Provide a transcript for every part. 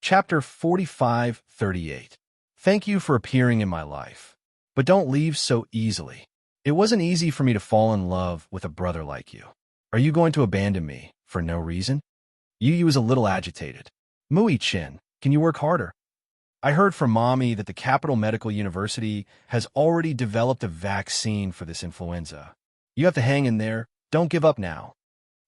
Chapter 45-38. Thank you for appearing in my life. But don't leave so easily. It wasn't easy for me to fall in love with a brother like you. Are you going to abandon me for no reason? Yu was a little agitated. Mui-chin, can you work harder? I heard from Mommy that the Capital Medical University has already developed a vaccine for this influenza. You have to hang in there. Don't give up now.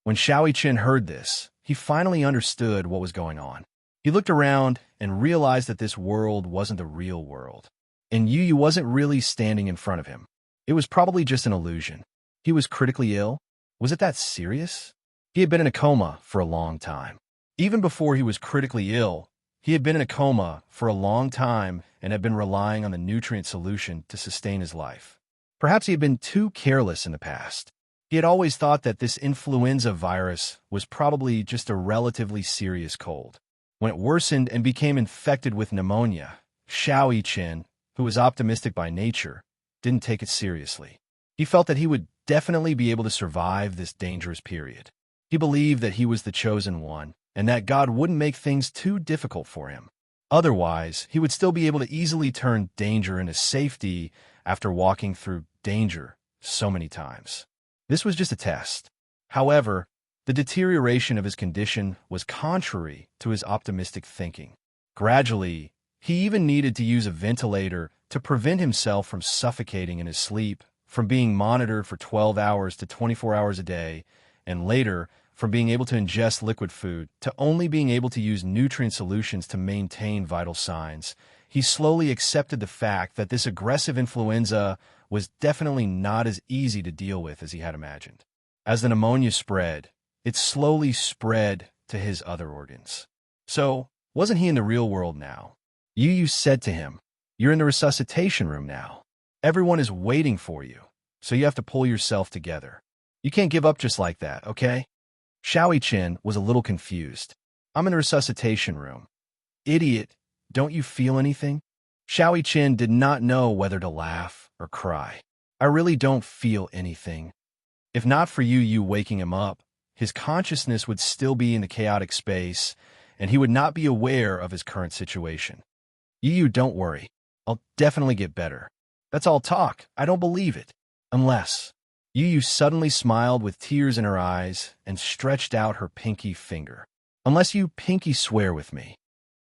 When Xiaoi-chin heard this, he finally understood what was going on. He looked around and realized that this world wasn't the real world. And Yu wasn't really standing in front of him. It was probably just an illusion. He was critically ill. Was it that serious? He had been in a coma for a long time. Even before he was critically ill, he had been in a coma for a long time and had been relying on the nutrient solution to sustain his life. Perhaps he had been too careless in the past. He had always thought that this influenza virus was probably just a relatively serious cold. When it worsened and became infected with pneumonia, Xiaoi-chin, who was optimistic by nature, didn't take it seriously. He felt that he would definitely be able to survive this dangerous period. He believed that he was the chosen one, and that God wouldn't make things too difficult for him. Otherwise, he would still be able to easily turn danger into safety after walking through danger so many times. This was just a test. However, the deterioration of his condition was contrary to his optimistic thinking. Gradually, he even needed to use a ventilator to prevent himself from suffocating in his sleep, from being monitored for 12 hours to 24 hours a day, and later, from being able to ingest liquid food to only being able to use nutrient solutions to maintain vital signs. He slowly accepted the fact that this aggressive influenza was definitely not as easy to deal with as he had imagined. As the pneumonia spread, it slowly spread to his other organs. So, wasn't he in the real world now? Yu said to him, "You're in the resuscitation room now. Everyone is waiting for you, so you have to pull yourself together. You can't give up just like that, okay?" Xiaoi-chin was a little confused. "I'm in the resuscitation room." "Idiot, don't you feel anything?" Xiaoi-chin did not know whether to laugh or cry. "I really don't feel anything." If not for Yu waking him up, his consciousness would still be in the chaotic space, and he would not be aware of his current situation. "Yu, don't worry. I'll definitely get better." "That's all talk. I don't believe it. Unless..." Yu suddenly smiled with tears in her eyes and stretched out her pinky finger. "Unless you pinky swear with me."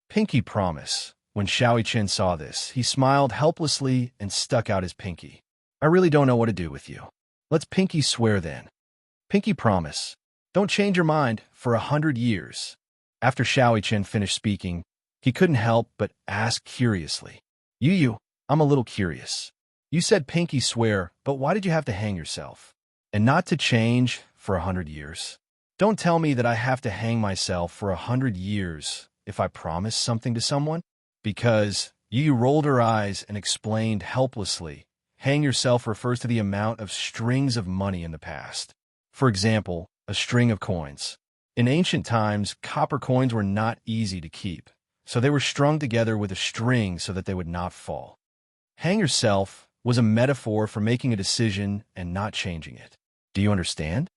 "Pinky promise." When Xiaoi-chin saw this, he smiled helplessly and stuck out his pinky. "I really don't know what to do with you. Let's pinky swear then." "Pinky promise. Don't change your mind for 100 years. After Xiaoi-chin finished speaking, he couldn't help but ask curiously, Yu, I'm a little curious. You said pinky swear, but why did you have to hang yourself? And not to change for 100 years? Don't tell me that I have to hang myself for 100 years if I promise something to someone." Because Yu rolled her eyes and explained helplessly, hang yourself refers to the amount of strings of money in the past. For example, a string of coins. In ancient times, copper coins were not easy to keep, so they were strung together with a string so that they would not fall. Hang yourself was a metaphor for making a decision and not changing it. Do you understand?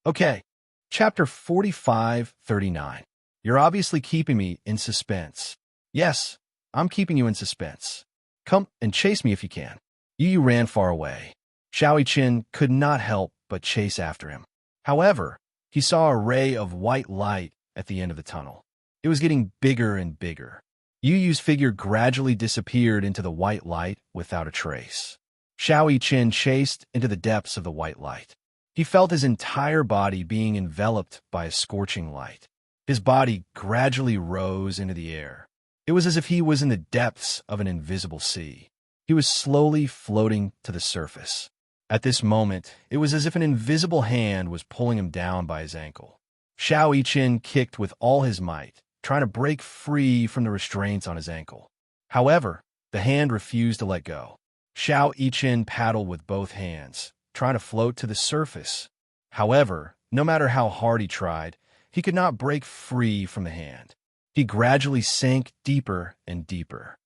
Okay. Chapter 45-39. You're obviously keeping me in suspense. Yes, I'm keeping you in suspense. Come and chase me if you can. Yu ran far away. Xiaoi-chin could not help but chase after him. However, he saw a ray of white light at the end of the tunnel. It was getting bigger and bigger. Yu's figure gradually disappeared into the white light without a trace. Xiaoi-chin chased into the depths of the white light. He felt his entire body being enveloped by a scorching light. His body gradually rose into the air. It was as if he was in the depths of an invisible sea. He was slowly floating to the surface. At this moment, it was as if an invisible hand was pulling him down by his ankle. Xiaoi-chin kicked with all his might, trying to break free from the restraints on his ankle. However, the hand refused to let go. Xiaoi-chin paddled with both hands, trying to float to the surface. However, no matter how hard he tried, he could not break free from the hand. He gradually sank deeper and deeper.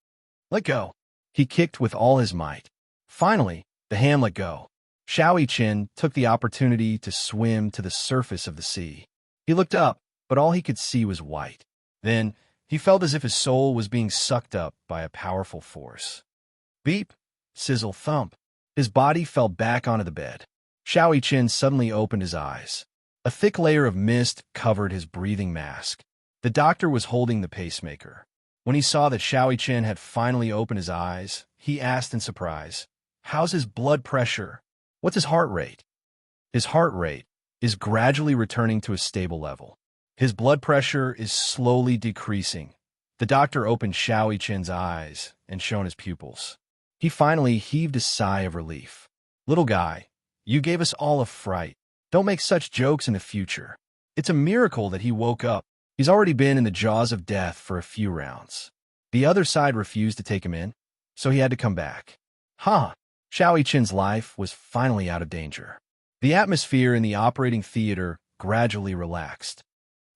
"Let go." He kicked with all his might. Finally, the hand let go. Xiaoi-chin took the opportunity to swim to the surface of the sea. He looked up, but all he could see was white. Then, He felt as if his soul was being sucked up by a powerful force. Beep, sizzle, thump. His body fell back onto the bed. Xiao Yiqin suddenly opened his eyes. A thick layer of mist covered his breathing mask. The doctor was holding the pacemaker. When he saw that Xiao Yiqin had finally opened his eyes, he asked in surprise, "How's his blood pressure? What's his heart rate?" His heart rate is gradually returning to a stable level. His blood pressure is slowly decreasing. The doctor opened Xiao Yiqin's eyes and shone his pupils. He finally heaved a sigh of relief. "Little guy, you gave us all a fright. Don't make such jokes in the future. It's a miracle that he woke up. He's already been in the jaws of death for a few rounds." The other side refused to take him in, so he had to come back. Xiao Yiqin's life was finally out of danger. The atmosphere in the operating theater gradually relaxed.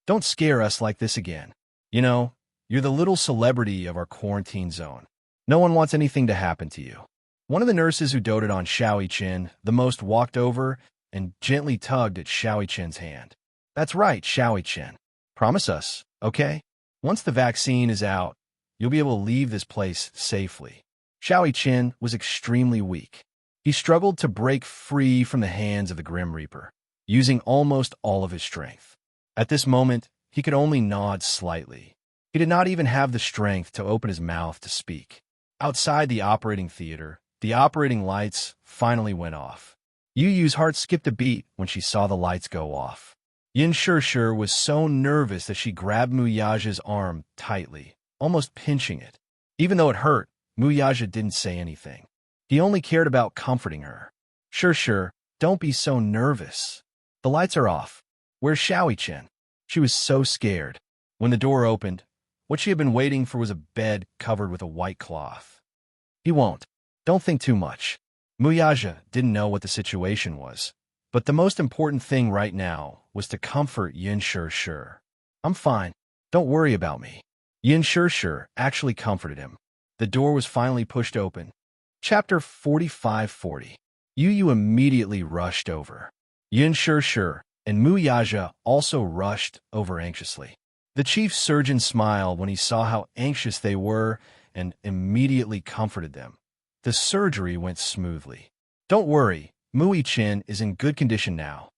"Don't scare us like this again. You know, you're the little celebrity of our quarantine zone. No one wants anything to happen to you." One of the nurses who doted on Xiao Yiqin the most walked over and gently tugged at Xiao Yiqin's hand. "That's right, Xiao Yiqin. Promise us, okay? Once the vaccine is out, you'll be able to leave this place safely." Xiao Yiqin was extremely weak. He struggled to break free from the hands of the Grim Reaper, using almost all of his strength. At this moment, he could only nod slightly. He did not even have the strength to open his mouth to speak. Outside the operating theater, the operating lights finally went off. Yu Yu's heart skipped a beat when she saw the lights go off. Yin Shishir was so nervous that she grabbed Muyaja's arm tightly, almost pinching it. Even though it hurt, Muyaja didn't say anything. He only cared about comforting her. Shishir, don't be so nervous. The lights are off. Where's Xiao Yiqin?" She was so scared. When the door opened, what she had been waiting for was a bed covered with a white cloth. "He won't. Don't think too much." Muyaja didn't know what the situation was, but the most important thing right now was to comfort Yin Shishir. "I'm fine. Don't worry about me." Yin Shishir actually comforted him. The door was finally pushed open. Chapter 4540. Yu Yu immediately rushed over. Yin Shishir and Muyaja also rushed over anxiously. The chief surgeon smiled when he saw how anxious they were and immediately comforted them. The surgery went smoothly. "Don't worry, Mu Yiqin is in good condition now."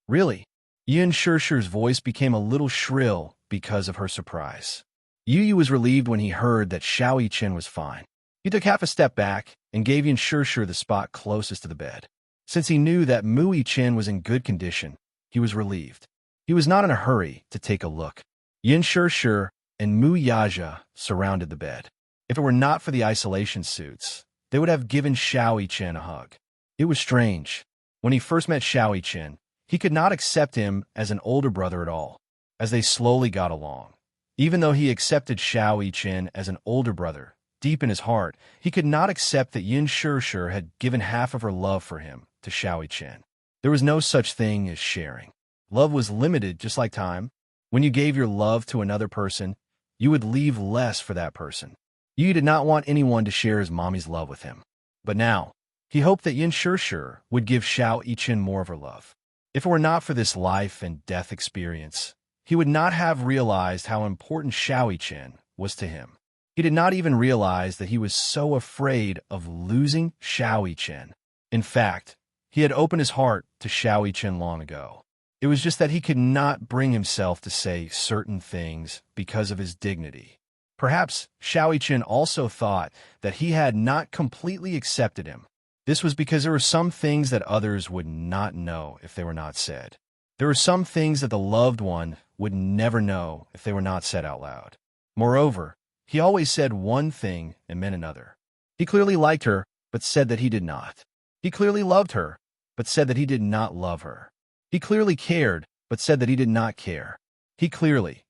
"Really?" Yin Shishir's voice became a little shrill because of her surprise. Yu Yu was relieved when he heard that Xiao Yiqin was fine. He took half a step back and gave Yin Shishir the spot closest to the bed. Since he knew that Mu Yiqin was in good condition, he was relieved. He was not in a hurry to take a look. Yin Shishir and Muyaja surrounded the bed. If it were not for the isolation suits, they would have given Xiao Yiqin a hug. It was strange. When he first met Xiao Yiqin, he could not accept him as an older brother at all. As they slowly got along, even though he accepted Xiao Yiqin as an older brother, deep in his heart, he could not accept that Yin Shishir had given half of her love for him to Xiao Yiqin. There was no such thing as sharing. Love was limited just like time. When you gave your love to another person, you would leave less for that person. Yu did not want anyone to share his mommy's love with him. But now, he hoped that Yin Shishir would give Xiao Yiqin more of her love. If it were not for this life and death experience, he would not have realized how important Xiao Yiqin was to him. He did not even realize that he was so afraid of losing Xiao Yiqin. In fact, he had opened his heart to Xiao Yiqin long ago. It was just that he could not bring himself to say certain things because of his dignity. Perhaps Xiao Yiqin also thought that he had not completely accepted him. This was because there were some things that others would not know if they were not said. There were some things that the loved one would never know if they were not said out loud. Moreover, he always said one thing and meant another. He clearly liked her, but said that he did not. He clearly loved her, but said that he did not love her. He clearly cared, but said that he did not care. He clearly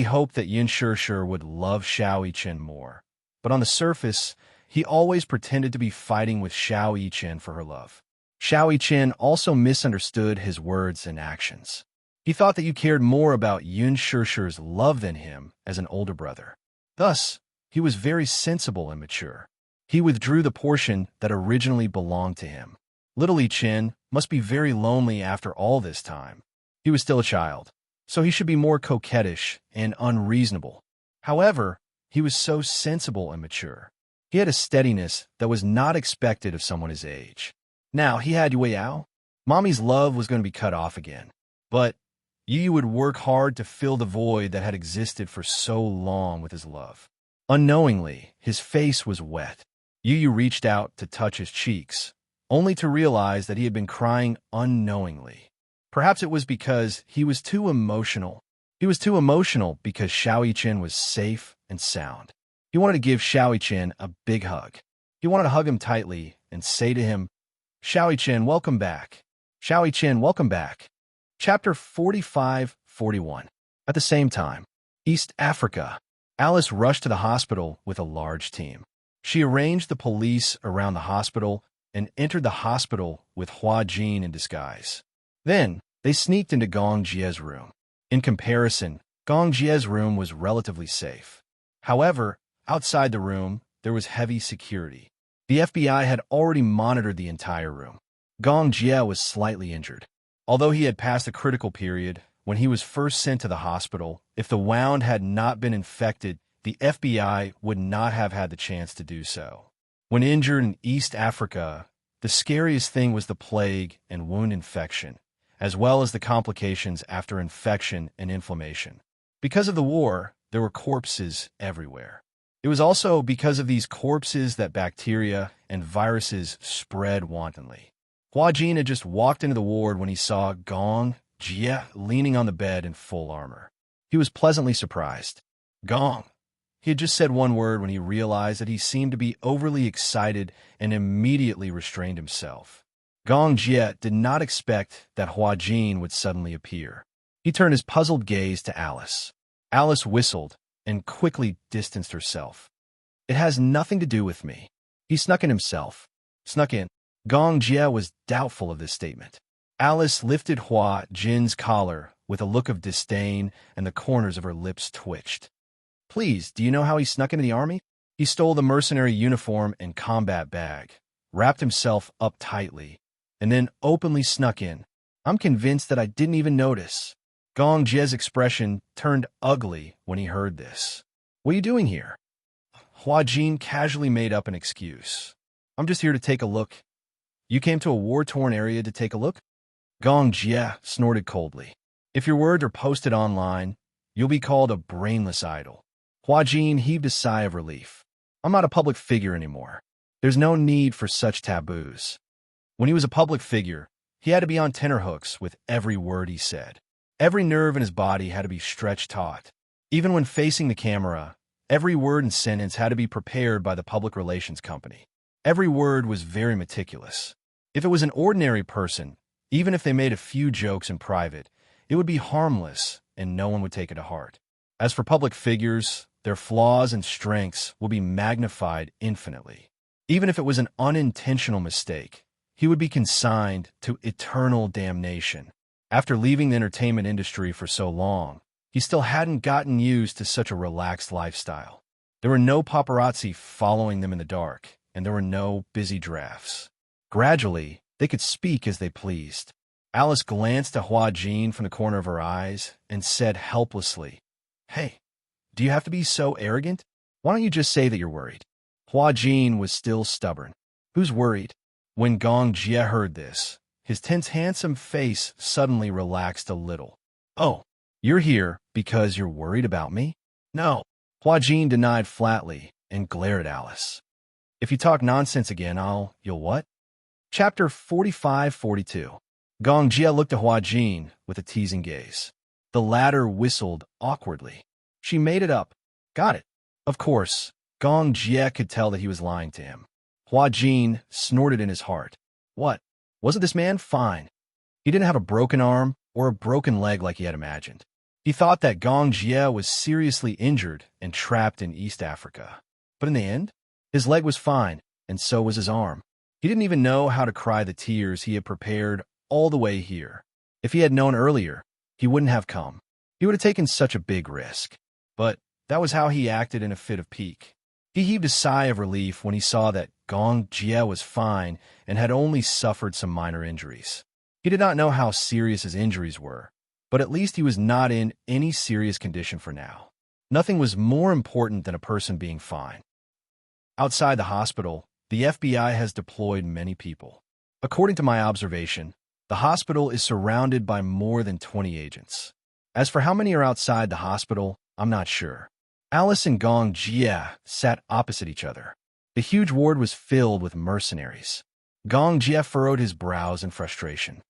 hoped that Yin Shishir would love Xiao Yiqin more. But on the surface, he always pretended to be fighting with Xiao Yiqin for her love. Xiao Yiqin also misunderstood his words and actions. He thought that you cared more about Yin Shishir's love than him as an older brother. Thus, he was very sensible and mature. He withdrew the portion that originally belonged to him. Little Yiqin must be very lonely after all this time. He was still a child, so he should be more coquettish and unreasonable. However, he was so sensible and mature. He had a steadiness that was not expected of someone his age. Now, he had Yue Yao. Mommy's love was going to be cut off again. But Yu would work hard to fill the void that had existed for so long with his love. Unknowingly, his face was wet. Yu reached out to touch his cheeks, only to realize that he had been crying unknowingly. Perhaps it was because he was too emotional. He was too emotional because Xiao Yichen was safe and sound. He wanted to give Xiao Yichen a big hug. He wanted to hug him tightly and say to him, "Xiao Yichen, welcome back. Xiao Yichen, welcome back." Chapter 45-41. At the same time, East Africa. Alice rushed to the hospital with a large team. She arranged the police around the hospital and entered the hospital with Hua Jin in disguise. Then, they sneaked into Gong Jie's room. In comparison, Gong Jie's room was relatively safe. However, outside the room, there was heavy security. The FBI had already monitored the entire room. Gong Jie was slightly injured. Although he had passed a critical period, when he was first sent to the hospital, if the wound had not been infected, the FBI would not have had the chance to do so. When injured in East Africa, the scariest thing was the plague and wound infection, as well as the complications after infection and inflammation. Because of the war, there were corpses everywhere. It was also because of these corpses that bacteria and viruses spread wantonly. Hua Jin had just walked into the ward when he saw Gong Jie leaning on the bed in full armor. He was pleasantly surprised. Gong. He had just said one word when he realized that he seemed to be overly excited and immediately restrained himself. Gong Jie did not expect that Hua Jin would suddenly appear. He turned his puzzled gaze to Alice. Alice whistled and quickly distanced herself. "It has nothing to do with me." He snuck in himself. Snuck in. Gong Jie was doubtful of this statement. Alice lifted Hua Jin's collar with a look of disdain, and the corners of her lips twitched. "Please, do you know how he snuck into the army?" He stole the mercenary uniform and combat bag, wrapped himself up tightly, and then openly snuck in. "I'm convinced that I didn't even notice." Gong Jie's expression turned ugly when he heard this. "What are you doing here?" Hua Jin casually made up an excuse. "I'm just here to take a look." "You came to a war-torn area to take a look?" Gong Jie snorted coldly. "If your words are posted online, you'll be called a brainless idol." Hua Jin heaved a sigh of relief. "I'm not a public figure anymore. There's no need for such taboos." When he was a public figure, he had to be on tenterhooks with every word he said. Every nerve in his body had to be stretched taut. Even when facing the camera, every word and sentence had to be prepared by the public relations company. Every word was very meticulous. If it was an ordinary person, even if they made a few jokes in private, it would be harmless and no one would take it to heart. As for public figures, their flaws and strengths will be magnified infinitely. Even if it was an unintentional mistake, he would be consigned to eternal damnation. After leaving the entertainment industry for so long, he still hadn't gotten used to such a relaxed lifestyle. There were no paparazzi following them in the dark, and there were no busy drafts. Gradually, they could speak as they pleased. Alice glanced at Hua Jin from the corner of her eyes and said helplessly, "Hey, do you have to be so arrogant? Why don't you just say that you're worried?" Hua Jin was still stubborn. "Who's worried?" When Gong Jie heard this, his tense, handsome face suddenly relaxed a little. "Oh, you're here because you're worried about me?" "No." Hua Jin denied flatly and glared at Alice. "If you talk nonsense again, you'll what?" Chapter 45-42. Gong Jie looked at Hua Jin with a teasing gaze. The latter whistled awkwardly. "She made it up." "Got it." Of course, Gong Jie could tell that he was lying to him. Hua Jin snorted in his heart. What? Wasn't this man fine? He didn't have a broken arm or a broken leg like he had imagined. He thought that Gong Jie was seriously injured and trapped in East Africa. But in the end, his leg was fine, and so was his arm. He didn't even know how to cry the tears he had prepared all the way here. If he had known earlier, he wouldn't have come. He would have taken such a big risk. But that was how he acted in a fit of pique. He heaved a sigh of relief when he saw that Gong Jie was fine and had only suffered some minor injuries. He did not know how serious his injuries were, but at least he was not in any serious condition for now. Nothing was more important than a person being fine. Outside the hospital, the FBI has deployed many people. According to my observation, the hospital is surrounded by more than 20 agents. As for how many are outside the hospital, I'm not sure. Alice and Gong Jie sat opposite each other. The huge ward was filled with mercenaries. Gong Jie furrowed his brows in frustration.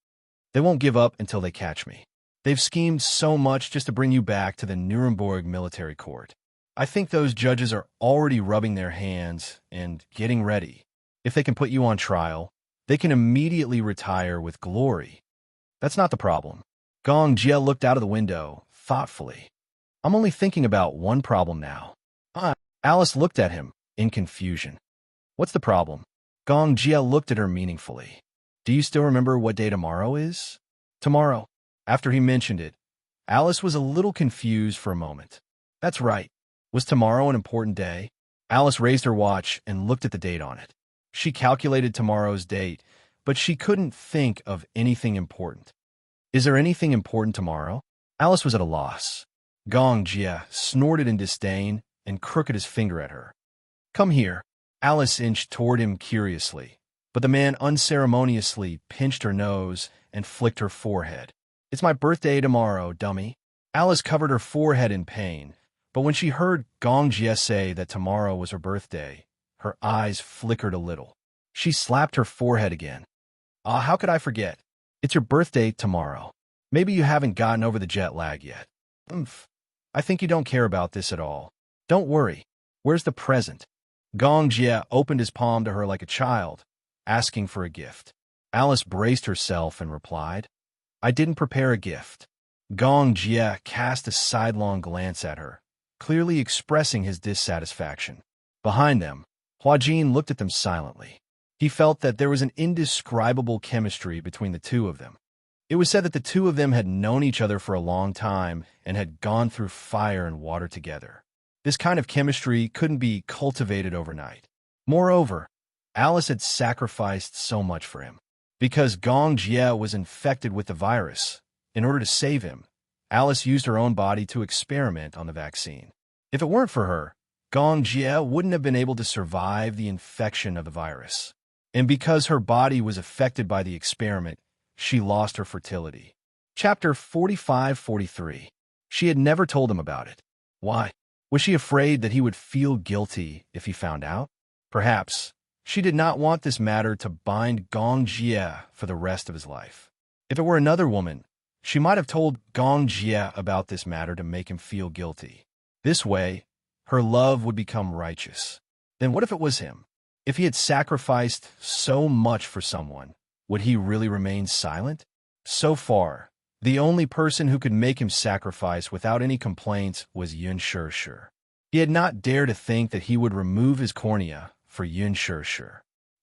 They won't give up until they catch me. They've schemed so much just to bring you back to the Nuremberg military court. I think those judges are already rubbing their hands and getting ready. If they can put you on trial, they can immediately retire with glory. That's not the problem. Gong Jie looked out of the window, thoughtfully. I'm only thinking about one problem now. Alice looked at him, in confusion. What's the problem? Gong Jie looked at her meaningfully. Do you still remember what day tomorrow is? Tomorrow. After he mentioned it, Alice was a little confused for a moment. That's right. Was tomorrow an important day? Alice raised her watch and looked at the date on it. She calculated tomorrow's date, but she couldn't think of anything important. Is there anything important tomorrow? Alice was at a loss. Gong Jie snorted in disdain and crooked his finger at her. Come here. Alice inched toward him curiously, but the man unceremoniously pinched her nose and flicked her forehead. It's my birthday tomorrow, dummy. Alice covered her forehead in pain, but when she heard Gong Jie say that tomorrow was her birthday, her eyes flickered a little. She slapped her forehead again. How could I forget? It's your birthday tomorrow. Maybe you haven't gotten over the jet lag yet. I think you don't care about this at all. Don't worry. Where's the present? Gong Jie opened his palm to her like a child, asking for a gift. Alice braced herself and replied, I didn't prepare a gift. Gong Jie cast a sidelong glance at her, clearly expressing his dissatisfaction. Behind them, Huajin looked at them silently. He felt that there was an indescribable chemistry between the two of them. It was said that the two of them had known each other for a long time and had gone through fire and water together. This kind of chemistry couldn't be cultivated overnight. Moreover, Alice had sacrificed so much for him. Because Gong Jie was infected with the virus, in order to save him, Alice used her own body to experiment on the vaccine. If it weren't for her, Gong Jie wouldn't have been able to survive the infection of the virus. And because her body was affected by the experiment, she lost her fertility. Chapter 45-43. She had never told him about it. Why? Was she afraid that he would feel guilty if he found out? Perhaps. She did not want this matter to bind Gong Jie for the rest of his life. If it were another woman, she might have told Gong Jie about this matter to make him feel guilty. This way, her love would become righteous. Then what if it was him? If he had sacrificed so much for someone, would he really remain silent? So far, the only person who could make him sacrifice without any complaints was Yun Shih. He had not dared to think that he would remove his cornea for Yun Shih.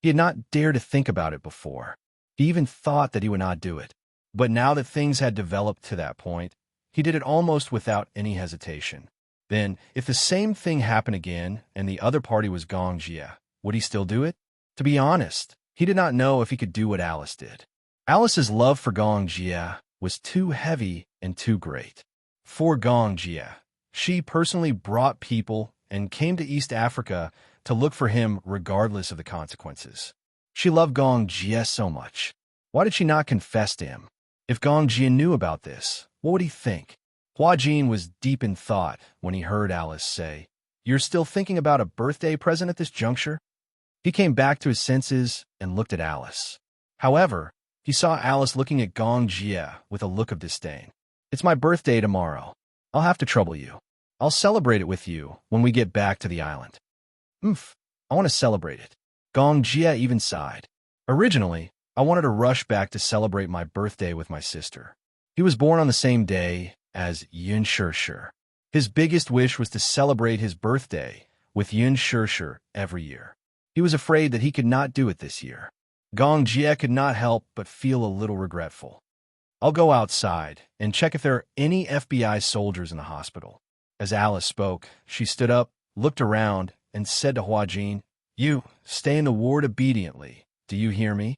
He had not dared to think about it before. He even thought that he would not do it. But now that things had developed to that point, he did it almost without any hesitation. Then, if the same thing happened again and the other party was Gong Jie, would he still do it? To be honest, he did not know if he could do what Alice did. Alice's love for Gong Jie was too heavy and too great. For Gong Jie, she personally brought people and came to East Africa to look for him regardless of the consequences. She loved Gong Jie so much. Why did she not confess to him? If Gong Jie knew about this, what would he think? Huajin was deep in thought when he heard Alice say, You're still thinking about a birthday present at this juncture? He came back to his senses and looked at Alice. However, he saw Alice looking at Gong Jie with a look of disdain. It's my birthday tomorrow. I'll have to trouble you. I'll celebrate it with you when we get back to the island. I want to celebrate it. Gong Jie even sighed. Originally, I wanted to rush back to celebrate my birthday with my sister. He was born on the same day as Yun Shih. His biggest wish was to celebrate his birthday with Yun Shih every year. He was afraid that he could not do it this year. Gong Jie could not help but feel a little regretful. I'll go outside and check if there are any FBI soldiers in the hospital. As Alice spoke, she stood up, looked around, and said to Huajin, You, stay in the ward obediently. Do you hear me?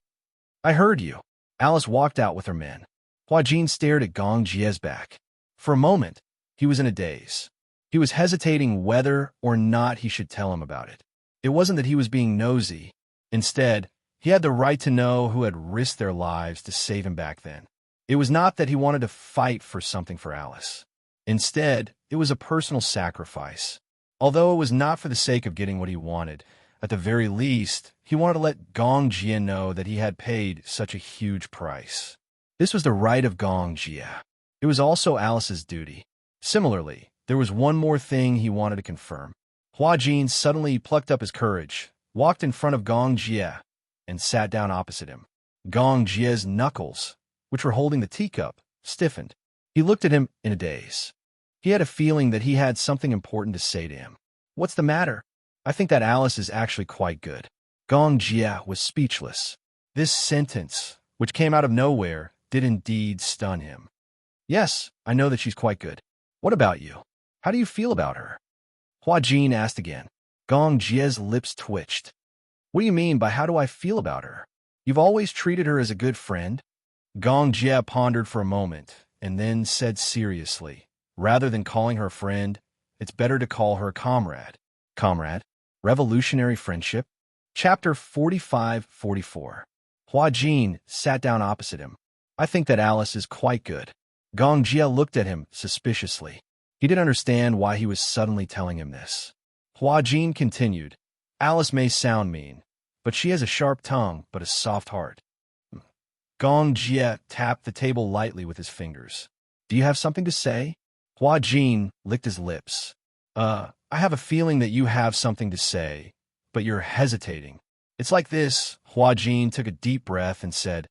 I heard you. Alice walked out with her men. Huajin stared at Gong Jie's back. For a moment, he was in a daze. He was hesitating whether or not he should tell him about it. It wasn't that he was being nosy. Instead, he had the right to know who had risked their lives to save him back then. It was not that he wanted to fight for something for Alice. Instead, it was a personal sacrifice. Although it was not for the sake of getting what he wanted, at the very least, he wanted to let Gong Jia know that he had paid such a huge price. This was the right of Gong Jia. It was also Alice's duty. Similarly, there was one more thing he wanted to confirm. Hua Jin suddenly plucked up his courage, walked in front of Gong Jia, and sat down opposite him. Gong Jia's knuckles, which were holding the teacup, stiffened. He looked at him in a daze. He had a feeling that he had something important to say to him. "What's the matter?" "I think that Alice is actually quite good." Gong Jia was speechless. This sentence, which came out of nowhere, did indeed stun him. "Yes, I know that she's quite good. What about you? How do you feel about her?" Hua Jin asked again. Gong Jia's lips twitched. "What do you mean by how do I feel about her? You've always treated her as a good friend?" Gong Jia pondered for a moment and then said seriously, "Rather than calling her a friend, it's better to call her a comrade." Comrade? Revolutionary friendship? Chapter 45-44. Hua Jin sat down opposite him. "I think that Alice is quite good." Gong Jia looked at him suspiciously. He didn't understand why he was suddenly telling him this. Hua Jin continued, "Alice may sound mean, but she has a sharp tongue but a soft heart." Gong Jia tapped the table lightly with his fingers. "Do you have something to say?" Hua Jin licked his lips. I have a feeling that you have something to say, but you're hesitating." "It's like this." Hua Jin took a deep breath and said,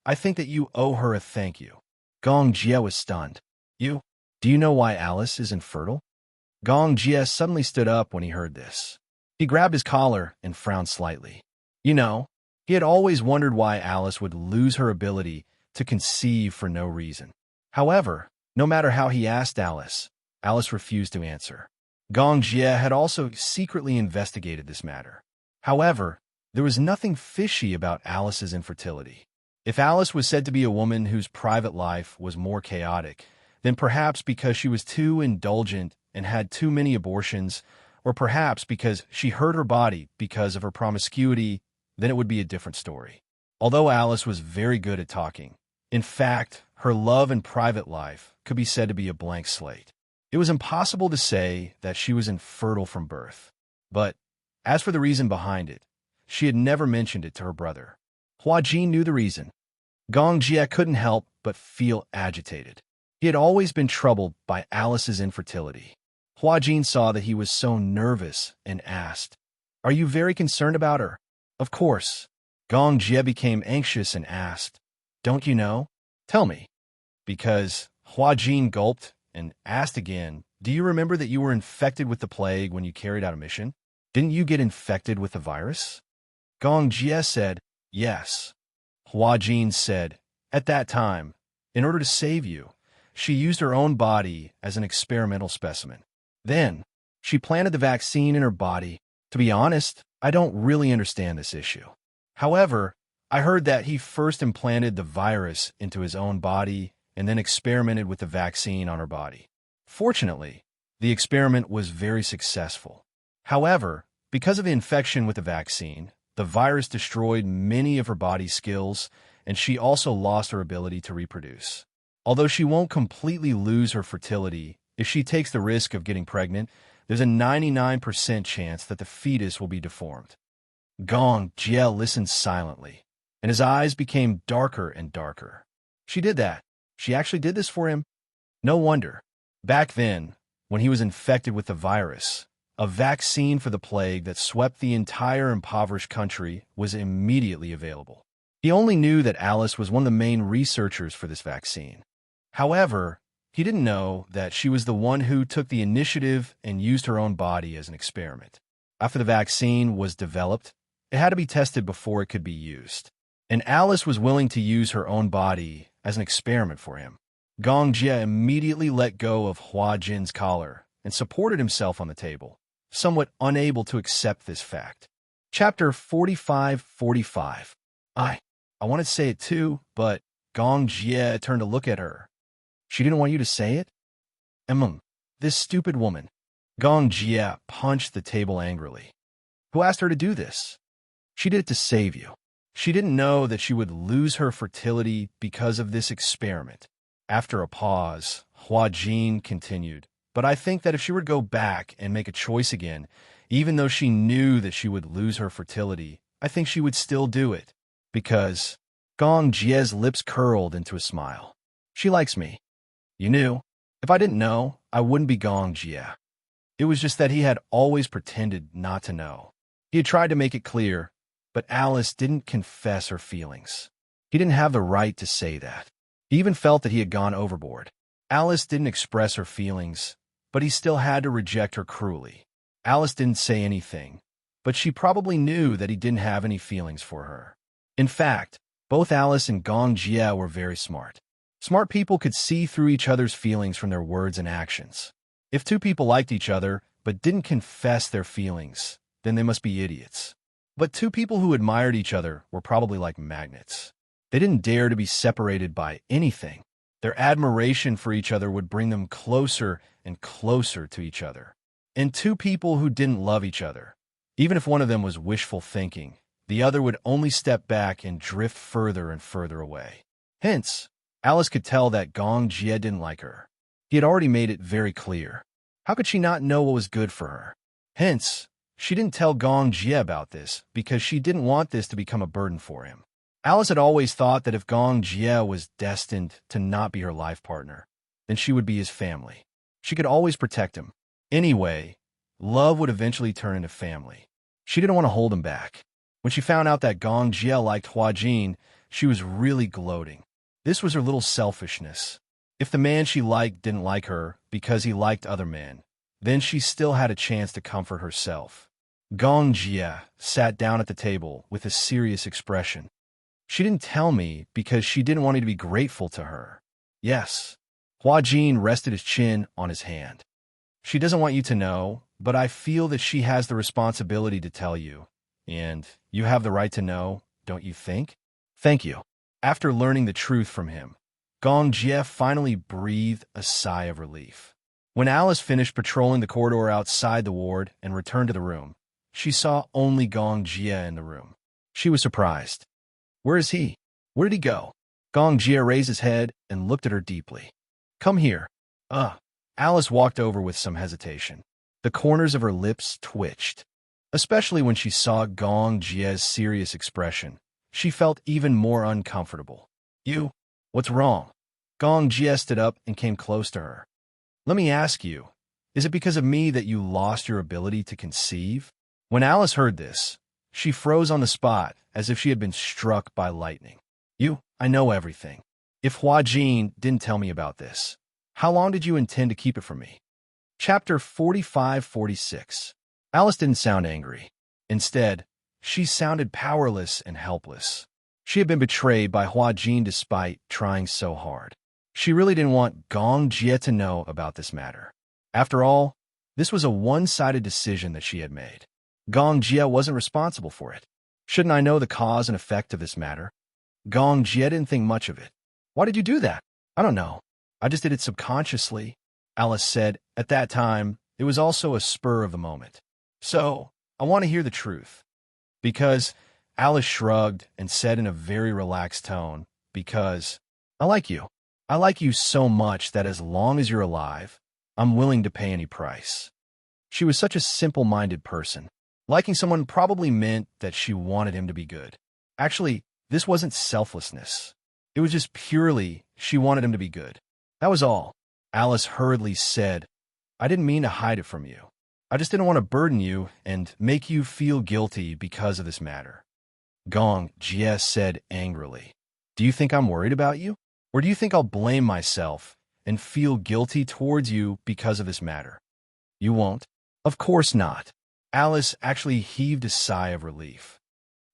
"I think that you owe her a thank you." Gong Jia was stunned. "You? Do you know why Alice is infertile?" Gong Jia suddenly stood up when he heard this. He grabbed his collar and frowned slightly. You know, he had always wondered why Alice would lose her ability to conceive for no reason. However, no matter how he asked Alice refused to answer. Gong Jia had also secretly investigated this matter. However, there was nothing fishy about Alice's infertility. If Alice was said to be a woman whose private life was more chaotic, then perhaps because she was too indulgent and had too many abortions, or perhaps because she hurt her body because of her promiscuity, then it would be a different story. Although Alice was very good at talking, in fact, her love and private life could be said to be a blank slate. It was impossible to say that she was infertile from birth. But as for the reason behind it, she had never mentioned it to her brother. Hua Jin knew the reason. Gong Jia couldn't help but feel agitated. He had always been troubled by Alice's infertility. Hua Jin saw that he was so nervous and asked, "Are you very concerned about her?" "Of course." Gong Jia became anxious and asked, "Don't you know? Tell me." Because Hua Jin gulped and asked again, "Do you remember that you were infected with the plague when you carried out a mission? Didn't you get infected with the virus?" Gong Jia said, "Yes." Hua Jin said, "At that time, in order to save you, she used her own body as an experimental specimen. Then, she planted the vaccine in her body. To be honest, I don't really understand this issue. However, I heard that he first implanted the virus into his own body and then experimented with the vaccine on her body. Fortunately, the experiment was very successful. However, because of the infection with the vaccine, the virus destroyed many of her body's skills, and she also lost her ability to reproduce. Although she won't completely lose her fertility, if she takes the risk of getting pregnant, there's a 99% chance that the fetus will be deformed." Gong Jia listened silently, and his eyes became darker and darker. She did that. She actually did this for him? No wonder. Back then, when he was infected with the virus, a vaccine for the plague that swept the entire impoverished country was immediately available. He only knew that Alice was one of the main researchers for this vaccine. However, he didn't know that she was the one who took the initiative and used her own body as an experiment. After the vaccine was developed, it had to be tested before it could be used. And Alice was willing to use her own body as an experiment for him. Gong Jia immediately let go of Hua Jin's collar and supported himself on the table, somewhat unable to accept this fact. Chapter 45-45. I want to say it too, but Gong Jia turned to look at her. "She didn't want you to say it?" This stupid woman. Gong Jie punched the table angrily. Who asked her to do this? She did it to save you. She didn't know that she would lose her fertility because of this experiment. After a pause, Hua Jin continued, but I think that if she were to go back and make a choice again, even though she knew that she would lose her fertility, I think she would still do it. Because Gong Jie's lips curled into a smile. She likes me. You knew. If I didn't know, I wouldn't be Gong Jie. It was just that he had always pretended not to know. He had tried to make it clear, but Alice didn't confess her feelings. He didn't have the right to say that. He even felt that he had gone overboard. Alice didn't express her feelings, but he still had to reject her cruelly. Alice didn't say anything, but she probably knew that he didn't have any feelings for her. In fact, both Alice and Gong Jie were very smart. Smart people could see through each other's feelings from their words and actions. If two people liked each other but didn't confess their feelings, then they must be idiots. But two people who admired each other were probably like magnets. They didn't dare to be separated by anything. Their admiration for each other would bring them closer and closer to each other. And two people who didn't love each other, even if one of them was wishful thinking, the other would only step back and drift further and further away. Hence, Alice could tell that Gong Jie didn't like her. He had already made it very clear. How could she not know what was good for her? Hence, she didn't tell Gong Jie about this because she didn't want this to become a burden for him. Alice had always thought that if Gong Jie was destined to not be her life partner, then she would be his family. She could always protect him. Anyway, love would eventually turn into family. She didn't want to hold him back. When she found out that Gong Jie liked Hua Jin, she was really gloating. This was her little selfishness. If the man she liked didn't like her because he liked other men, then she still had a chance to comfort herself. Gong Jie sat down at the table with a serious expression. She didn't tell me because she didn't want me to be grateful to her. Yes. Hua Jin rested his chin on his hand. She doesn't want you to know, but I feel that she has the responsibility to tell you. And you have the right to know, don't you think? Thank you. After learning the truth from him, Gong Jie finally breathed a sigh of relief. When Alice finished patrolling the corridor outside the ward and returned to the room, she saw only Gong Jie in the room. She was surprised. Where is he? Where did he go? Gong Jie raised his head and looked at her deeply. Come here. Alice walked over with some hesitation. The corners of her lips twitched. Especially when she saw Gong Jie's serious expression, she felt even more uncomfortable. You? What's wrong? Gong Jie stood up and came close to her. Let me ask you, is it because of me that you lost your ability to conceive? When Alice heard this, she froze on the spot as if she had been struck by lightning. I know everything. If Hua Jin didn't tell me about this, how long did you intend to keep it from me? Chapter 45-46. Alice didn't sound angry. Instead, she sounded powerless and helpless. She had been betrayed by Hua Jin despite trying so hard. She really didn't want Gong Jie to know about this matter. After all, this was a one-sided decision that she had made. Gong Jie wasn't responsible for it. Shouldn't I know the cause and effect of this matter? Gong Jie didn't think much of it. Why did you do that? I don't know. I just did it subconsciously, Alice said. At that time, it was also a spur of the moment. So, I want to hear the truth. Because Alice shrugged and said in a very relaxed tone, because I like you. I like you so much that as long as you're alive, I'm willing to pay any price. She was such a simple-minded person. Liking someone probably meant that she wanted him to be good. Actually, this wasn't selflessness. It was just purely she wanted him to be good. That was all. Alice hurriedly said, I didn't mean to hide it from you. I just didn't want to burden you and make you feel guilty because of this matter. Gong Jie said angrily, Do you think I'm worried about you? Or do you think I'll blame myself and feel guilty towards you because of this matter? You won't? Of course not. Alice actually heaved a sigh of relief.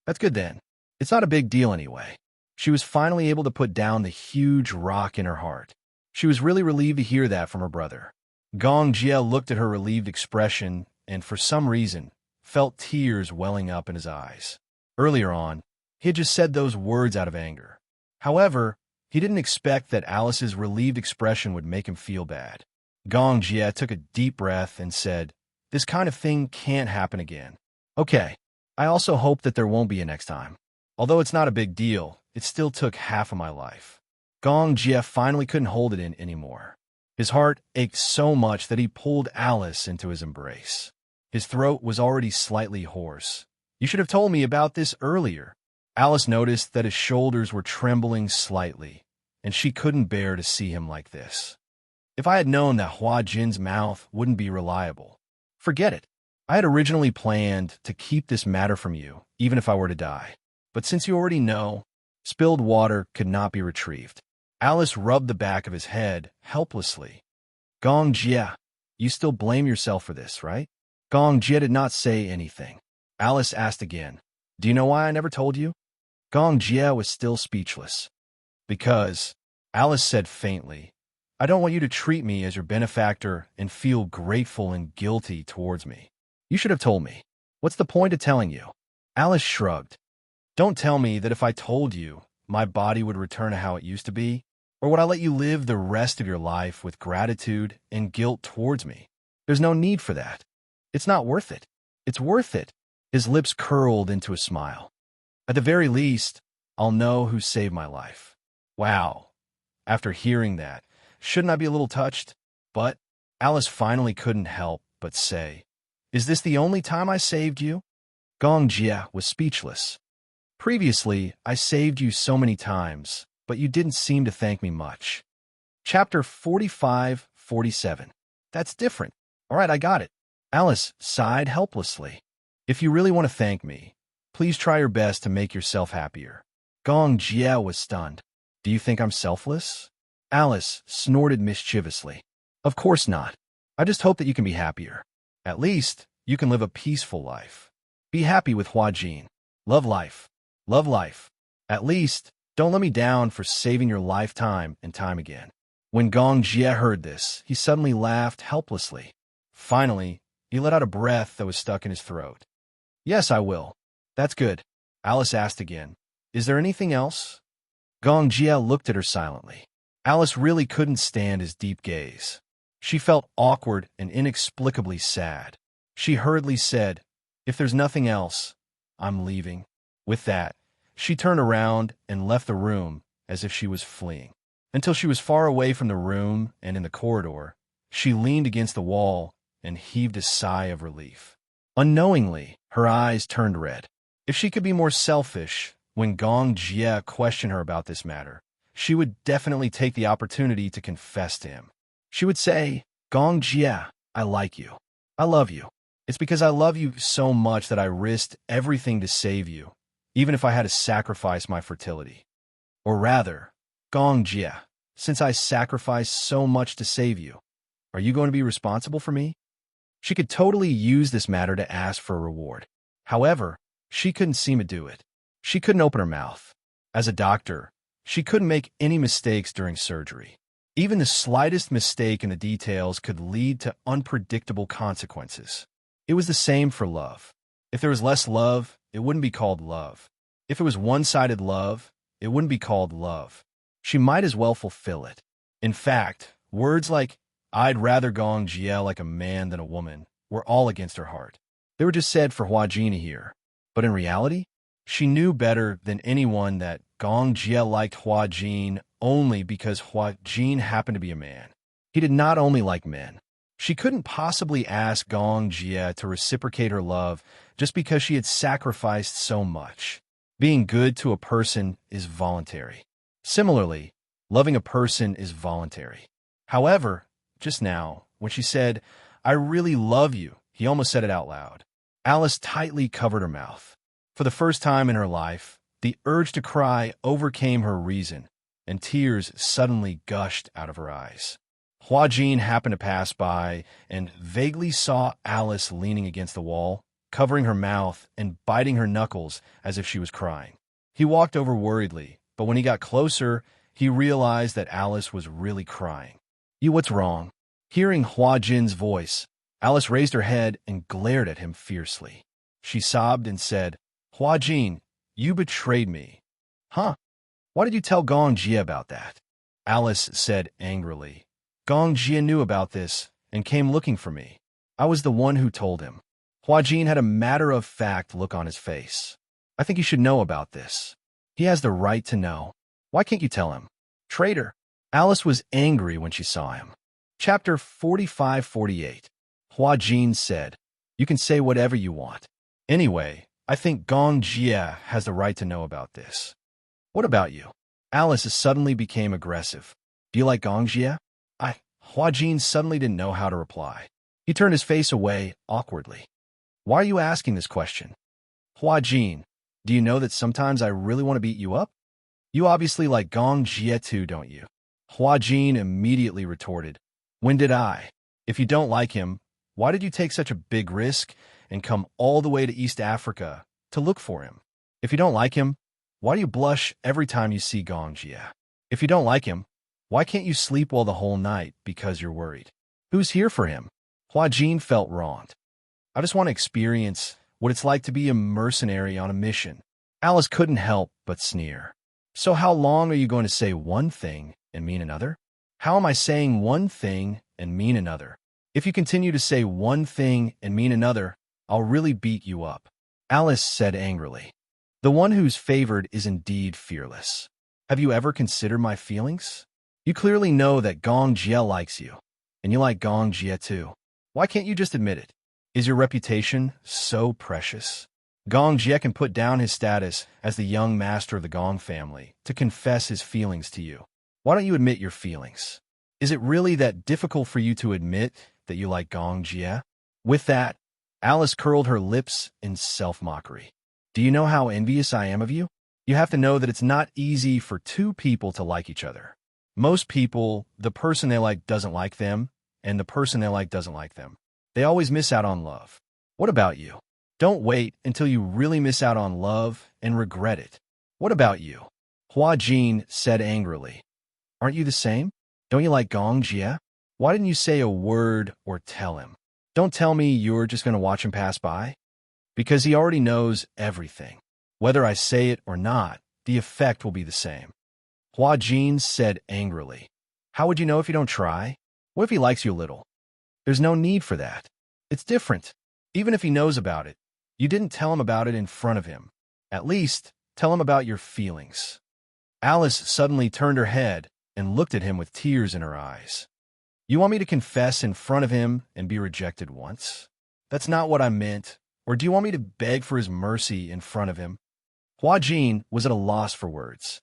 That's good then. It's not a big deal anyway. She was finally able to put down the huge rock in her heart. She was really relieved to hear that from her brother. Gong Jie looked at her relieved expression and, for some reason, felt tears welling up in his eyes. Earlier on, he had just said those words out of anger. However, he didn't expect that Alice's relieved expression would make him feel bad. Gong Jie took a deep breath and said, "This kind of thing can't happen again." "Okay, I also hope that there won't be a next time. Although it's not a big deal, it still took half of my life." Gong Jie finally couldn't hold it in anymore. His heart ached so much that he pulled Alice into his embrace. His throat was already slightly hoarse. "You should have told me about this earlier." Alice noticed that his shoulders were trembling slightly, and she couldn't bear to see him like this. "If I had known that Hua Jin's mouth wouldn't be reliable." "Forget it. I had originally planned to keep this matter from you, even if I were to die. But since you already know, spilled water could not be retrieved." Alice rubbed the back of his head helplessly. "Gong Jie, you still blame yourself for this, right?" Gong Jie did not say anything. Alice asked again, "Do you know why I never told you?" Gong Jie was still speechless. "Because," Alice said faintly, "I don't want you to treat me as your benefactor and feel grateful and guilty towards me. You should have told me. What's the point of telling you?" Alice shrugged. "Don't tell me that if I told you, my body would return to how it used to be. Or would I let you live the rest of your life with gratitude and guilt towards me? There's no need for that. It's not worth it." "It's worth it." His lips curled into a smile. "At the very least, I'll know who saved my life." Wow. After hearing that, shouldn't I be a little touched? But Alice finally couldn't help but say, "Is this the only time I saved you?" Gong Jie was speechless. "Previously, I saved you so many times, but you didn't seem to thank me much." Chapter 45-47. "That's different. All right, I got it." Alice sighed helplessly. "If you really want to thank me, please try your best to make yourself happier." Gong Jie was stunned. "Do you think I'm selfless?" Alice snorted mischievously. "Of course not. I just hope that you can be happier. At least, you can live a peaceful life. Be happy with Hua Jin. Love life. Love life. At least, don't let me down for saving your life time and time again." When Gong Jie heard this, he suddenly laughed helplessly. Finally, he let out a breath that was stuck in his throat. "Yes, I will." "That's good." Alice asked again, "Is there anything else?" Gong Jie looked at her silently. Alice really couldn't stand his deep gaze. She felt awkward and inexplicably sad. She hurriedly said, "If there's nothing else, I'm leaving." With that, she turned around and left the room as if she was fleeing. Until she was far away from the room and in the corridor, she leaned against the wall and heaved a sigh of relief. Unknowingly, her eyes turned red. If she could be more selfish, when Gong Jie questioned her about this matter, she would definitely take the opportunity to confess to him. She would say, "Gong Jie, I like you. I love you. It's because I love you so much that I risked everything to save you, even if I had to sacrifice my fertility." Or rather, "Gong Jie, since I sacrificed so much to save you, are you going to be responsible for me?" She could totally use this matter to ask for a reward. However, she couldn't seem to do it. She couldn't open her mouth. As a doctor, she couldn't make any mistakes during surgery. Even the slightest mistake in the details could lead to unpredictable consequences. It was the same for love. If there was less love, it wouldn't be called love. If it was one-sided love, it wouldn't be called love. She might as well fulfill it. In fact, words like, "I'd rather Gong Jie like a man than a woman," were all against her heart. They were just said for Hua Jin to hear. But in reality, she knew better than anyone that Gong Jie liked Hua Jin only because Hua Jin happened to be a man. He did not only like men. She couldn't possibly ask Gong Jie to reciprocate her love just because she had sacrificed so much. Being good to a person is voluntary. Similarly, loving a person is voluntary. However, just now, when she said, "I really love you," he almost said it out loud. Alice tightly covered her mouth. For the first time in her life, the urge to cry overcame her reason, and tears suddenly gushed out of her eyes. Hua Jin happened to pass by and vaguely saw Alice leaning against the wall, covering her mouth and biting her knuckles as if she was crying. He walked over worriedly, but when he got closer, he realized that Alice was really crying. What's wrong?" Hearing Hua Jin's voice, Alice raised her head and glared at him fiercely. She sobbed and said, "Hua Jin, you betrayed me." "Huh? Why did you tell Gong Jie about that?" Alice said angrily. Gong Jia knew about this and came looking for me. I was the one who told him. Hua Jin had a matter-of-fact look on his face. I think you should know about this. He has the right to know. Why can't you tell him? Traitor. Alice was angry when she saw him. Chapter 45-48. Hua Jin said, "You can say whatever you want. Anyway, I think Gong Jia has the right to know about this." What about you? Alice suddenly became aggressive. Do you like Gong Jia? Hua Jin suddenly didn't know how to reply. He turned his face away awkwardly. Why are you asking this question? Hua Jin, do you know that sometimes I really want to beat you up? You obviously like Gong Jia too, don't you? Hua Jin immediately retorted, when did I? If you don't like him, why did you take such a big risk and come all the way to East Africa to look for him? If you don't like him, why do you blush every time you see Gong Jia? If you don't like him, why can't you sleep well the whole night because you're worried? Who's here for him? Hua Jin felt wronged. I just want to experience what it's like to be a mercenary on a mission. Alice couldn't help but sneer. So how long are you going to say one thing and mean another? How am I saying one thing and mean another? If you continue to say one thing and mean another, I'll really beat you up. Alice said angrily. The one who's favored is indeed fearless. Have you ever considered my feelings? You clearly know that Gong Jia likes you, and you like Gong Jia too. Why can't you just admit it? Is your reputation so precious? Gong Jia can put down his status as the young master of the Gong family to confess his feelings to you. Why don't you admit your feelings? Is it really that difficult for you to admit that you like Gong Jia? With that, Alice curled her lips in self-mockery. Do you know how envious I am of you? You have to know that it's not easy for two people to like each other. Most people, the person they like doesn't like them, and the person they like doesn't like them. They always miss out on love. What about you? Don't wait until you really miss out on love and regret it. What about you? Hua Jin said angrily. Aren't you the same? Don't you like Gong Jia? Why didn't you say a word or tell him? Don't tell me you're just going to watch him pass by. Because he already knows everything. Whether I say it or not, the effect will be the same. Hua Jin said angrily. How would you know if you don't try? What if he likes you a little? There's no need for that. It's different. Even if he knows about it, you didn't tell him about it in front of him. At least, tell him about your feelings. Alice suddenly turned her head and looked at him with tears in her eyes. You want me to confess in front of him and be rejected once? That's not what I meant. Or do you want me to beg for his mercy in front of him? Hua Jin was at a loss for words.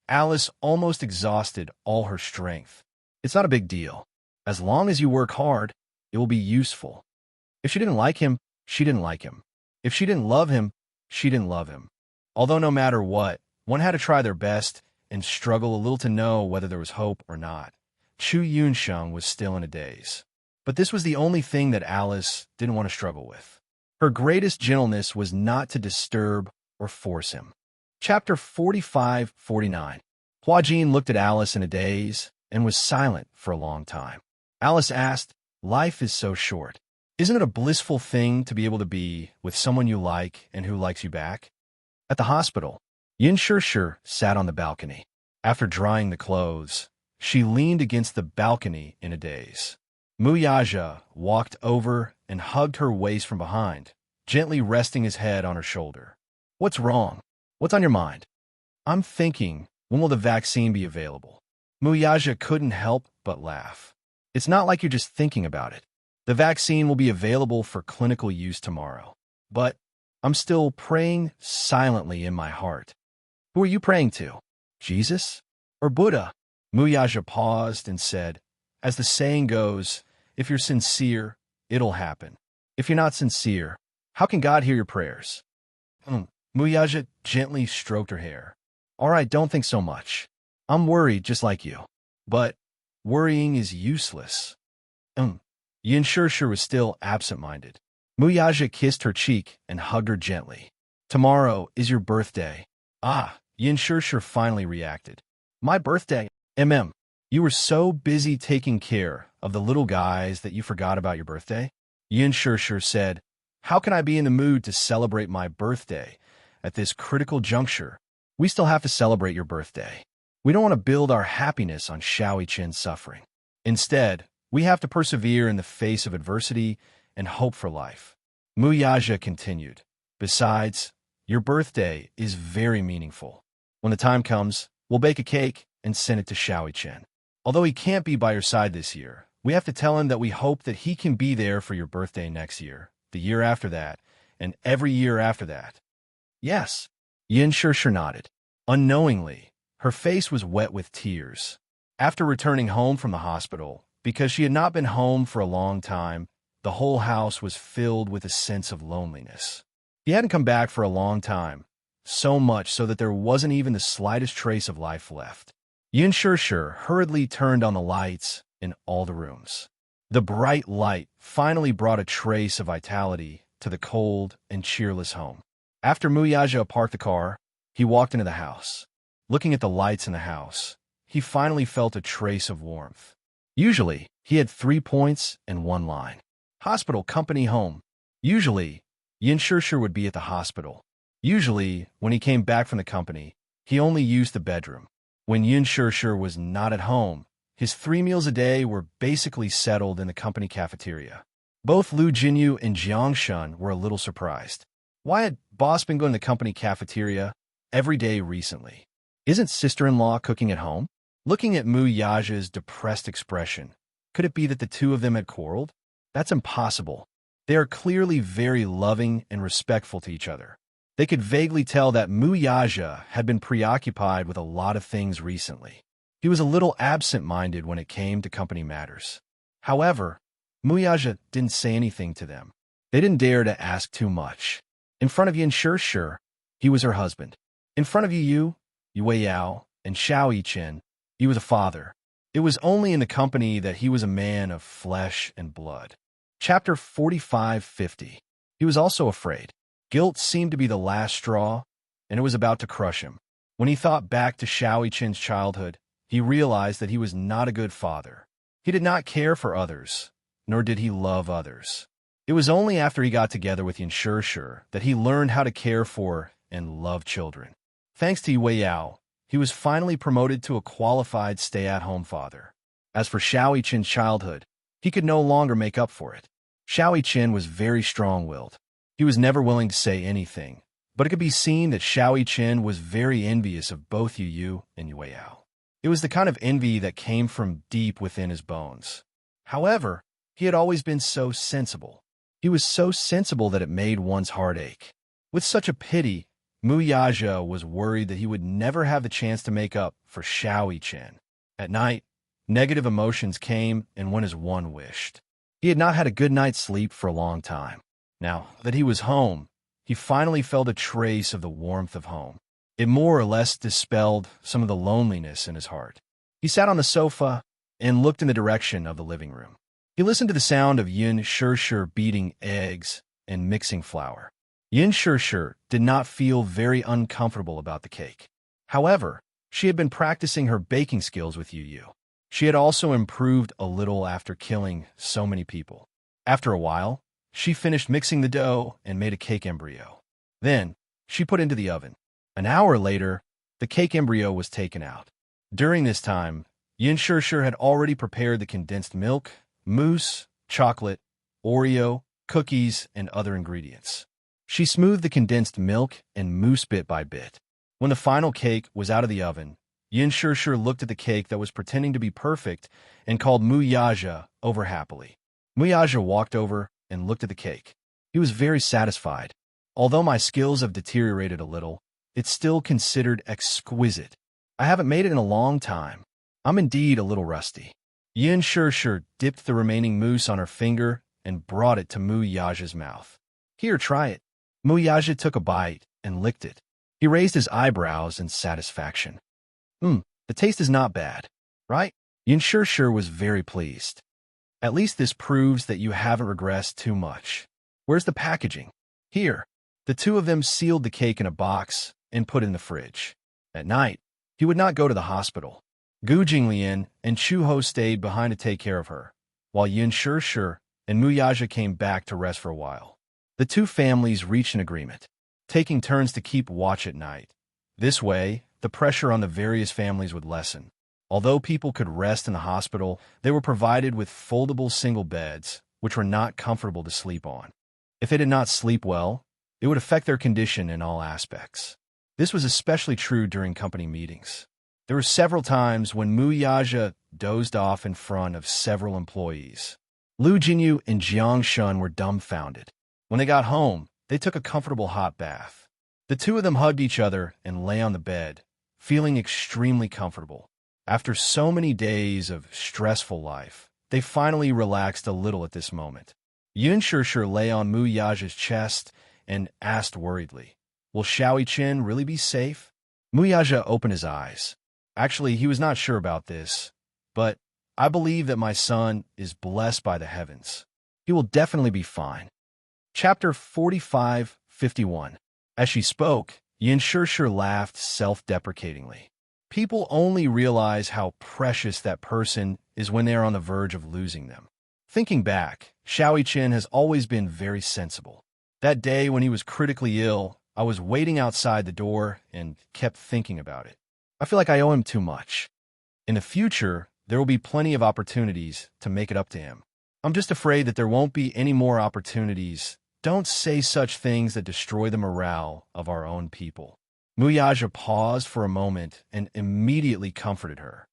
Alice almost exhausted all her strength. It's not a big deal. As long as you work hard, it will be useful. If she didn't like him, she didn't like him. If she didn't love him, she didn't love him. Although no matter what, one had to try their best and struggle a little to know whether there was hope or not. Chu Yunsheng was still in a daze. But this was the only thing that Alice didn't want to struggle with. Her greatest gentleness was not to disturb or force him. Chapter 45-49. Hua Jin looked at Alice in a daze and was silent for a long time. Alice asked, Life is so short. Isn't it a blissful thing to be able to be with someone you like and who likes you back? At the hospital, Yin Shishir sat on the balcony. After drying the clothes, she leaned against the balcony in a daze. Mu Yaja walked over and hugged her waist from behind, gently resting his head on her shoulder. What's wrong? What's on your mind? I'm thinking, when will the vaccine be available? Mu Yaja couldn't help but laugh. It's not like you're just thinking about it. The vaccine will be available for clinical use tomorrow. But I'm still praying silently in my heart. Who are you praying to? Jesus or Buddha? Mu Yaja paused and said, as the saying goes, if you're sincere, it'll happen. If you're not sincere, how can God hear your prayers? Mu Yaja gently stroked her hair. All right, don't think so much. I'm worried just like you. But worrying is useless. Yin Shishir was still absent-minded. Mu Yaja kissed her cheek and hugged her gently. Tomorrow is your birthday. Yin Shishir finally reacted. My birthday? You were so busy taking care of the little guys that you forgot about your birthday? Yin Shishir said, How can I be in the mood to celebrate my birthday at this critical juncture? We still have to celebrate your birthday. We don't want to build our happiness on Xiao Chen's suffering. Instead, we have to persevere in the face of adversity and hope for life. Muyaja continued. Besides, your birthday is very meaningful. When the time comes, we'll bake a cake and send it to Xiaoyi-Chen. Although he can't be by your side this year, we have to tell him that we hope that he can be there for your birthday next year, the year after that, and every year after that. Yes. Yin Shishir nodded. Unknowingly, her face was wet with tears. After returning home from the hospital, because she had not been home for a long time, the whole house was filled with a sense of loneliness. He hadn't come back for a long time, so much so that there wasn't even the slightest trace of life left. Yin Shishir hurriedly turned on the lights in all the rooms. The bright light finally brought a trace of vitality to the cold and cheerless home. After Muyaja parked the car, he walked into the house. Looking at the lights in the house, he finally felt a trace of warmth. Usually, he had 3 points and 1 line. Hospital, company, home. Usually, Yin Shishir would be at the hospital. Usually, when he came back from the company, he only used the bedroom. When Yin Shishir was not at home, his 3 meals a day were basically settled in the company cafeteria. Both Lu Jinyu and Jiang Shun were a little surprised. Why had boss been going to the company cafeteria every day recently? Isn't sister-in-law cooking at home? Looking at Mu Yaja's depressed expression, could it be that the two of them had quarreled? That's impossible. They are clearly very loving and respectful to each other. They could vaguely tell that Mu Yaja had been preoccupied with a lot of things recently. He was a little absent-minded when it came to company matters. However, Mu Yaja didn't say anything to them. They didn't dare to ask too much. In front of Yin Shishir, he was her husband. In front of Yu Yao, and Xiaoyi-Chen, he was a father. It was only in the company that he was a man of flesh and blood. Chapter 45-50. He was also afraid. Guilt seemed to be the last straw, and it was about to crush him. When he thought back to Xiaoyi-Chen's childhood, he realized that he was not a good father. He did not care for others, nor did he love others. It was only after he got together with Yin Shishir that he learned how to care for and love children. Thanks to Yu Yao, he was finally promoted to a qualified stay-at-home father. As for Xiaoyi-Chen's childhood, he could no longer make up for it. Xiaoyi-Chen was very strong-willed. He was never willing to say anything, but it could be seen that Xiaoyi-Chen was very envious of both Yu and Yu Yao. It was the kind of envy that came from deep within his bones. However, he had always been so sensible. He was so sensible that it made one's heart ache. With such a pity, Muyaja was worried that he would never have the chance to make up for Xiaoyi-Chen. At night, negative emotions came and went as one wished. He had not had a good night's sleep for a long time. Now that he was home, he finally felt a trace of the warmth of home. It more or less dispelled some of the loneliness in his heart. He sat on the sofa and looked in the direction of the living room. He listened to the sound of Yin Shishir beating eggs and mixing flour. Yin Shishir did not feel very uncomfortable about the cake. However, she had been practicing her baking skills with Yu. She had also improved a little after killing so many people. After a while, she finished mixing the dough and made a cake embryo. Then, she put it into the oven. An hour later, the cake embryo was taken out. During this time, Yin Shishir had already prepared the condensed milk, mousse, chocolate, Oreo, cookies, and other ingredients. She smoothed the condensed milk and mousse bit by bit. When the final cake was out of the oven, Yin Shishir looked at the cake that was pretending to be perfect and called Muyaja over happily. Muyaja walked over and looked at the cake. He was very satisfied. Although my skills have deteriorated a little, it's still considered exquisite. I haven't made it in a long time. I'm indeed a little rusty. Yin Shishir dipped the remaining mousse on her finger and brought it to Muyaja's mouth. Here, try it. Muyaja took a bite and licked it. He raised his eyebrows in satisfaction. The taste is not bad, right? Yin Shishir was very pleased. At least this proves that you haven't regressed too much. Where's the packaging? Here. The two of them sealed the cake in a box and put it in the fridge. At night, he would not go to the hospital. Gu Jinglian and Chu Ho stayed behind to take care of her, while Yin Shishir and Muyaja came back to rest for a while. The two families reached an agreement, taking turns to keep watch at night. This way, the pressure on the various families would lessen. Although people could rest in the hospital, they were provided with foldable single beds, which were not comfortable to sleep on. If they did not sleep well, it would affect their condition in all aspects. This was especially true during company meetings. There were several times when Mu Yaja dozed off in front of several employees. Lu Jinyu and Jiang Shun were dumbfounded. When they got home, they took a comfortable hot bath. The two of them hugged each other and lay on the bed, feeling extremely comfortable. After so many days of stressful life, they finally relaxed a little at this moment. Yun Shishir lay on Mu Yaja's chest and asked worriedly, "Will Xiaoi Qin really be safe?" Mu Yaja opened his eyes. Actually, he was not sure about this, but I believe that my son is blessed by the heavens. He will definitely be fine. Chapter 45:51. As she spoke, Yin Shishir laughed self-deprecatingly. People only realize how precious that person is when they are on the verge of losing them. Thinking back, Xiaoi Qin has always been very sensible. That day when he was critically ill, I was waiting outside the door and kept thinking about it. I feel like I owe him too much. In the future, there will be plenty of opportunities to make it up to him. I'm just afraid that there won't be any more opportunities. Don't say such things that destroy the morale of our own people. Mu Yaja paused for a moment and immediately comforted her.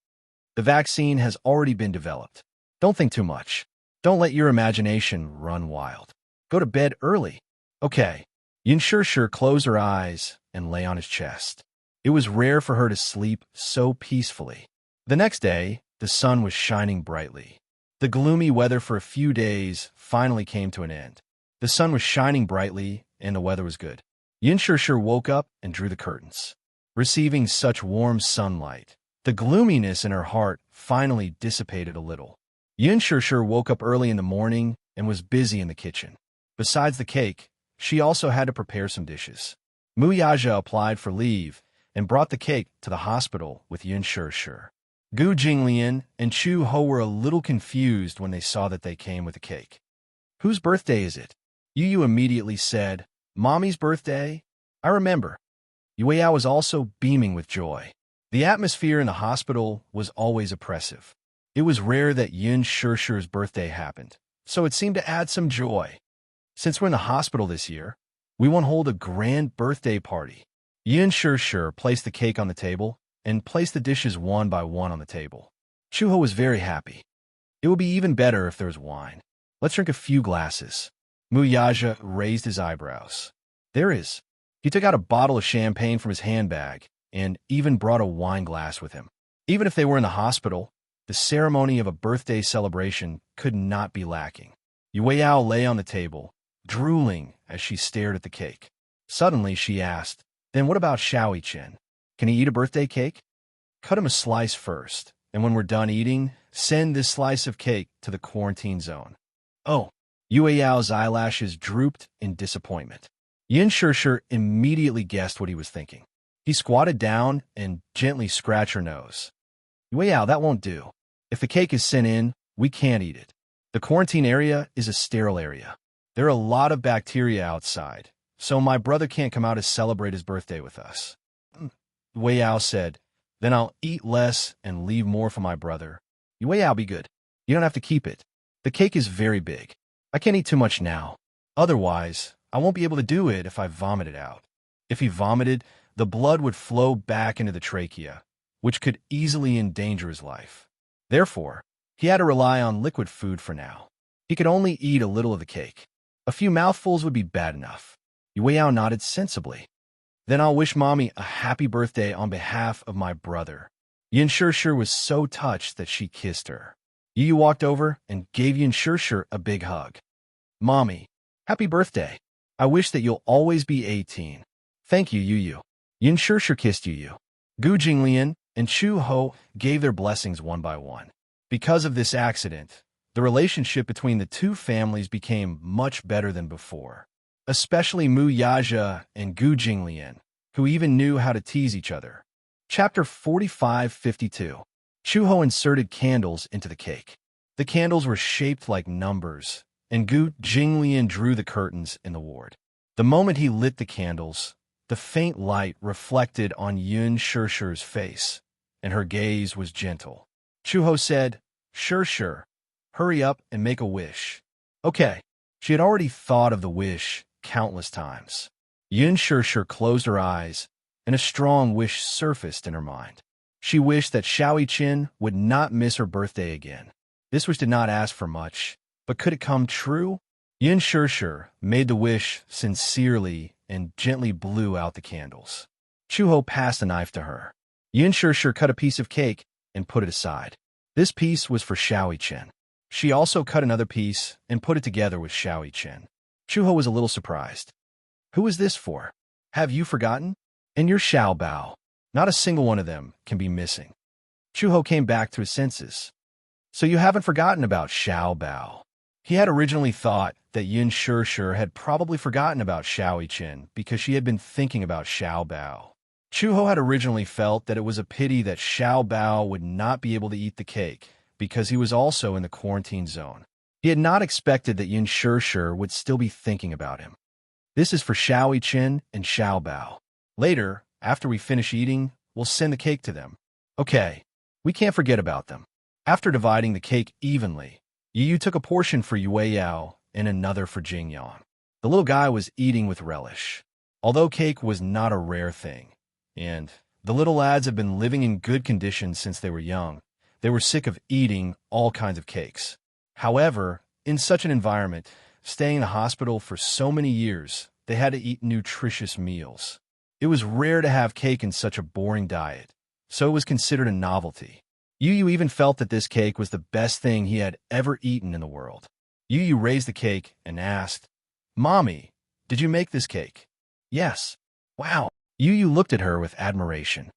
The vaccine has already been developed. Don't think too much. Don't let your imagination run wild. Go to bed early. Okay. Yin Shishir closed her eyes and lay on his chest. It was rare for her to sleep so peacefully. The next day, the sun was shining brightly. The gloomy weather for a few days finally came to an end. The sun was shining brightly and the weather was good. Yin Shishir woke up and drew the curtains. Receiving such warm sunlight, the gloominess in her heart finally dissipated a little. Yin Shishir woke up early in the morning and was busy in the kitchen. Besides the cake, she also had to prepare some dishes. Mu Yaja applied for leave and brought the cake to the hospital with Yin Shishir. Gu Jinglian and Chu Ho were a little confused when they saw that they came with the cake. "Whose birthday is it?" Yu immediately said, "Mommy's birthday?" I remember. Yueyao was also beaming with joy. The atmosphere in the hospital was always oppressive. It was rare that Yin Shishir's birthday happened, so it seemed to add some joy. "Since we're in the hospital this year, we want to hold a grand birthday party." Yin Shishir placed the cake on the table and placed the dishes one by one on the table. Chuho was very happy. "It would be even better if there was wine. Let's drink a few glasses." Mu Yaja raised his eyebrows. "There is." He took out a bottle of champagne from his handbag and even brought a wine glass with him. Even if they were in the hospital, the ceremony of a birthday celebration could not be lacking. Yueyao lay on the table, drooling as she stared at the cake. Suddenly she asked, "Then what about Xiaoi Qin? Can he eat a birthday cake?" "Cut him a slice first, and when we're done eating, send this slice of cake to the quarantine zone." "Oh." Yueyao's eyelashes drooped in disappointment. Yin Shishir immediately guessed what he was thinking. He squatted down and gently scratched her nose. "Yueyao, that won't do. If the cake is sent in, we can't eat it. The quarantine area is a sterile area. There are a lot of bacteria outside, so my brother can't come out to celebrate his birthday with us." Yueyao said, "Then I'll eat less and leave more for my brother." "Yueyao, be good. You don't have to keep it. The cake is very big. I can't eat too much now. Otherwise, I won't be able to do it if I vomit it out." If he vomited, the blood would flow back into the trachea, which could easily endanger his life. Therefore, he had to rely on liquid food for now. He could only eat a little of the cake. A few mouthfuls would be bad enough. Yueyao nodded sensibly. "Then I'll wish Mommy a happy birthday on behalf of my brother." Yin Shishir was so touched that she kissed her. Yu walked over and gave Yin Shishir a big hug. "Mommy, happy birthday. I wish that you'll always be 18. "Thank you, Yu." Yin Shishir kissed Yu. Gu Jinglian and Chu Ho gave their blessings one by one. Because of this accident, the relationship between the two families became much better than before, especially Mu Yaja and Gu Jinglian, who even knew how to tease each other. Chapter 45:52. Chuho inserted candles into the cake. The candles were shaped like numbers, and Gu Jinglian drew the curtains in the ward. The moment he lit the candles, the faint light reflected on Yun Shishir's face, and her gaze was gentle. Chuho said, "Sure, sure. Hurry up and make a wish." Okay. She had already thought of the wish countless times. Yun Shirshir closed her eyes, and a strong wish surfaced in her mind. She wished that Xiaoi Qin would not miss her birthday again. This wish did not ask for much, but could it come true? Yun Shirshir made the wish sincerely and gently blew out the candles. Chuho passed a knife to her. Yun Shirshir cut a piece of cake and put it aside. This piece was for Xiaoi Qin. She also cut another piece and put it together with Xiaoi Qin. Chuho was a little surprised. "Who is this for? Have you forgotten? And your Xiao Bao. Not a single one of them can be missing." Chuho came back to his senses. "So you haven't forgotten about Xiao Bao." He had originally thought that Yun Shirshir had probably forgotten about Xiaoi Qin because she had been thinking about Xiao Bao. Chuho had originally felt that it was a pity that Xiao Bao would not be able to eat the cake because he was also in the quarantine zone. He had not expected that Yun Shirshir would still be thinking about him. "This is for Xiaoi Qin and Xiao Bao. Later, after we finish eating, we'll send the cake to them." "Okay, we can't forget about them." After dividing the cake evenly, Yu took a portion for Yue Yao and another for Jingyan. The little guy was eating with relish. Although cake was not a rare thing, and the little lads have been living in good conditions since they were young, they were sick of eating all kinds of cakes. However, in such an environment, staying in the hospital for so many years, they had to eat nutritious meals. It was rare to have cake in such a boring diet, so it was considered a novelty. Yu even felt that this cake was the best thing he had ever eaten in the world. Yu raised the cake and asked, "Mommy, did you make this cake?" "Yes." "Wow." Yu looked at her with admiration.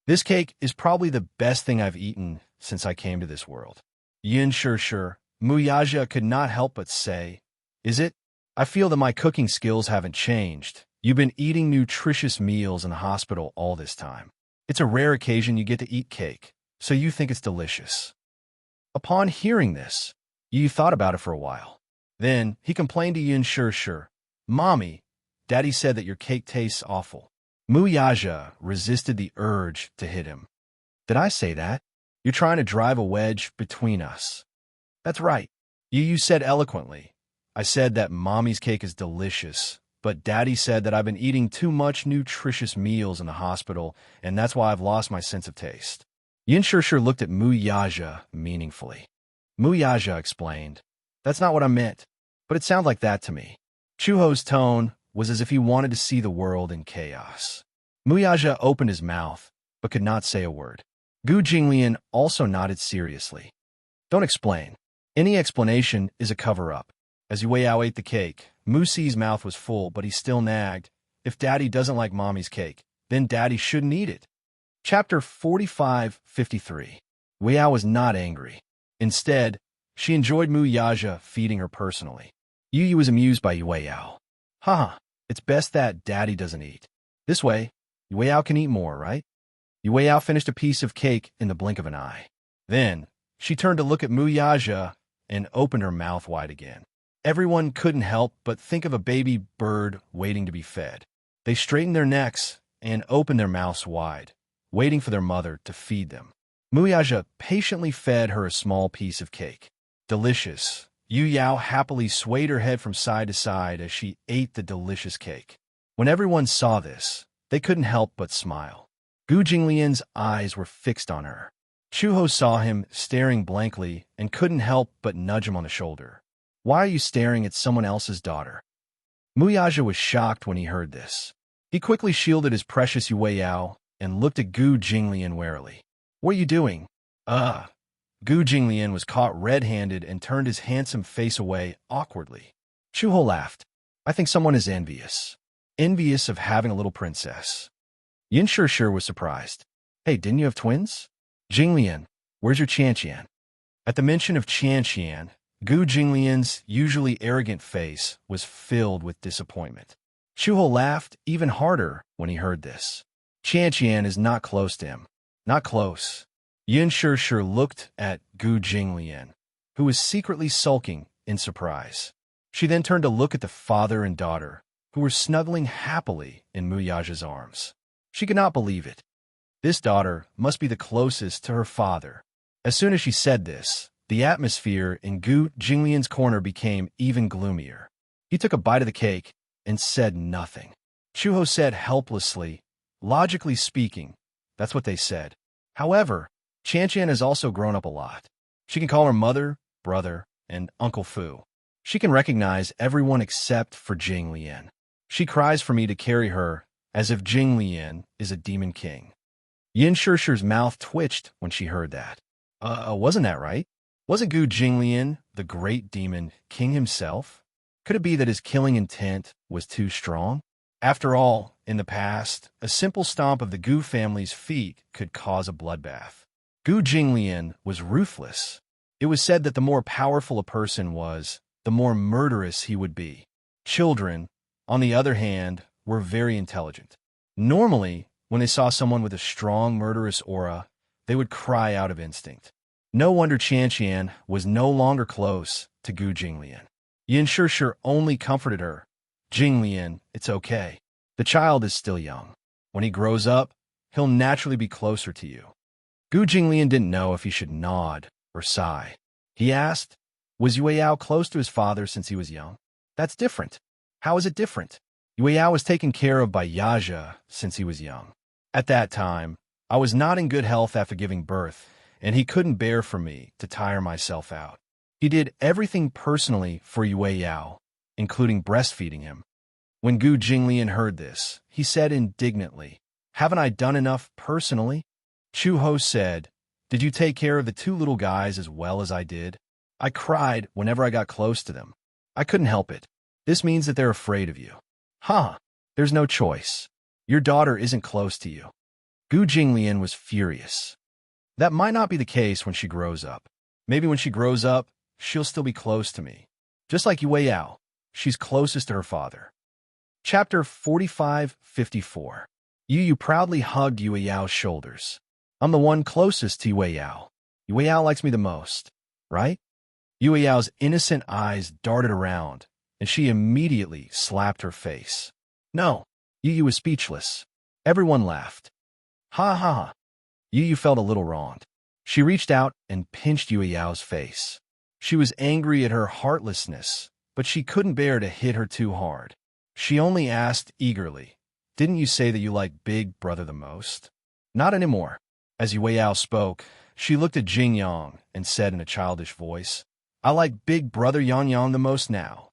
"This cake is probably the best thing I've eaten since I came to this world." Yun Shirshir, Muyaja could not help but say, "Is it? I feel that my cooking skills haven't changed. You've been eating nutritious meals in the hospital all this time. It's a rare occasion you get to eat cake, so you think it's delicious." Upon hearing this, Yu thought about it for a while. Then he complained to Yun Shirshir, "Mommy, Daddy said that your cake tastes awful." Muyaja resisted the urge to hit him. "Did I say that? You're trying to drive a wedge between us." "That's right." Yu said eloquently. "I said that Mommy's cake is delicious, but Daddy said that I've been eating too much nutritious meals in the hospital, and that's why I've lost my sense of taste." Yun Shirshir looked at Muyaja meaningfully. Muyaja explained, "That's not what I meant, but it sounded like that to me." Chuho's tone was as if he wanted to see the world in chaos. Muyaja opened his mouth, but could not say a word. Gu Jinglian also nodded seriously. "Don't explain. Any explanation is a cover-up." As Yue Yao ate the cake, Musi's mouth was full, but he still nagged, "If Daddy doesn't like Mommy's cake, then Daddy shouldn't eat it." Chapter 45:53. Yue Yao was not angry. Instead, she enjoyed Muyaja feeding her personally. Yu was amused by Yue Yao. "Haha, it's best that Daddy doesn't eat. This way, Yue Yao can eat more, right?" Yue Yao finished a piece of cake in the blink of an eye. Then, she turned to look at Muyaja and opened her mouth wide again. Everyone couldn't help but think of a baby bird waiting to be fed. They straightened their necks and opened their mouths wide, waiting for their mother to feed them. Muyaja patiently fed her a small piece of cake. Delicious. Yu Yao happily swayed her head from side to side as she ate the delicious cake. When everyone saw this, they couldn't help but smile. Gu Jinglian's eyes were fixed on her. Chuho saw him staring blankly and couldn't help but nudge him on the shoulder. "Why are you staring at someone else's daughter?" Muyaja was shocked when he heard this. He quickly shielded his precious Yue Yao and looked at Gu Jinglian warily. "What are you doing?" Gu Jinglian was caught red-handed and turned his handsome face away awkwardly. Chuho laughed. "I think someone is envious. Envious of having a little princess." Yin Shirshir was surprised. "Hey, didn't you have twins?" "Jinglian, where's your Qianqian?" At the mention of Qianqian, Gu Jinglian's usually arrogant face was filled with disappointment. Chuho laughed even harder when he heard this. "Qianqian is not close to him. Not close." Yin Shirshir looked at Gu Jinglian, who was secretly sulking in surprise. She then turned to look at the father and daughter, who were snuggling happily in Muyaja's arms. She could not believe it. This daughter must be the closest to her father. As soon as she said this, the atmosphere in Gu Jinglian's corner became even gloomier. He took a bite of the cake and said nothing. Chuho said helplessly, logically speaking, that's what they said. However, Chan has also grown up a lot. She can call her mother, brother, and Uncle Fu. She can recognize everyone except for Jinglian. She cries for me to carry her as if Jinglian is a demon king. Yin Shishir's mouth twitched when she heard that. Wasn't that right? Wasn't Gu Jinglian the great demon king himself? Could it be that his killing intent was too strong? After all, in the past, a simple stomp of the Gu family's feet could cause a bloodbath. Gu Jinglian was ruthless. It was said that the more powerful a person was, the more murderous he would be. Children, on the other hand, were very intelligent. Normally, when they saw someone with a strong murderous aura, they would cry out of instinct. No wonder Chan was no longer close to Gu Jinglian. Yin Shishir only comforted her. Jinglian, it's okay. The child is still young. When he grows up, he'll naturally be closer to you. Gu Jinglian didn't know if he should nod or sigh. He asked, was Yue Yao close to his father since he was young? That's different. How is it different? Yue Yao was taken care of by Yaja since he was young. At that time, I was not in good health after giving birth, and he couldn't bear for me to tire myself out. He did everything personally for Yue Yao, including breastfeeding him. When Gu Jinglian heard this, he said indignantly, haven't I done enough personally? Chu Ho said, did you take care of the two little guys as well as I did? I cried whenever I got close to them. I couldn't help it. This means that they're afraid of you. There's no choice. Your daughter isn't close to you. Gu Jinglian was furious. That might not be the case when she grows up. Maybe when she grows up, she'll still be close to me. Just like Yue Yao, she's closest to her father. Chapter 45-54. Yu proudly hugged Yue Yao's shoulders. I'm the one closest to Yue Yao. Yue Yao likes me the most, right? Yue Yao's innocent eyes darted around, and she immediately slapped her face. No, Yu was speechless. Everyone laughed. Ha ha ha. Yu felt a little wronged. She reached out and pinched Yue Yao's face. She was angry at her heartlessness, but she couldn't bear to hit her too hard. She only asked eagerly, didn't you say that you like Big Brother the most? Not anymore. As Yue Yao spoke, she looked at Jing Yang and said in a childish voice, I like Big Brother Yang Yang the most now.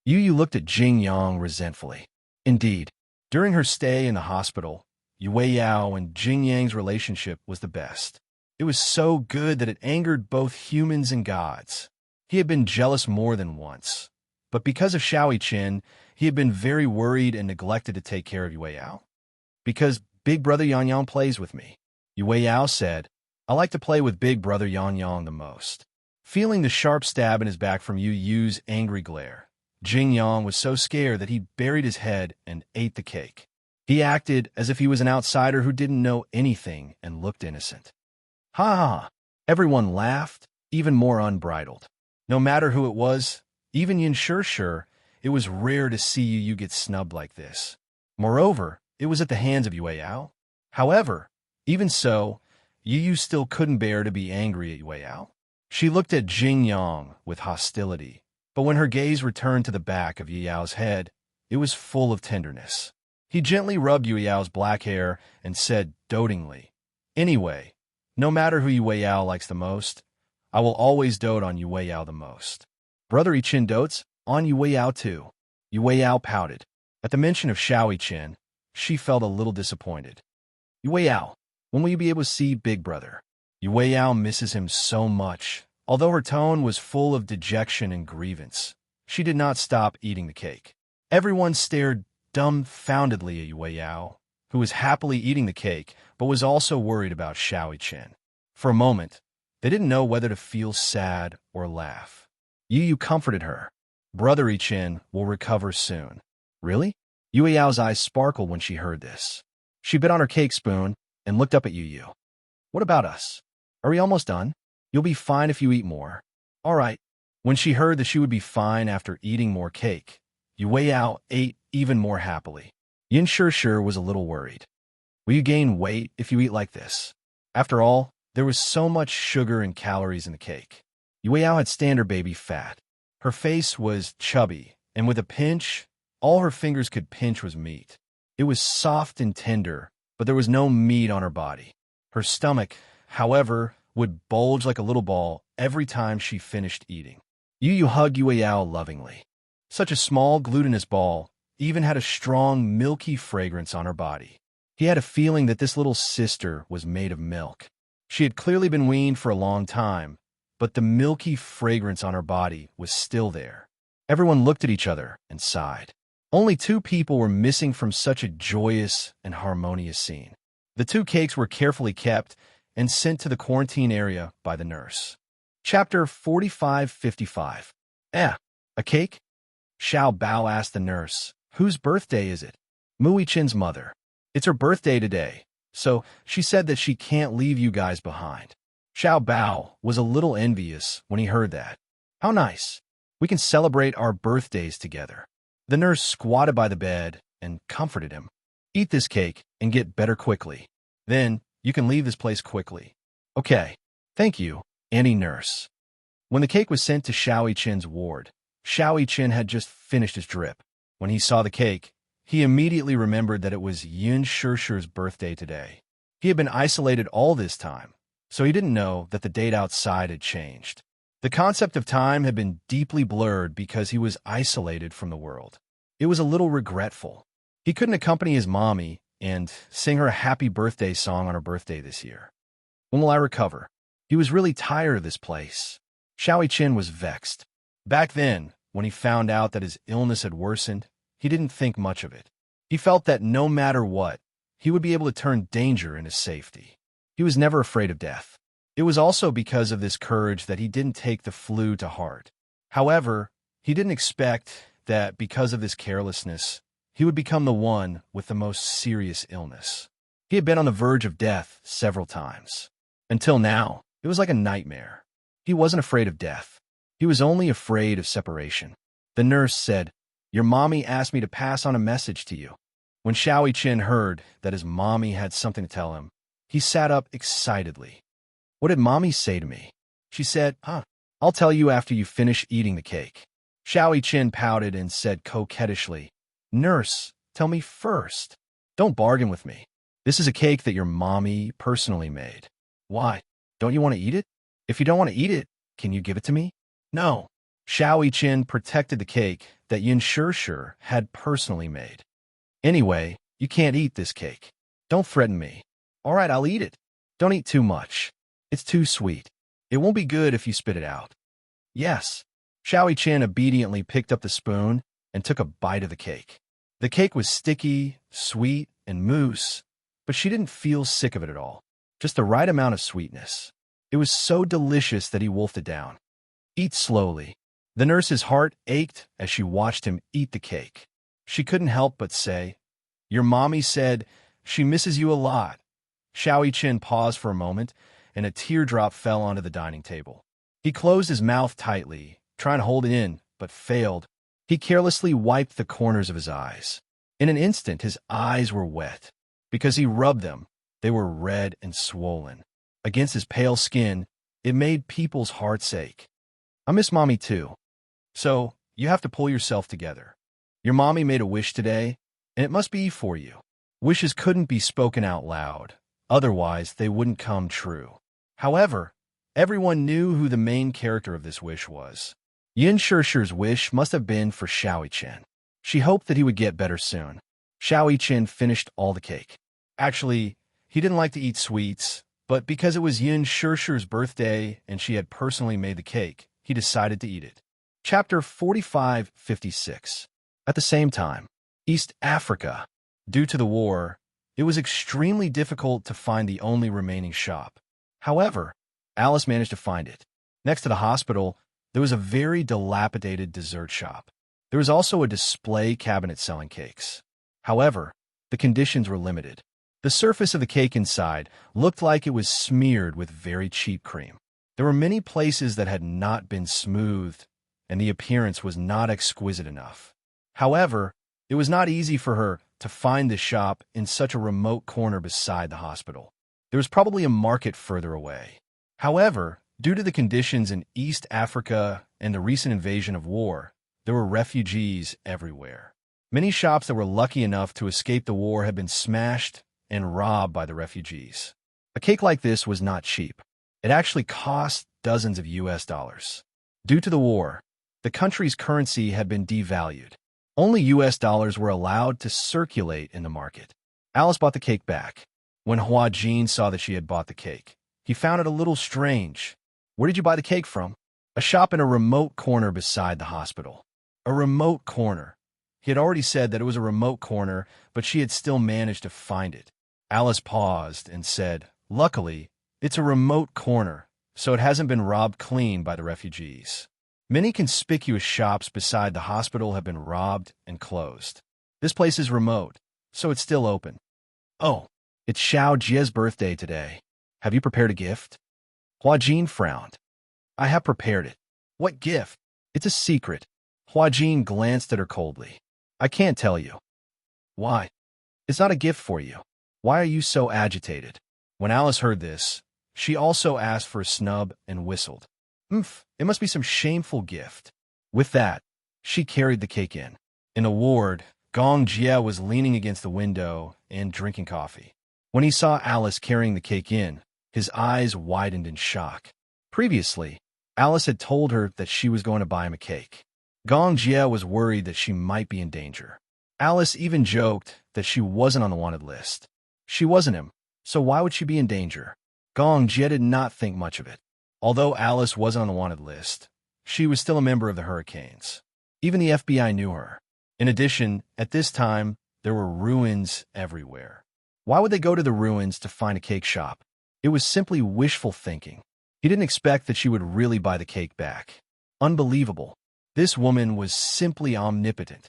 Yu looked at Jing Yang resentfully. Indeed, during her stay in the hospital, Yue Yao and Jing Yang's relationship was the best. It was so good that it angered both humans and gods. He had been jealous more than once. But because of Xiaoi Qin, he had been very worried and neglected to take care of Yue Yao. Because Big Brother Yang Yang plays with me. Yue Yao said, I like to play with Big Brother Yang Yang the most. Feeling the sharp stab in his back from Yu's angry glare, Jing Yang was so scared that he buried his head and ate the cake. He acted as if he was an outsider who didn't know anything and looked innocent. Ha ha! Everyone laughed, even more unbridled. No matter who it was, even Yin Shishir, it was rare to see Yu get snubbed like this. Moreover, it was at the hands of Yue Yao. However, even so, Yu still couldn't bear to be angry at Yue Yao. She looked at Jing Yang with hostility, but when her gaze returned to the back of Yue Yao's head, it was full of tenderness. He gently rubbed Yue Yao's black hair and said dotingly, anyway, no matter who Yue Yao likes the most, I will always dote on Yue Yao the most. Brother Ichin dotes on Yue Yao too. Yue Yao pouted. At the mention of Xiaoi Qin, she felt a little disappointed. Yue Yao, when will you be able to see Big Brother? Yue Yao misses him so much. Although her tone was full of dejection and grievance, she did not stop eating the cake. Everyone stared dumbfoundedly at Yue Yao, who was happily eating the cake, but was also worried about Xiaoi Qin. For a moment, they didn't know whether to feel sad or laugh. Yu comforted her. Brother Ichin will recover soon. Really? Yue Yao's eyes sparkled when she heard this. She bit on her cake spoon and looked up at Yu. What about us? Are we almost done? You'll be fine if you eat more. All right. When she heard that she would be fine after eating more cake, Yue Yao ate even more happily. Yin Shishir was a little worried. Will you gain weight if you eat like this? After all, there was so much sugar and calories in the cake. Yueyao had standard baby fat. Her face was chubby, and with a pinch, all her fingers could pinch was meat. It was soft and tender, but there was no meat on her body. Her stomach, however, would bulge like a little ball every time she finished eating. Yu hugged Yueyao lovingly. Such a small, glutinous ball even had a strong, milky fragrance on her body. He had a feeling that this little sister was made of milk. She had clearly been weaned for a long time, but the milky fragrance on her body was still there. Everyone looked at each other and sighed. Only 2 people were missing from such a joyous and harmonious scene. The 2 cakes were carefully kept and sent to the quarantine area by the nurse. Chapter 45:55. A cake? Xiao Bao asked the nurse. Whose birthday is it? Mui Chin's mother. It's her birthday today, so she said that she can't leave you guys behind. Xiao Bao was a little envious when he heard that. How nice. We can celebrate our birthdays together. The nurse squatted by the bed and comforted him. Eat this cake and get better quickly. Then you can leave this place quickly. Okay. Thank you, Annie nurse. When the cake was sent to Xiao Chin's ward, Xiao Chin had just finished his drip. When he saw the cake, he immediately remembered that it was Yin Shishir's birthday today. He had been isolated all this time, so he didn't know that the date outside had changed. The concept of time had been deeply blurred because he was isolated from the world. It was a little regretful. He couldn't accompany his mommy and sing her a happy birthday song on her birthday this year. When will I recover? He was really tired of this place. Xiao Chin was vexed. Back then, when he found out that his illness had worsened, he didn't think much of it. He felt that no matter what, he would be able to turn danger into safety. He was never afraid of death. It was also because of this courage that he didn't take the flu to heart. However, he didn't expect that because of this carelessness, he would become the one with the most serious illness. He had been on the verge of death several times. Until now, it was like a nightmare. He wasn't afraid of death. He was only afraid of separation. The nurse said, "Your mommy asked me to pass on a message to you." When Xiao Chin heard that his mommy had something to tell him, he sat up excitedly. "What did mommy say to me?" She said, "I'll tell you after you finish eating the cake." Xiao Chin pouted and said coquettishly, "Nurse, tell me first. Don't bargain with me. This is a cake that your mommy personally made." "Why? Don't you want to eat it? If you don't want to eat it, can you give it to me?" "No." Xiao Chin protected the cake that Yin Shishir had personally made. "Anyway, you can't eat this cake. Don't threaten me." "All right, I'll eat it. Don't eat too much. It's too sweet. It won't be good if you spit it out." "Yes." Xiao Chin obediently picked up the spoon and took a bite of the cake. The cake was sticky, sweet, and mousse, but she didn't feel sick of it at all. Just the right amount of sweetness. It was so delicious that he wolfed it down. "Eat slowly." The nurse's heart ached as she watched him eat the cake. She couldn't help but say, "Your mommy said she misses you a lot." Xiao Chin paused for a moment, and a teardrop fell onto the dining table. He closed his mouth tightly, trying to hold it in, but failed. He carelessly wiped the corners of his eyes. In an instant, his eyes were wet. Because he rubbed them, they were red and swollen. Against his pale skin, it made people's hearts ache. "I miss mommy too. So, you have to pull yourself together. Your mommy made a wish today, and it must be for you." Wishes couldn't be spoken out loud, otherwise they wouldn't come true. However, everyone knew who the main character of this wish was. Yin Shishir's wish must have been for Xiao Chin. She hoped that he would get better soon. Xiao Chin finished all the cake. Actually, he didn't like to eat sweets, but because it was Yin Shishir's birthday and she had personally made the cake, he decided to eat it. Chapter 45:56. At the same time, East Africa. Due to the war, it was extremely difficult to find the only remaining shop. However, Alice managed to find it. Next to the hospital, there was a very dilapidated dessert shop. There was also a display cabinet selling cakes. However, the conditions were limited. The surface of the cake inside looked like it was smeared with very cheap cream. There were many places that had not been smoothed, and the appearance was not exquisite enough. However, it was not easy for her to find this shop in such a remote corner beside the hospital. There was probably a market further away. However, due to the conditions in East Africa and the recent invasion of war, there were refugees everywhere. Many shops that were lucky enough to escape the war had been smashed and robbed by the refugees. A cake like this was not cheap. It actually cost dozens of US dollars. Due to the war, the country's currency had been devalued. Only US dollars were allowed to circulate in the market. Alice bought the cake back. When Hua Jin saw that she had bought the cake, he found it a little strange. Where did you buy the cake from? A shop in a remote corner beside the hospital. A remote corner. He had already said that it was a remote corner, but she had still managed to find it. Alice paused and said, "Luckily, it's a remote corner, so it hasn't been robbed clean by the refugees. Many conspicuous shops beside the hospital have been robbed and closed. This place is remote, so it's still open." "Oh, it's Xiao Jie's birthday today. Have you prepared a gift?" Hua Jin frowned. "I have prepared it." "What gift?" "It's a secret." Hua Jin glanced at her coldly. "I can't tell you." "Why?" "It's not a gift for you. Why are you so agitated?" When Alice heard this, she also asked for a snub and whistled. It must be some shameful gift." With that, she carried the cake in. In a ward, Gong Jie was leaning against the window and drinking coffee. When he saw Alice carrying the cake in, his eyes widened in shock. Previously, Alice had told her that she was going to buy him a cake. Gong Jie was worried that she might be in danger. Alice even joked that she wasn't on the wanted list. She wasn't him, so why would she be in danger? Gong Jie did not think much of it. Although Alice wasn't on the wanted list, she was still a member of the Hurricanes. Even the FBI knew her. In addition, at this time, there were ruins everywhere. Why would they go to the ruins to find a cake shop? It was simply wishful thinking. He didn't expect that she would really buy the cake back. Unbelievable. This woman was simply omnipotent.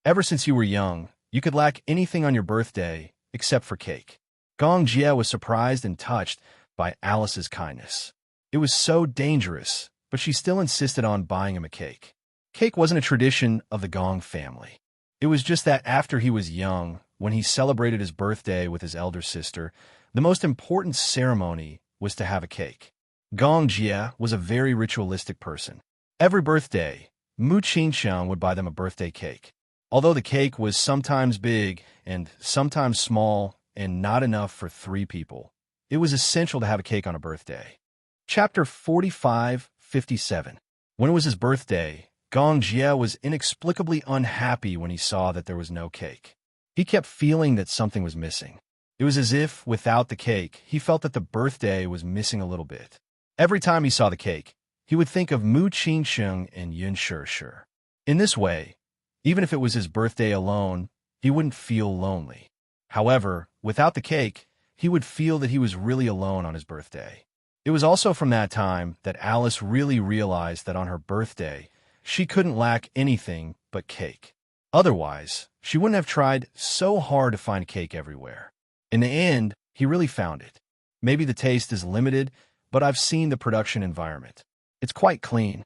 Ever since you were young, you could lack anything on your birthday except for cake. Gong Jie was surprised and touched by Alice's kindness. It was so dangerous, but she still insisted on buying him a cake. Cake wasn't a tradition of the Gong family. It was just that after he was young, when he celebrated his birthday with his elder sister, the most important ceremony was to have a cake. Gong Jie was a very ritualistic person. Every birthday, Mu Qingxiang would buy them a birthday cake. Although the cake was sometimes big and sometimes small and not enough for 3 people, it was essential to have a cake on a birthday. Chapter 45-57. When it was his birthday, Gong Jie was inexplicably unhappy when he saw that there was no cake. He kept feeling that something was missing. It was as if, without the cake, he felt that the birthday was missing a little bit. Every time he saw the cake, he would think of Mu Qingxiang and Yun Shi. In this way, even if it was his birthday alone, he wouldn't feel lonely. However, without the cake, he would feel that he was really alone on his birthday. It was also from that time that Alice really realized that on her birthday, she couldn't lack anything but cake. Otherwise, she wouldn't have tried so hard to find cake everywhere. In the end, he really found it. Maybe the taste is limited, but I've seen the production environment. It's quite clean.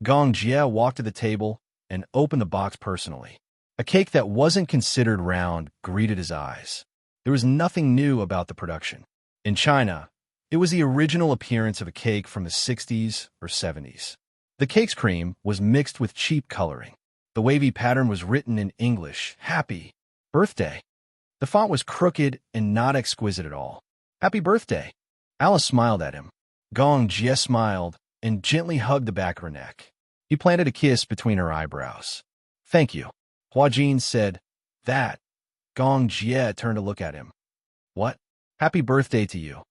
Gong Jie walked to the table and opened the box personally. A cake that wasn't considered round greeted his eyes. There was nothing new about the production. In China, it was the original appearance of a cake from the 60s or 70s. The cake's cream was mixed with cheap coloring. The wavy pattern was written in English, "Happy Birthday." The font was crooked and not exquisite at all. "Happy birthday." Alice smiled at him. Gong Jie smiled and gently hugged the back of her neck. He planted a kiss between her eyebrows. "Thank you." Hua Jin said, "That." Gong Jie turned to look at him. "What?" "Happy birthday to you."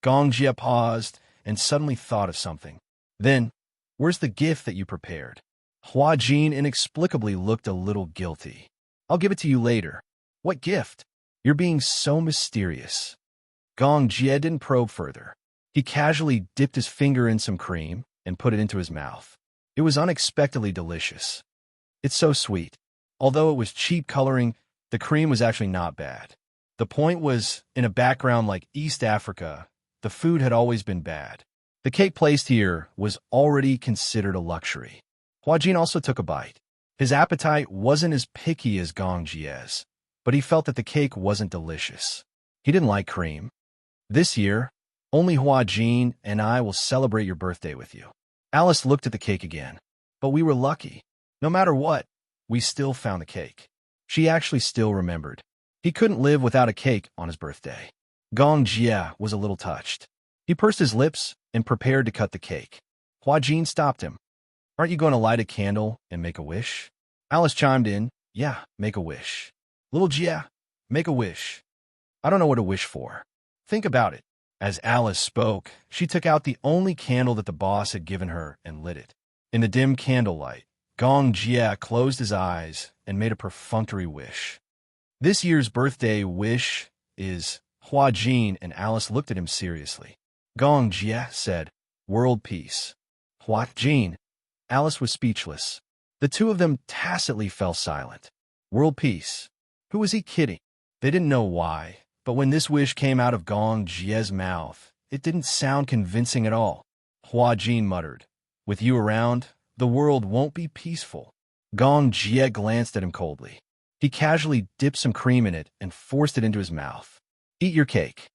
Gong Jie paused and suddenly thought of something. Then, "Where's the gift that you prepared?" Hua Jin inexplicably looked a little guilty. "I'll give it to you later." "What gift?" "You're being so mysterious." Gong Jie didn't probe further. He casually dipped his finger in some cream and put it into his mouth. It was unexpectedly delicious. "It's so sweet." Although it was cheap coloring, the cream was actually not bad. The point was, in a background like East Africa, the food had always been bad. The cake placed here was already considered a luxury. Hua Jin also took a bite. His appetite wasn't as picky as Gong Jie's, but he felt that the cake wasn't delicious. He didn't like cream. This year, only Hua Jin and I will celebrate your birthday with you. Alice looked at the cake again. But we were lucky. No matter what, we still found the cake. She actually still remembered. He couldn't live without a cake on his birthday. Gong Jie was a little touched. He pursed his lips and prepared to cut the cake. Hua Jin stopped him. Aren't you going to light a candle and make a wish? Alice chimed in, yeah, make a wish. Little Jie, make a wish. I don't know what to wish for. Think about it. As Alice spoke, she took out the only candle that the boss had given her and lit it. In the dim candlelight, Gong Jie closed his eyes and made a perfunctory wish. This year's birthday wish is Hua Jin, and Alice looked at him seriously. Gong Jie said, world peace. Hua Jin. Alice was speechless. The two of them tacitly fell silent. World peace. Who was he kidding? They didn't know why, but when this wish came out of Gong Jie's mouth, it didn't sound convincing at all. Hua Jin muttered, with you around, the world won't be peaceful. Gong Jie glanced at him coldly. He casually dipped some cream in it and forced it into his mouth. Eat your cake.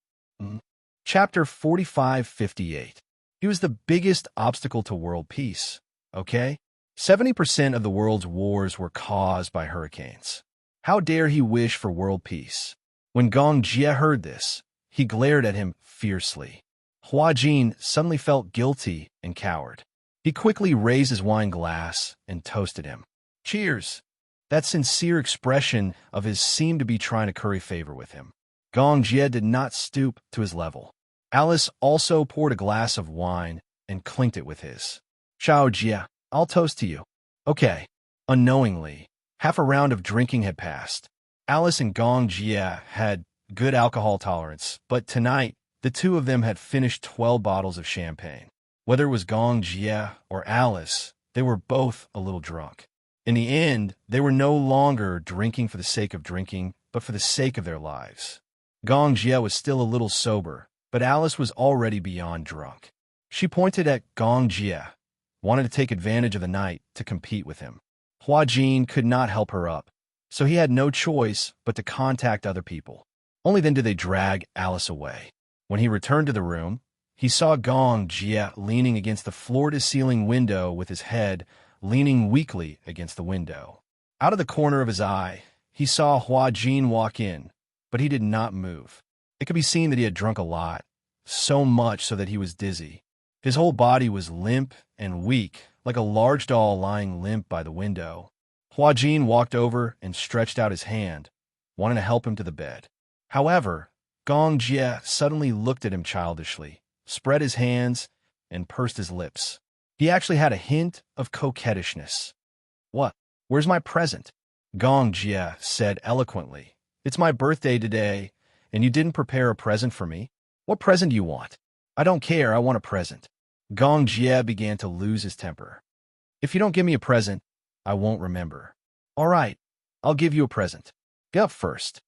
Chapter 4558. He was the biggest obstacle to world peace, okay? 70% of the world's wars were caused by hurricanes. How dare he wish for world peace? When Gong Jie heard this, he glared at him fiercely. Hua Jin suddenly felt guilty and cowered. He quickly raised his wine glass and toasted him. Cheers! That sincere expression of his seemed to be trying to curry favor with him. Gong Jie did not stoop to his level. Alice also poured a glass of wine and clinked it with his. Xiao Jie, I'll toast to you. Okay. Unknowingly, half a round of drinking had passed. Alice and Gong Jie had good alcohol tolerance, but tonight, the two of them had finished 12 bottles of champagne. Whether it was Gong Jie or Alice, they were both a little drunk. In the end, they were no longer drinking for the sake of drinking, but for the sake of their lives. Gong Jie was still a little sober, but Alice was already beyond drunk. She pointed at Gong Jie, wanted to take advantage of the night to compete with him. Hua Jin could not help her up, so he had no choice but to contact other people. Only then did they drag Alice away. When he returned to the room, he saw Gong Jie leaning against the floor-to-ceiling window with his head leaning weakly against the window. Out of the corner of his eye, he saw Hua Jin walk in, but he did not move. It could be seen that he had drunk a lot, so much so that he was dizzy. His whole body was limp and weak, like a large doll lying limp by the window. Hua Jin walked over and stretched out his hand, wanting to help him to the bed. However, Gong Jie suddenly looked at him childishly, spread his hands, and pursed his lips. He actually had a hint of coquettishness. What? Where's my present? Gong Jie said eloquently. It's my birthday today, and you didn't prepare a present for me? What present do you want? I don't care, I want a present. Gong Jie began to lose his temper. If you don't give me a present, I won't remember. All right, I'll give you a present. Get up first.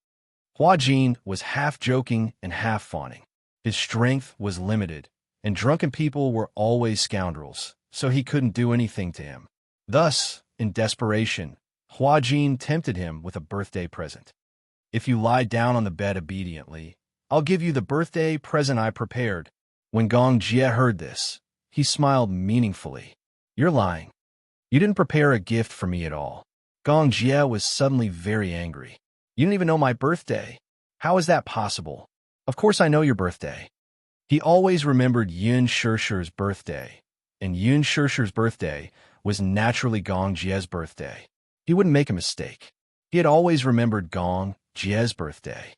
Hua Jin was half joking and half fawning. His strength was limited, and drunken people were always scoundrels, so he couldn't do anything to him. Thus, in desperation, Hua Jin tempted him with a birthday present. If you lie down on the bed obediently, I'll give you the birthday present I prepared. When Gong Jie heard this, he smiled meaningfully. You're lying. You didn't prepare a gift for me at all. Gong Jie was suddenly very angry. You didn't even know my birthday. How is that possible? Of course I know your birthday. He always remembered Yun Shishir's birthday, and Yun Shishir's birthday was naturally Gong Jie's birthday. He wouldn't make a mistake. He had always remembered Gong Jie's birthday.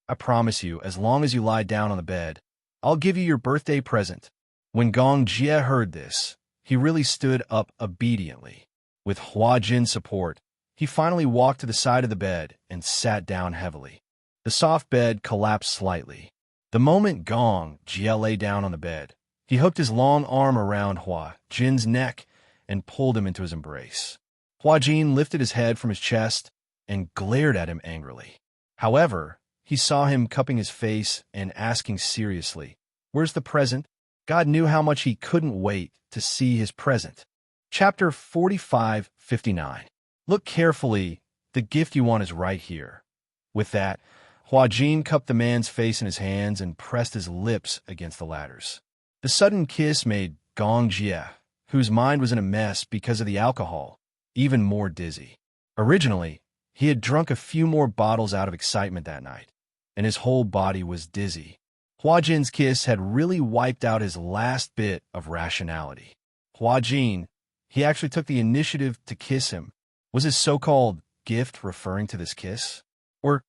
I promise you, as long as you lie down on the bed, I'll give you your birthday present. When Gong Jie heard this, he really stood up obediently. With Hua Jin's support, he finally walked to the side of the bed and sat down heavily. The soft bed collapsed slightly. The moment Gong Jie lay down on the bed, he hooked his long arm around Hua Jin's neck and pulled him into his embrace. Hua Jin lifted his head from his chest and glared at him angrily. However, he saw him cupping his face and asking seriously, "Where's the present?" God knew how much he couldn't wait to see his present. Chapter 4559. Look carefully. The gift you want is right here. With that, Huajin cupped the man's face in his hands and pressed his lips against the latter's. The sudden kiss made Gong Jie, whose mind was in a mess because of the alcohol, even more dizzy. Originally, he had drunk a few more bottles out of excitement that night, and his whole body was dizzy. Huajin's kiss had really wiped out his last bit of rationality. Huajin, he actually took the initiative to kiss him. Was his so-called gift referring to this kiss? Or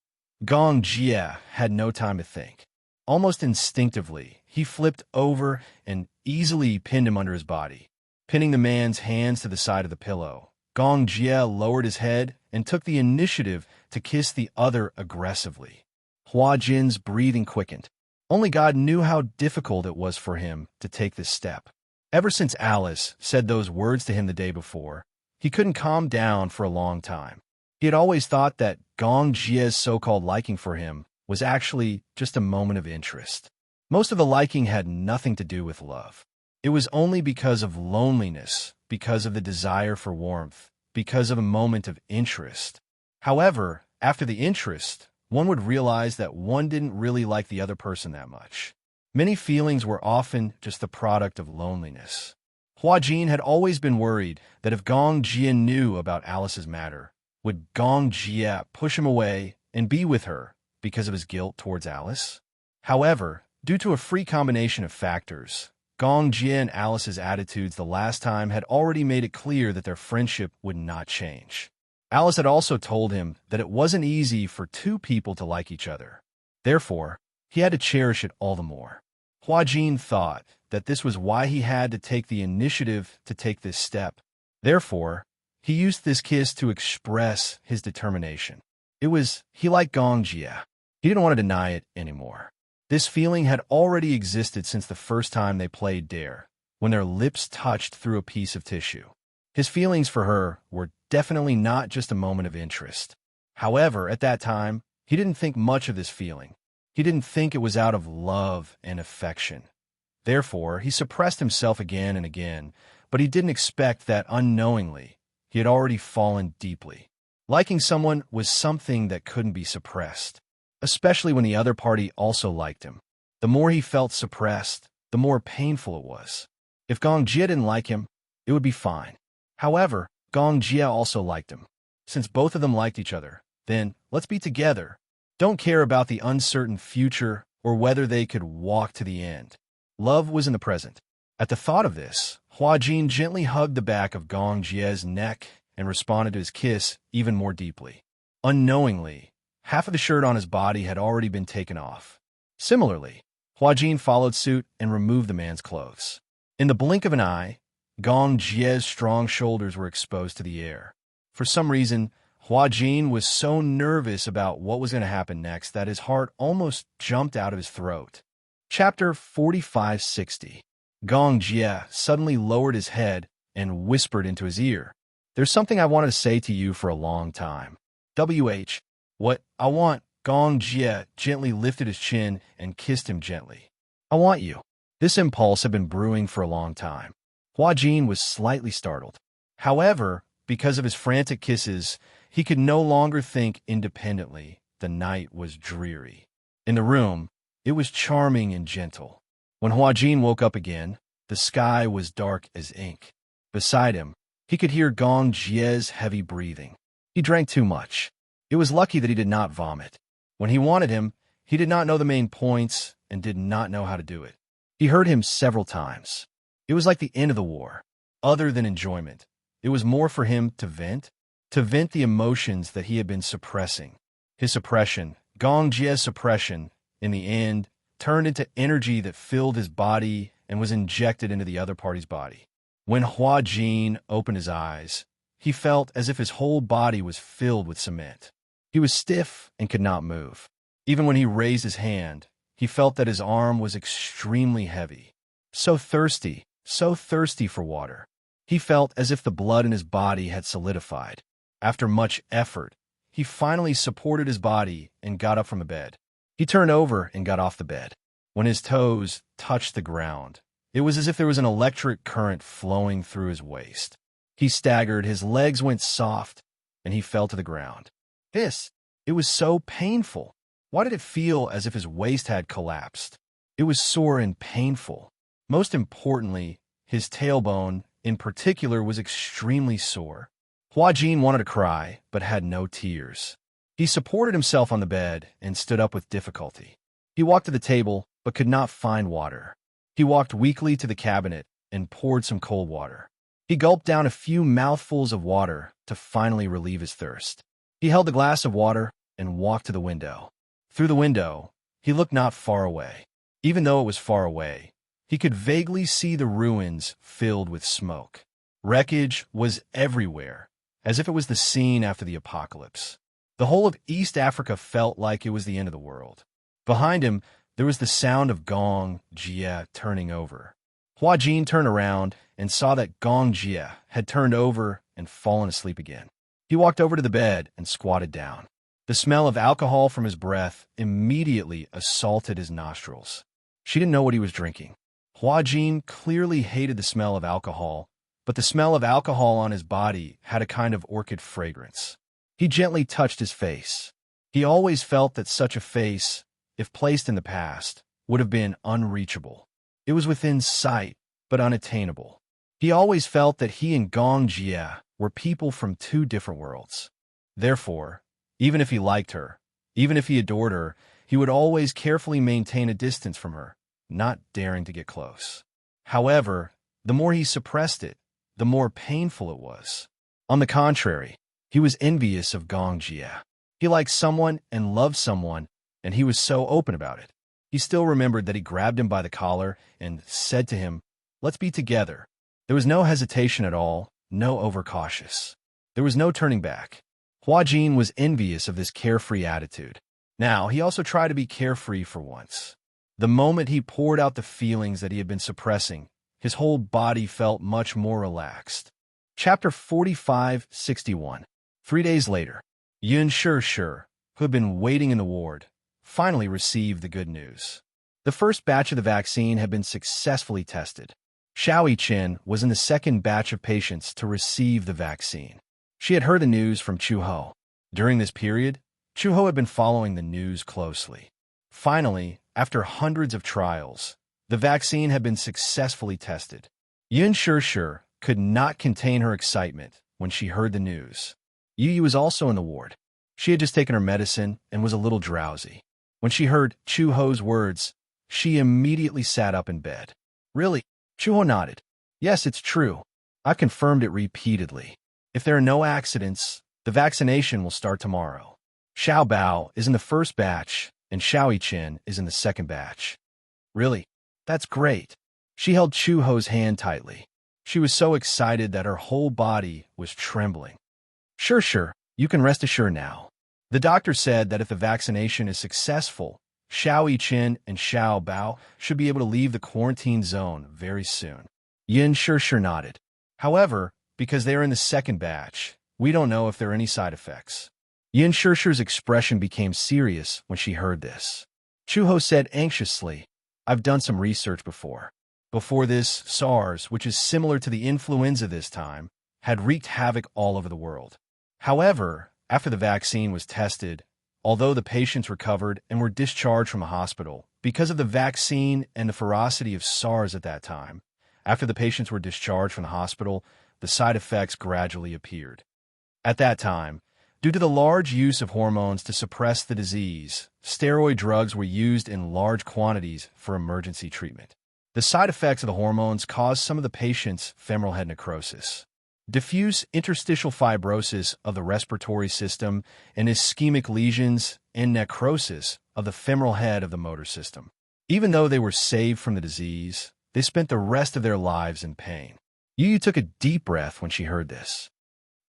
Gong Jie had no time to think. Almost instinctively, he flipped over and easily pinned him under his body. Pinning the man's hands to the side of the pillow, Gong Jie lowered his head and took the initiative to kiss the other aggressively. Huajin's breathing quickened. Only God knew how difficult it was for him to take this step. Ever since Alice said those words to him the day before, he couldn't calm down for a long time. He had always thought that Gong Jie's so-called liking for him was actually just a moment of interest. Most of the liking had nothing to do with love. It was only because of loneliness, because of the desire for warmth, because of a moment of interest. However, after the interest, one would realize that one didn't really like the other person that much. Many feelings were often just the product of loneliness. Huajin had always been worried that if Gong Jie knew about Alice's matter, would Gong Jie push him away and be with her because of his guilt towards Alice? However, due to a free combination of factors, Gong Jie and Alice's attitudes the last time had already made it clear that their friendship would not change. Alice had also told him that it wasn't easy for two people to like each other. Therefore, he had to cherish it all the more. Huajin thought that this was why he had to take the initiative to take this step. Therefore, he used this kiss to express his determination. He liked Gong Jie. He didn't want to deny it anymore. This feeling had already existed since the first time they played Dare, when their lips touched through a piece of tissue. His feelings for her were definitely not just a moment of interest. However, at that time, he didn't think much of this feeling. He didn't think it was out of love and affection. Therefore, he suppressed himself again and again, but he didn't expect that unknowingly, he had already fallen deeply. Liking someone was something that couldn't be suppressed, especially when the other party also liked him. The more he felt suppressed, the more painful it was. If Gong Jie didn't like him, it would be fine. However, Gong Jie also liked him. Since both of them liked each other, then let's be together. Don't care about the uncertain future or whether they could walk to the end. Love was in the present. At the thought of this, Huajin gently hugged the back of Gong Jie's neck and responded to his kiss even more deeply. Unknowingly, half of the shirt on his body had already been taken off. Similarly, Huajin followed suit and removed the man's clothes. In the blink of an eye, Gong Jie's strong shoulders were exposed to the air. For some reason, Huajin was so nervous about what was going to happen next that his heart almost jumped out of his throat. Chapter 4560. Gong Jie suddenly lowered his head and whispered into his ear, "There's something I wanted to say to you for a long time." What I want. Gong Jie gently lifted his chin and kissed him gently. "I want you." This impulse had been brewing for a long time. Huajin was slightly startled. However, because of his frantic kisses, he could no longer think independently. The night was dreary. In the room, it was charming and gentle. When Huajin woke up again, the sky was dark as ink. Beside him, he could hear Gong Jie's heavy breathing. He drank too much. It was lucky that he did not vomit. When he wanted him, he did not know the main points and did not know how to do it. He heard him several times. It was like the end of the war. Other than enjoyment, it was more for him to vent the emotions that he had been suppressing. His suppression, Gong Jie's suppression, in the end, turned into energy that filled his body and was injected into the other party's body. When Huajin opened his eyes, he felt as if his whole body was filled with cement. He was stiff and could not move. Even when he raised his hand, he felt that his arm was extremely heavy. So thirsty for water. He felt as if the blood in his body had solidified. After much effort, he finally supported his body and got up from the bed. He turned over and got off the bed. When his toes touched the ground, it was as if there was an electric current flowing through his waist. He staggered, his legs went soft, and he fell to the ground. It was so painful. Why did it feel as if his waist had collapsed? It was sore and painful. Most importantly, his tailbone, in particular, was extremely sore. Huajin wanted to cry, but had no tears. He supported himself on the bed and stood up with difficulty. He walked to the table, but could not find water. He walked weakly to the cabinet and poured some cold water. He gulped down a few mouthfuls of water to finally relieve his thirst. He held the glass of water and walked to the window. Through the window, he looked not far away. Even though it was far away, he could vaguely see the ruins filled with smoke. Wreckage was everywhere, as if it was the scene after the apocalypse. The whole of East Africa felt like it was the end of the world. Behind him, there was the sound of Gong Jie turning over. Huajin turned around and saw that Gong Jie had turned over and fallen asleep again. He walked over to the bed and squatted down. The smell of alcohol from his breath immediately assaulted his nostrils. She didn't know what he was drinking. Huajin clearly hated the smell of alcohol, but the smell of alcohol on his body had a kind of orchid fragrance. He gently touched his face. He always felt that such a face, if placed in the past, would have been unreachable. It was within sight, but unattainable. He always felt that he and Gong Jie were people from two different worlds. Therefore, even if he liked her, even if he adored her, he would always carefully maintain a distance from her, not daring to get close. However, the more he suppressed it, the more painful it was. On the contrary, he was envious of Gong Jie. He liked someone and loved someone, and he was so open about it. He still remembered that he grabbed him by the collar and said to him, "Let's be together." There was no hesitation at all, no overcautious. There was no turning back. Huajin was envious of this carefree attitude. Now, he also tried to be carefree for once. The moment he poured out the feelings that he had been suppressing, his whole body felt much more relaxed. Chapter 45-61. 3 days later, Yun Shir, who had been waiting in the ward, finally received the good news. The first batch of the vaccine had been successfully tested. Xiao Chen was in the second batch of patients to receive the vaccine. She had heard the news from Chu Ho. During this period, Chu Ho had been following the news closely. Finally, after hundreds of trials, the vaccine had been successfully tested. Yun Shir could not contain her excitement when she heard the news. Yu was also in the ward. She had just taken her medicine and was a little drowsy. When she heard Chu Ho's words, she immediately sat up in bed. "Really?" Chu Ho nodded. "Yes, it's true. I've confirmed it repeatedly. If there are no accidents, the vaccination will start tomorrow. Xiao Bao is in the first batch, and Xiao Chen is in the second batch." "Really? That's great." She held Chu Ho's hand tightly. She was so excited that her whole body was trembling. Sure, you can rest assured now. The doctor said that if the vaccination is successful, Xiao Chen and Xiao Bao should be able to leave the quarantine zone very soon. Yin Sure nodded. However, because they are in the second batch, we don't know if there are any side effects. Yin Shure's expression became serious when she heard this. Chu Ho said anxiously, "I've done some research before. Before this, SARS, which is similar to the influenza this time, had wreaked havoc all over the world. However, after the vaccine was tested, although the patients recovered and were discharged from a hospital, because of the vaccine and the ferocity of SARS at that time, after the patients were discharged from the hospital, the side effects gradually appeared. At that time, due to the large use of hormones to suppress the disease, steroid drugs were used in large quantities for emergency treatment. The side effects of the hormones caused some of the patients femoral head necrosis, diffuse interstitial fibrosis of the respiratory system, and ischemic lesions and necrosis of the femoral head of the motor system. Even though they were saved from the disease, they spent the rest of their lives in pain. Yu took a deep breath when she heard this.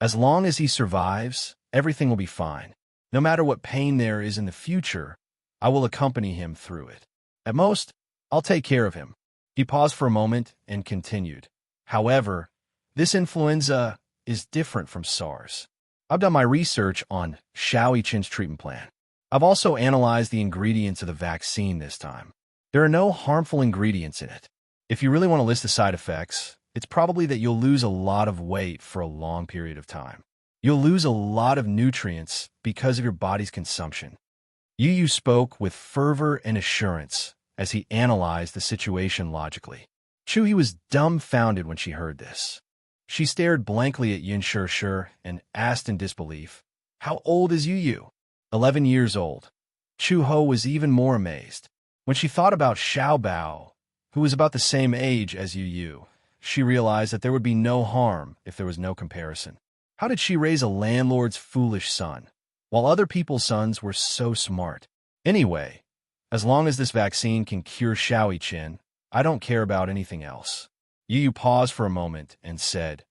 As long as he survives, everything will be fine. No matter what pain there is in the future, I will accompany him through it. At most, I'll take care of him." He paused for a moment and continued. "However, this influenza is different from SARS. I've done my research on Xiao Chen's treatment plan. I've also analyzed the ingredients of the vaccine this time. There are no harmful ingredients in it. If you really want to list the side effects, it's probably that you'll lose a lot of weight for a long period of time. You'll lose a lot of nutrients because of your body's consumption. Yu spoke with fervor and assurance as he analyzed the situation logically. Chu was dumbfounded when she heard this. She stared blankly at Yin Shir and asked in disbelief, "How old is Yu?" 11 years old. Chu Ho was even more amazed. When she thought about Xiao Bao, who was about the same age as Yu, she realized that there would be no harm if there was no comparison. How did she raise a landlord's foolish son, while other people's sons were so smart? Anyway, as long as this vaccine can cure Xiao Qin, I don't care about anything else. Yu paused for a moment and said,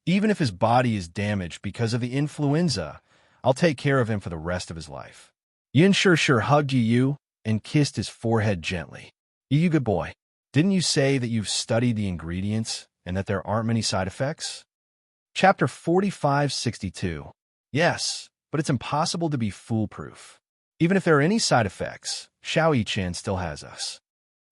"Even if his body is damaged because of the influenza, I'll take care of him for the rest of his life." Yin Shir hugged Yu and kissed his forehead gently. "Yu, good boy. Didn't you say that you've studied the ingredients and that there aren't many side effects?" Chapter 4562. Yes, but it's impossible to be foolproof. Even if there are any side effects, Xiao Qin still has us.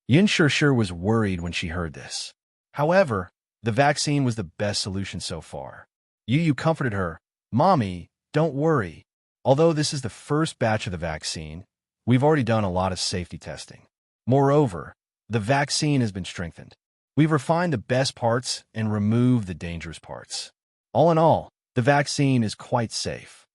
Yin Shir was worried when she heard this. However, the vaccine was the best solution so far. Yu comforted her, "Mommy, don't worry. Although this is the first batch of the vaccine, we've already done a lot of safety testing. Moreover, the vaccine has been strengthened. We've refined the best parts and removed the dangerous parts. All in all, the vaccine is quite safe."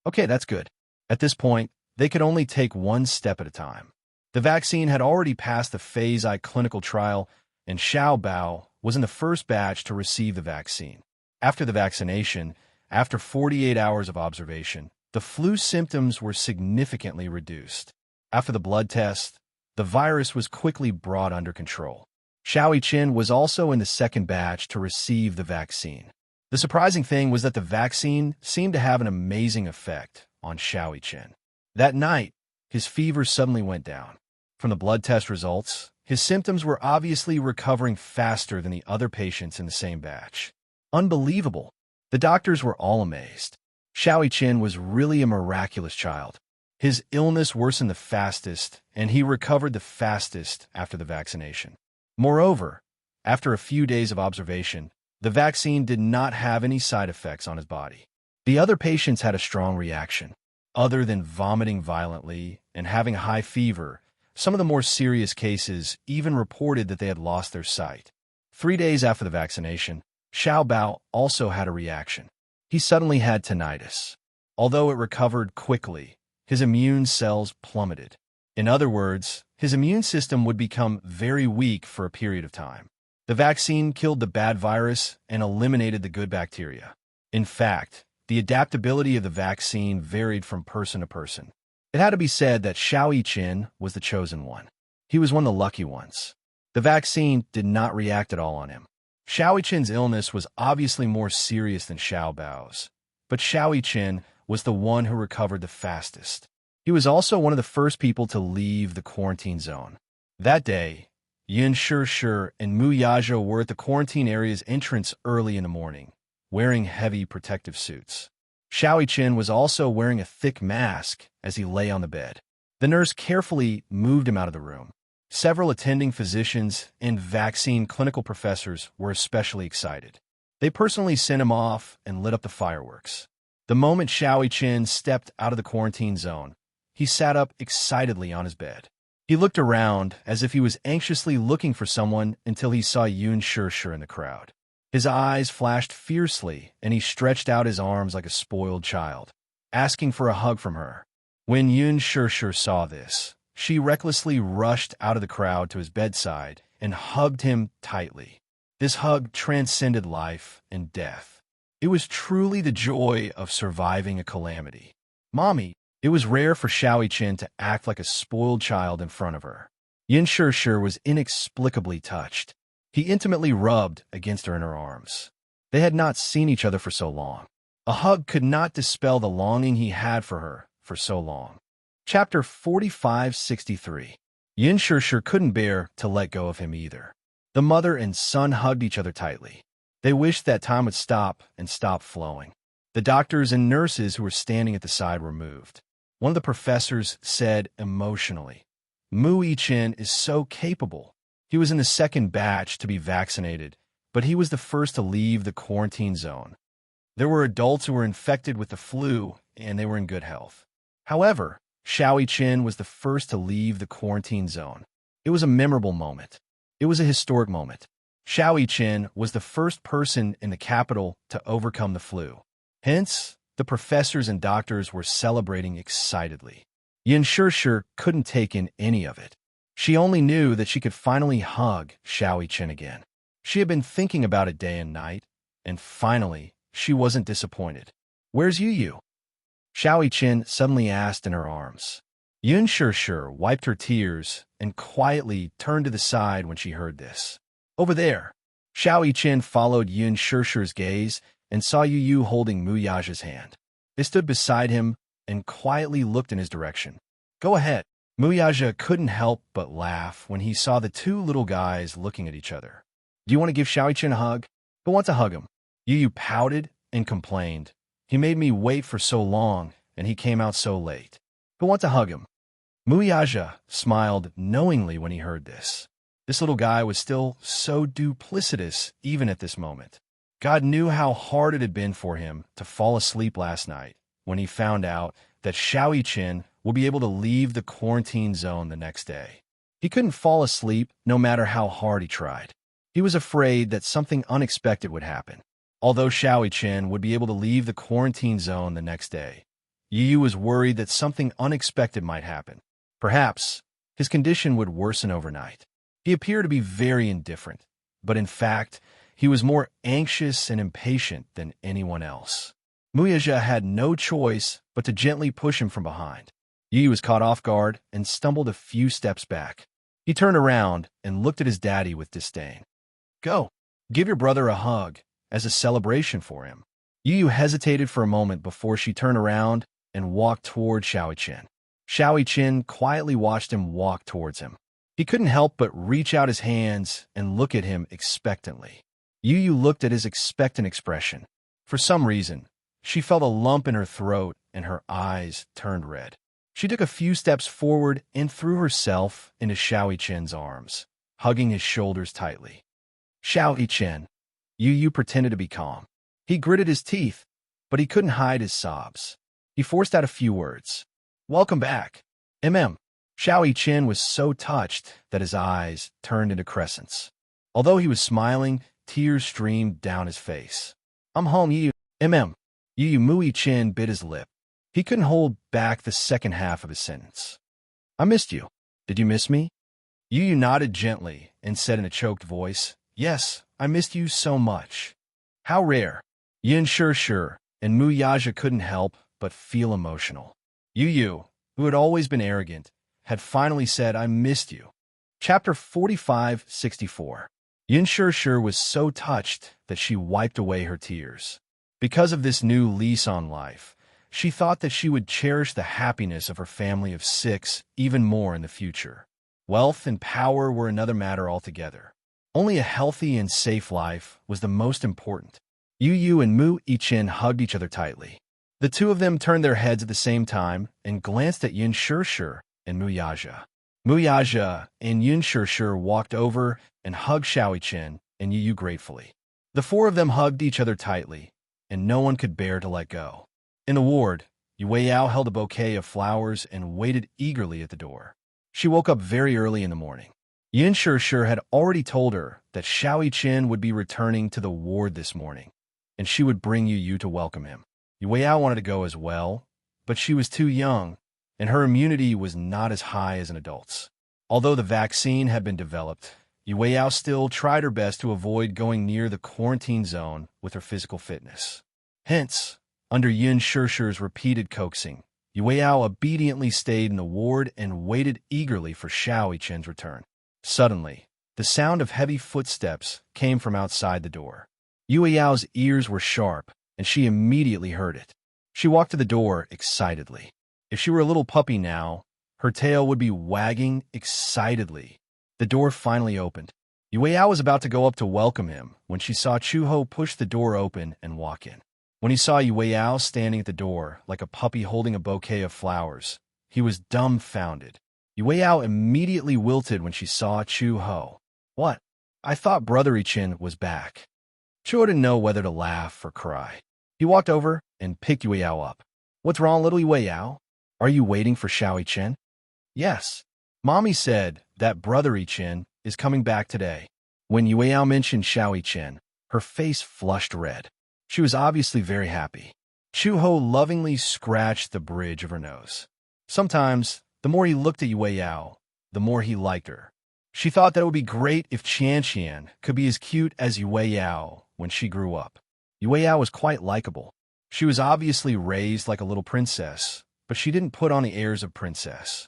Okay, that's good. At this point, they could only take one step at a time. The vaccine had already passed the Phase I clinical trial, and Xiao Bao was in the first batch to receive the vaccine. After the vaccination, after 48 hours of observation, the flu symptoms were significantly reduced. After the blood test, the virus was quickly brought under control. Xiao Qin was also in the second batch to receive the vaccine. The surprising thing was that the vaccine seemed to have an amazing effect on Xiao Qin. That night, his fever suddenly went down. From the blood test results, his symptoms were obviously recovering faster than the other patients in the same batch. Unbelievable. The doctors were all amazed. Xiao Qin was really a miraculous child. His illness worsened the fastest, and he recovered the fastest after the vaccination. Moreover, after a few days of observation, the vaccine did not have any side effects on his body. The other patients had a strong reaction. Other than vomiting violently and having a high fever, some of the more serious cases even reported that they had lost their sight. 3 days after the vaccination, Xiao Bao also had a reaction. He suddenly had tinnitus. Although it recovered quickly, his immune cells plummeted. In other words, his immune system would become very weak for a period of time. The vaccine killed the bad virus and eliminated the good bacteria. In fact, the adaptability of the vaccine varied from person to person. It had to be said that Xiao Qin was the chosen one. He was one of the lucky ones. The vaccine did not react at all on him. Xiao Qin's illness was obviously more serious than Xiao Bao's, but Xiao Qin was the one who recovered the fastest. He was also one of the first people to leave the quarantine zone. That day, Yin Shir and Mu Yazhou were at the quarantine area's entrance early in the morning, wearing heavy protective suits. Xiao Qin was also wearing a thick mask as he lay on the bed. The nurse carefully moved him out of the room. Several attending physicians and vaccine clinical professors were especially excited. They personally sent him off and lit up the fireworks. The moment Xiao Qin stepped out of the quarantine zone, he sat up excitedly on his bed. He looked around as if he was anxiously looking for someone until he saw Yin Shir in the crowd. His eyes flashed fiercely, and he stretched out his arms like a spoiled child, asking for a hug from her. When Yin Shir saw this, she recklessly rushed out of the crowd to his bedside and hugged him tightly. This hug transcended life and death. It was truly the joy of surviving a calamity. "Mommy," it was rare for Xiao Qin to act like a spoiled child in front of her. Yin Shir was inexplicably touched. He intimately rubbed against her in her arms. They had not seen each other for so long. A hug could not dispel the longing he had for her for so long. Chapter 4563. Yin Shir couldn't bear to let go of him either. The mother and son hugged each other tightly. They wished that time would stop and stop flowing. The doctors and nurses who were standing at the side were moved. One of the professors said emotionally, "Mu Yiqin is so capable. He was in the second batch to be vaccinated, but he was the first to leave the quarantine zone. There were adults who were infected with the flu, and they were in good health. However, Xiao Yiqin was the first to leave the quarantine zone. It was a memorable moment. It was a historic moment. Xiao Yiqin was the first person in the capital to overcome the flu. Hence, the professors and doctors were celebrating excitedly. Yin Shishir couldn't take in any of it. She only knew that she could finally hug Xiao Yiqin again. She had been thinking about it day and night, and finally, she wasn't disappointed. "Where's Yu?" Xiao Yiqin suddenly asked in her arms. Yin Shishir wiped her tears and quietly turned to the side when she heard this. "Over there." Xiao Yiqin followed Yin Shishir's gaze and saw Yu holding Muyaja's hand. They stood beside him and quietly looked in his direction. "Go ahead." Muyaja couldn't help but laugh when he saw the two little guys looking at each other. "Do you want to give Xiao Yiqin a hug?" "Who wants to hug him?" Yu pouted and complained. "He made me wait for so long, and he came out so late." "Who wants to hug him?" Muyaja smiled knowingly when he heard this. This little guy was still so duplicitous even at this moment. God knew how hard it had been for him to fall asleep last night when he found out that Xiao Yiqin would be able to leave the quarantine zone the next day. He couldn't fall asleep no matter how hard he tried. He was afraid that something unexpected would happen. Although Xiao Yiqin would be able to leave the quarantine zone the next day, Yu was worried that something unexpected might happen. Perhaps his condition would worsen overnight. He appeared to be very indifferent, but in fact, he was more anxious and impatient than anyone else. Muyaja had no choice but to gently push him from behind. Yu was caught off guard and stumbled a few steps back. He turned around and looked at his daddy with disdain. "Go, give your brother a hug as a celebration for him." Yu hesitated for a moment before she turned around and walked toward Xiao Yiqin. Xiao Yiqin quietly watched him walk towards him. He couldn't help but reach out his hands and look at him expectantly. Yu looked at his expectant expression. For some reason, she felt a lump in her throat and her eyes turned red. She took a few steps forward and threw herself into Xiao Yiqin's arms, hugging his shoulders tightly. "Xiao Yiqin." Yu pretended to be calm. He gritted his teeth, but he couldn't hide his sobs. He forced out a few words. "Welcome back." Xiao Yiqin was so touched that his eyes turned into crescents. Although he was smiling, tears streamed down his face. "I'm home, Yu." Mu Yiqin bit his lip. He couldn't hold back the second half of his sentence. "I missed you." "Did you miss me?" Yu nodded gently and said in a choked voice, "Yes, I missed you so much." How rare. Yin Shishir and Muyaja couldn't help but feel emotional. Yu, who had always been arrogant, had finally said, "I missed you." Chapter 45-64. Yin Shishir was so touched that she wiped away her tears. Because of this new lease on life, she thought that she would cherish the happiness of her family of 6 even more in the future. Wealth and power were another matter altogether. Only a healthy and safe life was the most important. Yu and Mu Yiqin hugged each other tightly. The two of them turned their heads at the same time and glanced at Yin Shishir and Muyaja. Muyaja and Yin Shishir walked over and hugged Xiao Yiqin and Yu gratefully. The four of them hugged each other tightly, and no one could bear to let go. In the ward, Yao held a bouquet of flowers and waited eagerly at the door. She woke up very early in the morning. Yin Shishir had already told her that Xiao Yiqin would be returning to the ward this morning, and she would bring Yu to welcome him. Yao wanted to go as well, but she was too young, and her immunity was not as high as an adult's. Although the vaccine had been developed, Yao still tried her best to avoid going near the quarantine zone with her physical fitness. Hence, under Yin Shishir's repeated coaxing, Yao obediently stayed in the ward and waited eagerly for Xiao Yiqin's return. Suddenly, the sound of heavy footsteps came from outside the door. Yao's ears were sharp, and she immediately heard it. She walked to the door excitedly. If she were a little puppy now, her tail would be wagging excitedly. The door finally opened. Yao was about to go up to welcome him when she saw Chuho push the door open and walk in. When he saw Yao standing at the door like a puppy holding a bouquet of flowers, he was dumbfounded. Yao immediately wilted when she saw Chuho. "What? I thought Brother Yiqin was back." Chuho didn't know whether to laugh or cry. He walked over and picked Yue Yao up. What's wrong, little Yue Yao? Are you waiting for Xiao Chen? Yes. Mommy said that brother Chen is coming back today. When Yue Yao mentioned Xiao Chen, her face flushed red. She was obviously very happy. Chu Ho lovingly scratched the bridge of her nose. Sometimes, the more he looked at Yue Yao, the more he liked her. She thought that it would be great if Qian Qian could be as cute as Yue Yao when she grew up. Yue Yao was quite likable. She was obviously raised like a little princess, but she didn't put on the airs of princess.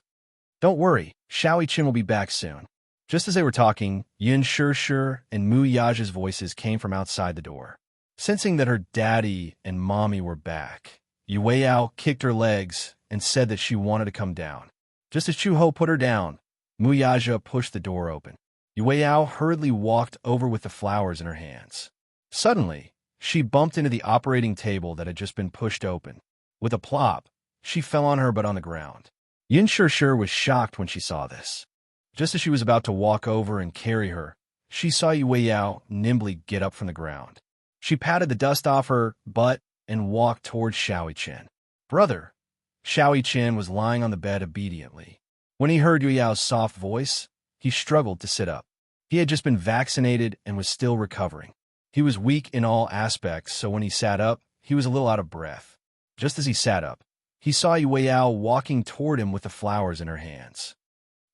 Don't worry, Xiao Chen will be back soon. Just as they were talking, Yin Shishir and Mu Yaja's voices came from outside the door. Sensing that her daddy and mommy were back, Yue Yao kicked her legs and said that she wanted to come down. Just as Chu Ho put her down, Mu Yaja pushed the door open. Yue Yao hurriedly walked over with the flowers in her hands. Suddenly, she bumped into the operating table that had just been pushed open. With a plop, she fell on her butt on the ground. Yin Shishir was shocked when she saw this. Just as she was about to walk over and carry her, she saw Yue Yao nimbly get up from the ground. She patted the dust off her butt and walked towards Xiao Chen. Brother! Xiao Chen was lying on the bed obediently. When he heard Yue Yao's soft voice, he struggled to sit up. He had just been vaccinated and was still recovering. He was weak in all aspects, so when he sat up, he was a little out of breath. Just as he sat up, he saw Yue Yao walking toward him with the flowers in her hands.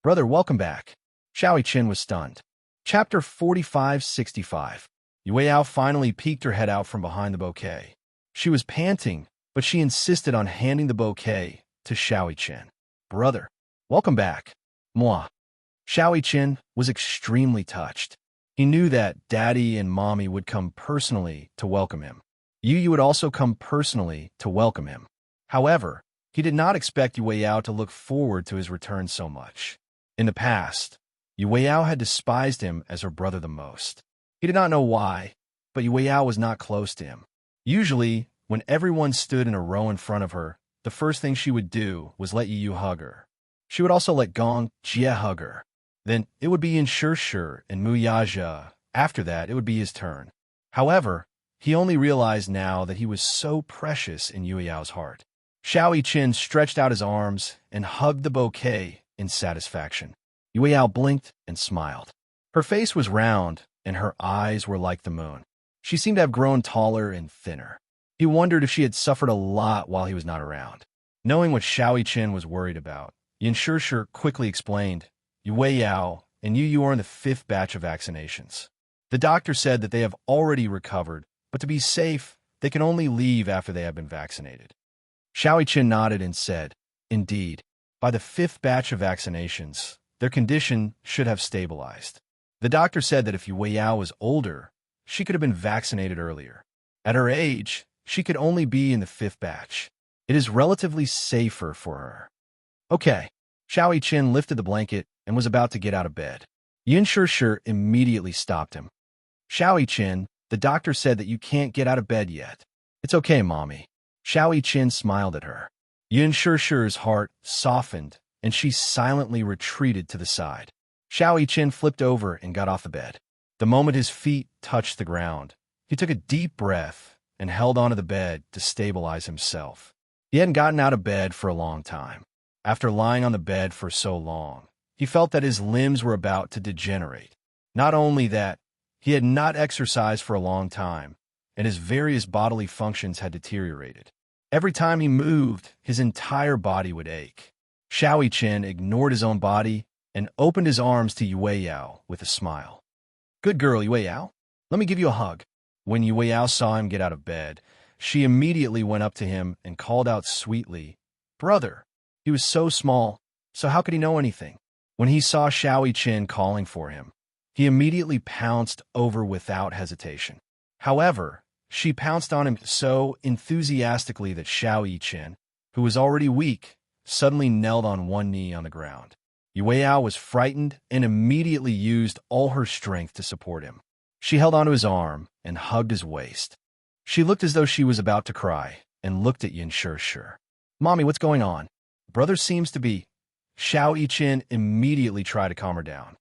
Brother, welcome back. Xiao Chen was stunned. Chapter 45-65. Yue Yao finally peeked her head out from behind the bouquet. She was panting, but she insisted on handing the bouquet to Xiao Chen. Brother, welcome back. Moi. Xiao Chen was extremely touched. He knew that Daddy and Mommy would come personally to welcome him. Yu would also come personally to welcome him. However, he did not expect Yue Yao to look forward to his return so much. In the past, Yue Yao had despised him as her brother the most. He did not know why, but Yue Yao was not close to him. Usually, when everyone stood in a row in front of her, the first thing she would do was let Yu hug her. She would also let Gong Jie hug her. Then it would be Yin Shishir and Mu Yaja. After that, it would be his turn. However, he only realized now that he was so precious in Yue Yao's heart. Xiao Chen stretched out his arms and hugged the bouquet in satisfaction. Yue Yao blinked and smiled. Her face was round, and her eyes were like the moon. She seemed to have grown taller and thinner. He wondered if she had suffered a lot while he was not around. Knowing what Xiao Chen was worried about, Yin Shishir quickly explained, Yue Yao and you are in the 5th batch of vaccinations. The doctor said that they have already recovered, but to be safe, they can only leave after they have been vaccinated. Xiao Chen nodded and said, Indeed, by the 5th batch of vaccinations, their condition should have stabilized. The doctor said that if Yue Yao was older, she could have been vaccinated earlier. At her age, she could only be in the 5th batch. It is relatively safer for her. Okay. Xiao Chen lifted the blanket and was about to get out of bed. Yin Shishir immediately stopped him. Xiao Chen, the doctor said that you can't get out of bed yet. It's okay, Mommy. Xiao Chen smiled at her. Yin Shishir's heart softened, and she silently retreated to the side. Xiao Chen flipped over and got off the bed. The moment his feet touched the ground, he took a deep breath and held onto the bed to stabilize himself. He hadn't gotten out of bed for a long time. After lying on the bed for so long, he felt that his limbs were about to degenerate. Not only that, he had not exercised for a long time, and his various bodily functions had deteriorated. Every time he moved, his entire body would ache. Xiao Chen ignored his own body and opened his arms to Yue Yao with a smile. Good girl, Yue Yao. Let me give you a hug. When Yue Yao saw him get out of bed, she immediately went up to him and called out sweetly, Brother. He was so small, so how could he know anything? When he saw Xiao Chen calling for him, he immediately pounced over without hesitation. However, she pounced on him so enthusiastically that Xiao Chen, who was already weak, suddenly knelt on one knee on the ground. Yue Yao was frightened and immediately used all her strength to support him. She held onto his arm and hugged his waist. She looked as though she was about to cry and looked at Yin Shishir. Mommy, what's going on? Brother seems to be. Xiao Chen immediately tried to calm her down.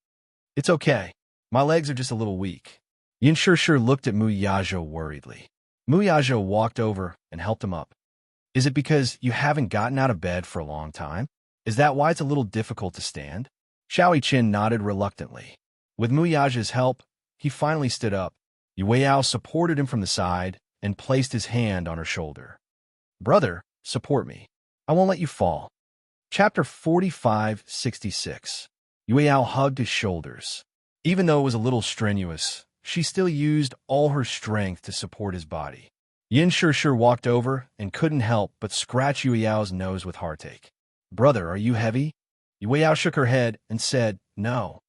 It's okay. My legs are just a little weak. Yin Shishir looked at Mu Yaja worriedly. Muyaja walked over and helped him up. Is it because you haven't gotten out of bed for a long time? Is that why it's a little difficult to stand? Xiao Qin nodded reluctantly. With Muyaja's help, he finally stood up. Yue supported him from the side and placed his hand on her shoulder. Brother, support me. I won't let you fall. Chapter 45-66. Yue hugged his shoulders. Even though it was a little strenuous, she still used all her strength to support his body. Yin Shishir walked over and couldn't help but scratch Yueyao's nose with heartache. Brother, are you heavy? Yueyao shook her head and said, no.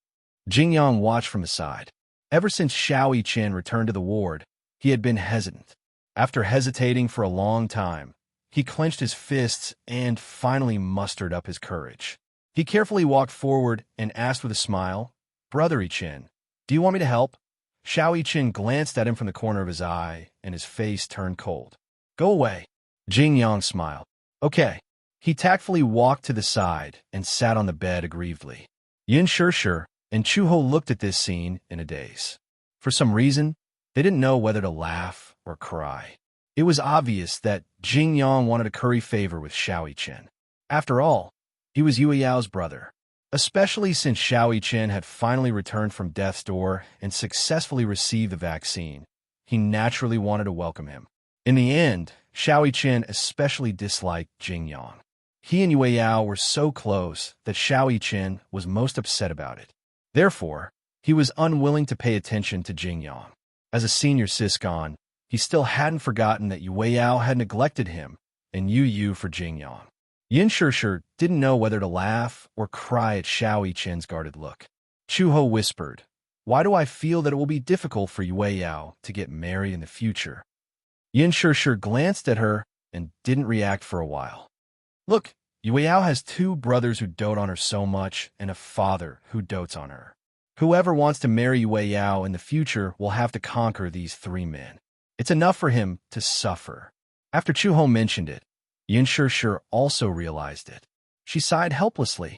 Jingyang watched from his side. Ever since Xiao Yichen returned to the ward, he had been hesitant. After hesitating for a long time, he clenched his fists and finally mustered up his courage. He carefully walked forward and asked with a smile, Brother Yichen, do you want me to help? Xiao Yichen glanced at him from the corner of his eye, and his face turned cold. Go away. Jingyang smiled. Okay. He tactfully walked to the side and sat on the bed aggrievedly. Yin Shishir and Chuho looked at this scene in a daze. For some reason, they didn't know whether to laugh or cry. It was obvious that Jingyang wanted to curry favor with Xiao Yichen. After all, he was Yueyao's brother. Especially since Xiao Yichen had finally returned from death's door and successfully received the vaccine, he naturally wanted to welcome him. In the end, Xiao Yichen especially disliked Jingyang. He and Yueyao were so close that Xiao Yichen was most upset about it. Therefore, he was unwilling to pay attention to Jingyang. As a senior Siscon, he still hadn't forgotten that Yueyao had neglected him and Yu for Jingyang. Yin Shishir didn't know whether to laugh or cry at Xiao Yichen's guarded look. Chuho whispered, Why do I feel that it will be difficult for Yueyao to get married in the future? Yin Shishir glanced at her and didn't react for a while. Look, Yueyao has two brothers who dote on her so much and a father who dotes on her. Whoever wants to marry Yueyao in the future will have to conquer these three men. It's enough for him to suffer. After Chuho mentioned it, Yin Shishir also realized it. She sighed helplessly.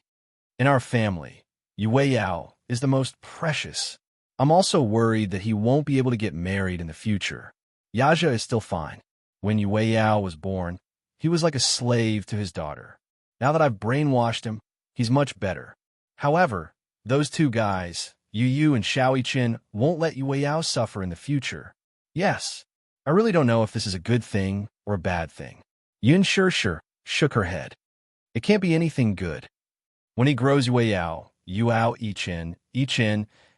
In our family, Yueyao is the most precious. I'm also worried that he won't be able to get married in the future. Yaja is still fine. When Yueyao was born, he was like a slave to his daughter. Now that I've brainwashed him, he's much better. However, those two guys, Yu and Xiao Yichen, won't let Yueyao suffer in the future. Yes, I really don't know if this is a good thing or a bad thing. Yin Shishir shook her head. It can't be anything good. When he grows Yueyao, Yichen,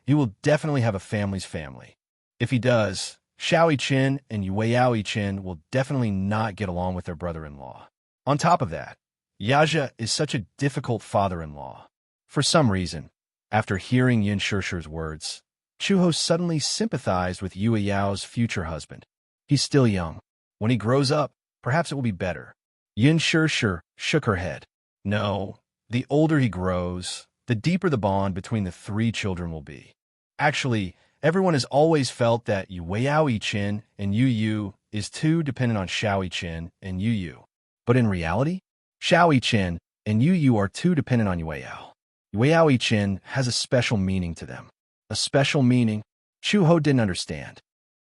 he will definitely have a family's family. If he does, Xiao Yichen and Yueyao Yichen will definitely not get along with their brother-in-law. On top of that, Yaja is such a difficult father-in-law. For some reason, after hearing Yin Shishir's words, Chuho suddenly sympathized with Yueyao's future husband. He's still young. When he grows up, perhaps it will be better. Yin Shishir shook her head. No, the older he grows, the deeper the bond between the three children will be. Actually, everyone has always felt that Yueyao Yichen and Yu is too dependent on Xiao Yichen and Yu. But in reality, Xiao Yichen and Yu are too dependent on Yueyao. Yueyao Yichen has a special meaning to them. A special meaning? Chuho didn't understand.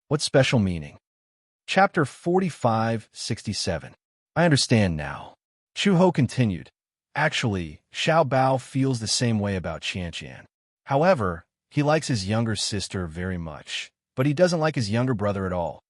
What special meaning? Chapter 45-67. I understand now. Chuho continued. Actually, Xiao Bao feels the same way about Qianqian. However, he likes his younger sister very much, but he doesn't like his younger brother at all.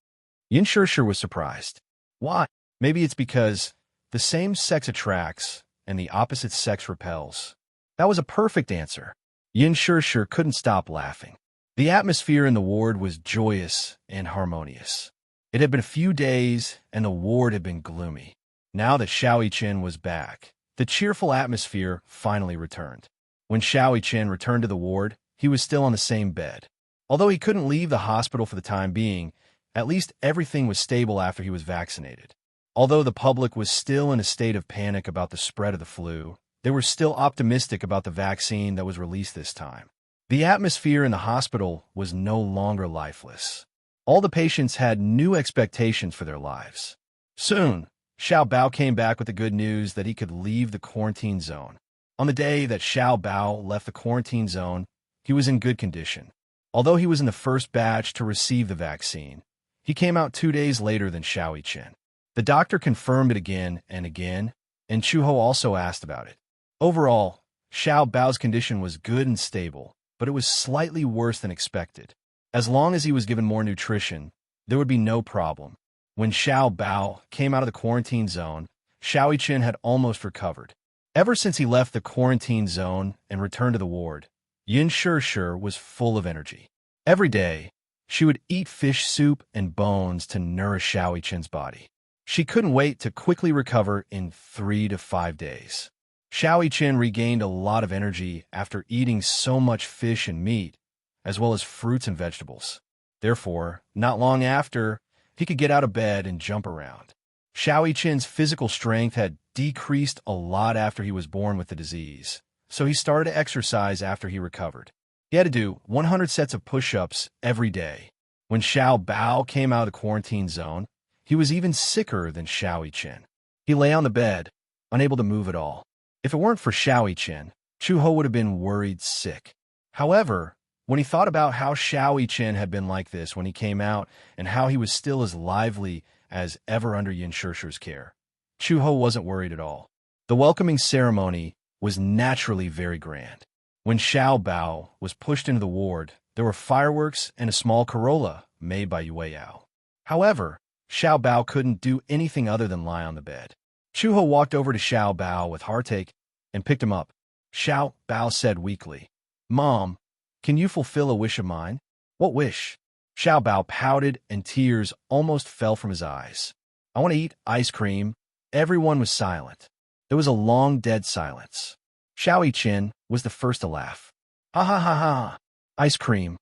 Yin Shishir was surprised. Why? Maybe it's because the same sex attracts and the opposite sex repels. That was a perfect answer. Yin Shishir couldn't stop laughing. The atmosphere in the ward was joyous and harmonious. It had been a few days, and the ward had been gloomy. Now that Xiao Yichen was back, the cheerful atmosphere finally returned. When Xiao Yichen returned to the ward, he was still on the same bed. Although he couldn't leave the hospital for the time being, at least everything was stable after he was vaccinated. Although the public was still in a state of panic about the spread of the flu, they were still optimistic about the vaccine that was released this time. The atmosphere in the hospital was no longer lifeless. All the patients had new expectations for their lives. Soon, Xiao Bao came back with the good news that he could leave the quarantine zone. On the day that Xiao Bao left the quarantine zone, he was in good condition. Although he was in the first batch to receive the vaccine, He came out 2 days later than Xiao Chen. The doctor confirmed it again and again, and Chu Ho also asked about it. Overall, Xiao Bao's condition was good and stable, but it was slightly worse than expected. As long as he was given more nutrition, there would be no problem. When Xiao Bao came out of the quarantine zone, Xiao Chen had almost recovered. Ever since he left the quarantine zone and returned to the ward, Yin Shishir was full of energy. Every day, she would eat fish soup and bones to nourish Xiao Chen's body. She couldn't wait to quickly recover in 3 to 5 days. Xiao Chen regained a lot of energy after eating so much fish and meat, as well as fruits and vegetables. Therefore, not long after, he could get out of bed and jump around. Xiao Chen's physical strength had decreased a lot after he was born with the disease, so he started to exercise after he recovered. He had to do 100 sets of push-ups every day. When Xiao Bao came out of the quarantine zone, he was even sicker than Xiao Chen. He lay on the bed, unable to move at all. If it weren't for Xiao Chen, Chu Ho would have been worried sick. However, when he thought about how Xiao Chen had been like this when he came out and how he was still as lively as ever under Yin Shishir's care, Chu Ho wasn't worried at all. The welcoming ceremony was naturally very grand. When Xiao Bao was pushed into the ward, there were fireworks and a small Corolla made by Yue Yao. However, Xiao Bao couldn't do anything other than lie on the bed. Chu Ho walked over to Xiao Bao with heartache and picked him up. Xiao Bao said weakly, "Mom, can you fulfill a wish of mine?" "What wish?" Xiao Bao pouted and tears almost fell from his eyes. "I want to eat ice cream." Everyone was silent. There was a long dead silence. Xiao Chen was the first to laugh. "Ha ha ha ha! Ice cream."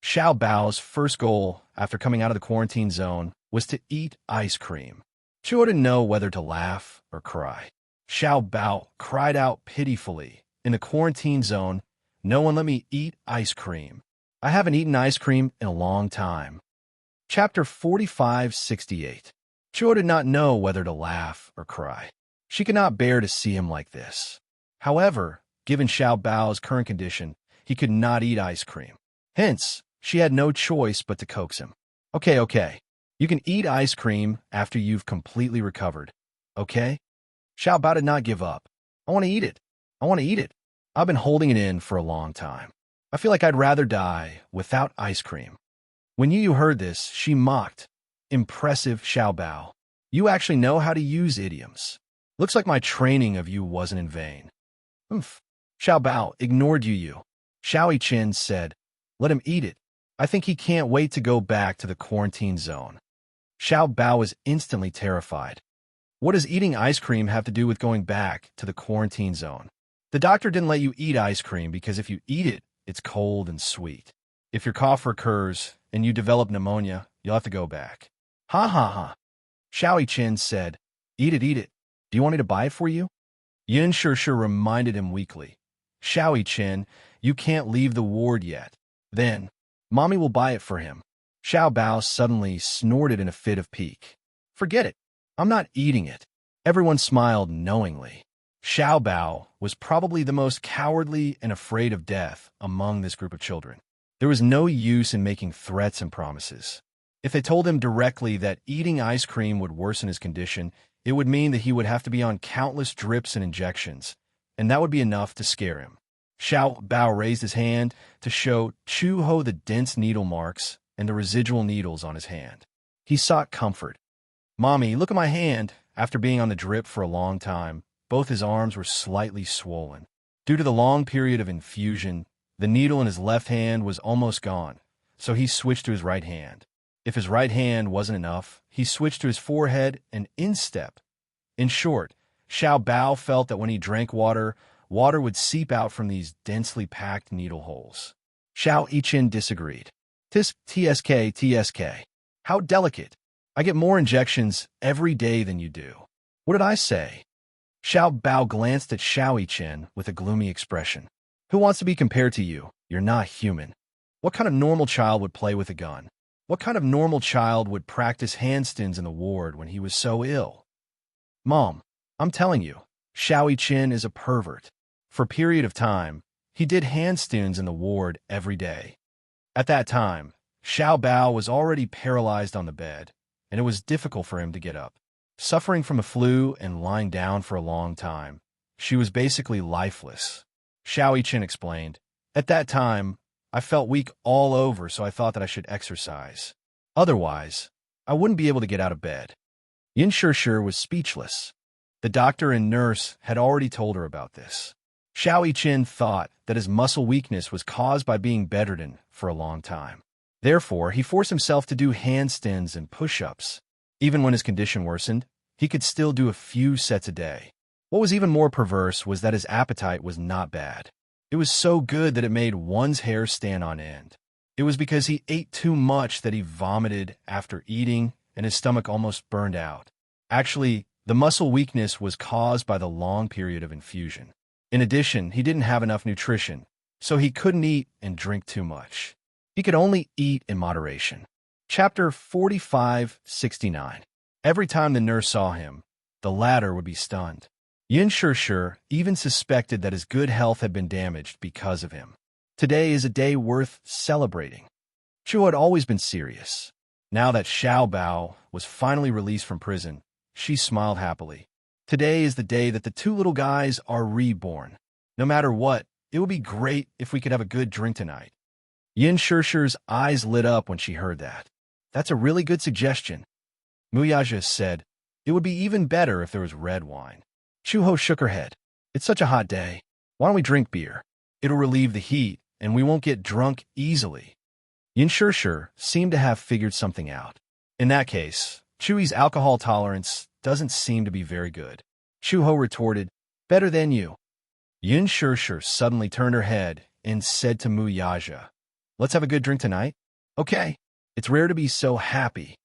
Xiao Bao's first goal after coming out of the quarantine zone was to eat ice cream. Chu didn't know whether to laugh or cry. Xiao Bao cried out pitifully. "In the quarantine zone, no one let me eat ice cream. I haven't eaten ice cream in a long time." Chapter 4568. Chu did not know whether to laugh or cry. She could not bear to see him like this. However, given Xiao Bao's current condition, he could not eat ice cream. Hence, she had no choice but to coax him. Okay. You can eat ice cream after you've completely recovered. Okay?" Xiao Bao did not give up. "I want to eat it. I want to eat it. I've been holding it in for a long time. I feel like I'd rather die without ice cream." When Yu heard this, she mocked. "Impressive, Xiao Bao. You actually know how to use idioms. Looks like my training of you wasn't in vain." "Humph." Xiao Bao ignored Yu. Xiao Chen said, "Let him eat it. I think he can't wait to go back to the quarantine zone." Xiao Bao was instantly terrified. What does eating ice cream have to do with going back to the quarantine zone? The doctor didn't let you eat ice cream because if you eat it, it's cold and sweet. If your cough recurs and you develop pneumonia, you'll have to go back. Ha ha ha. Xiao Chen said, eat it. Do you want me to buy it for you?" Yin Shishir reminded him weakly. "Xiao Chen, you can't leave the ward yet. Then, Mommy will buy it for him." Xiao Bao suddenly snorted in a fit of pique. "Forget it. I'm not eating it." Everyone smiled knowingly. Xiao Bao was probably the most cowardly and afraid of death among this group of children. There was no use in making threats and promises. If they told him directly that eating ice cream would worsen his condition, it would mean that he would have to be on countless drips and injections, and that would be enough to scare him. Xiao Bao raised his hand to show Chu Ho the dense needle marks and the residual needles on his hand. He sought comfort. "Mommy, look at my hand." After being on the drip for a long time, both his arms were slightly swollen. Due to the long period of infusion, the needle in his left hand was almost gone, so he switched to his right hand. If his right hand wasn't enough, he switched to his forehead and instep. In short, Xiao Bao felt that when he drank water, water would seep out from these densely packed needle holes. Xiao Chen disagreed. TSK. How delicate. I get more injections every day than you do." "What did I say?" Xiao Bao glanced at Xiao Chen with a gloomy expression. "Who wants to be compared to you? You're not human. What kind of normal child would play with a gun? What kind of normal child would practice handstands in the ward when he was so ill?" "Mom, I'm telling you, Xiao Chen is a pervert. For a period of time, he did handstands in the ward every day. At that time, Xiao Bao was already paralyzed on the bed, and it was difficult for him to get up. Suffering from the flu and lying down for a long time, she was basically lifeless. Xiao Yichen explained, "At that time, I felt weak all over, so I thought that I should exercise. Otherwise, I wouldn't be able to get out of bed." Yin Shishir was speechless. The doctor and nurse had already told her about this. Xiao Yichen thought that his muscle weakness was caused by being bedridden for a long time. Therefore, he forced himself to do handstands and push-ups. Even when his condition worsened, he could still do a few sets a day. What was even more perverse was that his appetite was not bad. It was so good that it made one's hair stand on end. It was because he ate too much that he vomited after eating, and his stomach almost burned out. Actually, the muscle weakness was caused by the long period of infusion. In addition, he didn't have enough nutrition, so he couldn't eat and drink too much. He could only eat in moderation. Chapter 4569. Every time the nurse saw him, the latter would be stunned. Yin Shishir even suspected that his good health had been damaged because of him. Today is a day worth celebrating. Chu had always been serious. Now that Xiao Bao was finally released from prison, she smiled happily. Today is the day that the two little guys are reborn. No matter what, it would be great if we could have a good drink tonight. Yin Shishir's eyes lit up when she heard that. That's a really good suggestion. Muyaja said, it would be even better if there was red wine. Chuho shook her head. It's such a hot day. Why don't we drink beer? It'll relieve the heat, and we won't get drunk easily. Yin Shishir seemed to have figured something out. In that case, Chui's alcohol tolerance doesn't seem to be very good. Chuho retorted, better than you. Yin Shishir suddenly turned her head and said to Muyaja, let's have a good drink tonight? Okay. It's rare to be so happy.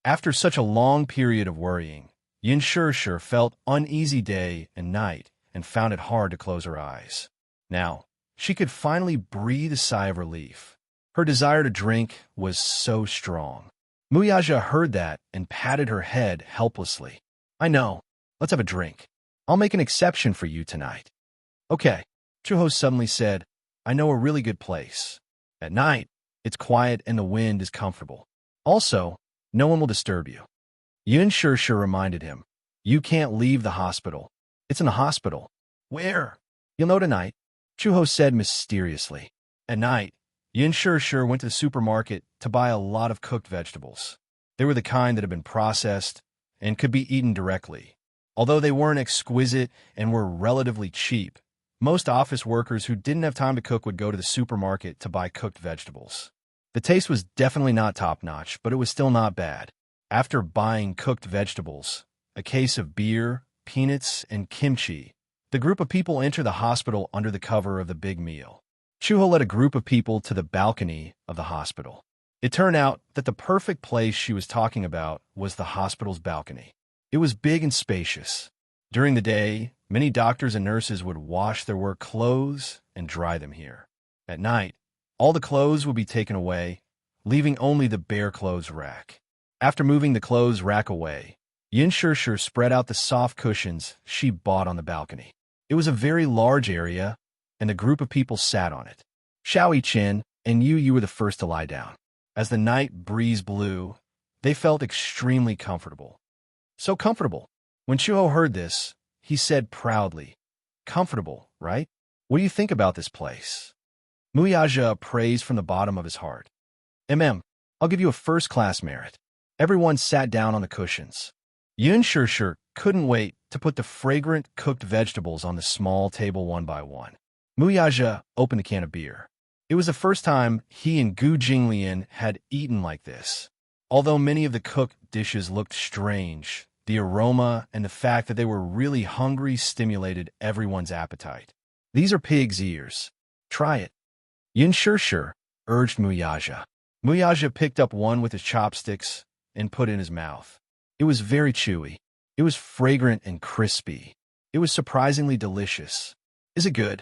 After such a long period of worrying, Yin Shishir felt uneasy day and night and found it hard to close her eyes. Now, she could finally breathe a sigh of relief. Her desire to drink was so strong. Muyaja heard that and patted her head helplessly. I know. Let's have a drink. I'll make an exception for you tonight. Okay. Chuho suddenly said, I know a really good place. At night, it's quiet and the wind is comfortable. Also, no one will disturb you. Yin Shishir reminded him, you can't leave the hospital. It's in the hospital. Where? You'll know tonight, Chuho said mysteriously. At night, Yin Shishir went to the supermarket to buy a lot of cooked vegetables. They were the kind that had been processed and could be eaten directly. Although they weren't exquisite and were relatively cheap, most office workers who didn't have time to cook would go to the supermarket to buy cooked vegetables. The taste was definitely not top-notch, but it was still not bad. After buying cooked vegetables, a case of beer, peanuts, and kimchi, the group of people entered the hospital under the cover of the big meal. Chuho led a group of people to the balcony of the hospital. It turned out that the perfect place she was talking about was the hospital's balcony. It was big and spacious. During the day, many doctors and nurses would wash their work clothes and dry them here. At night, all the clothes would be taken away, leaving only the bare clothes rack. After moving the clothes rack away, Yin Shishir spread out the soft cushions she bought on the balcony. It was a very large area, and the group of people sat on it. Xiao Yichen and you were the first to lie down. As the night breeze blew, they felt extremely comfortable. So comfortable. When Chuho heard this, he said proudly, comfortable, right? What do you think about this place? Muyaja praised from the bottom of his heart. I'll give you a first-class merit. Everyone sat down on the cushions. Yin Shishir couldn't wait to put the fragrant cooked vegetables on the small table one by one. Muyaja opened a can of beer. It was the first time he and Gu Jinglian had eaten like this. Although many of the cooked dishes looked strange, the aroma and the fact that they were really hungry stimulated everyone's appetite. These are pig's ears. Try it. Yin Shishir urged Muyaja. Muyaja picked up one with his chopsticks and put it in his mouth. It was very chewy. It was fragrant and crispy. It was surprisingly delicious. Is it good?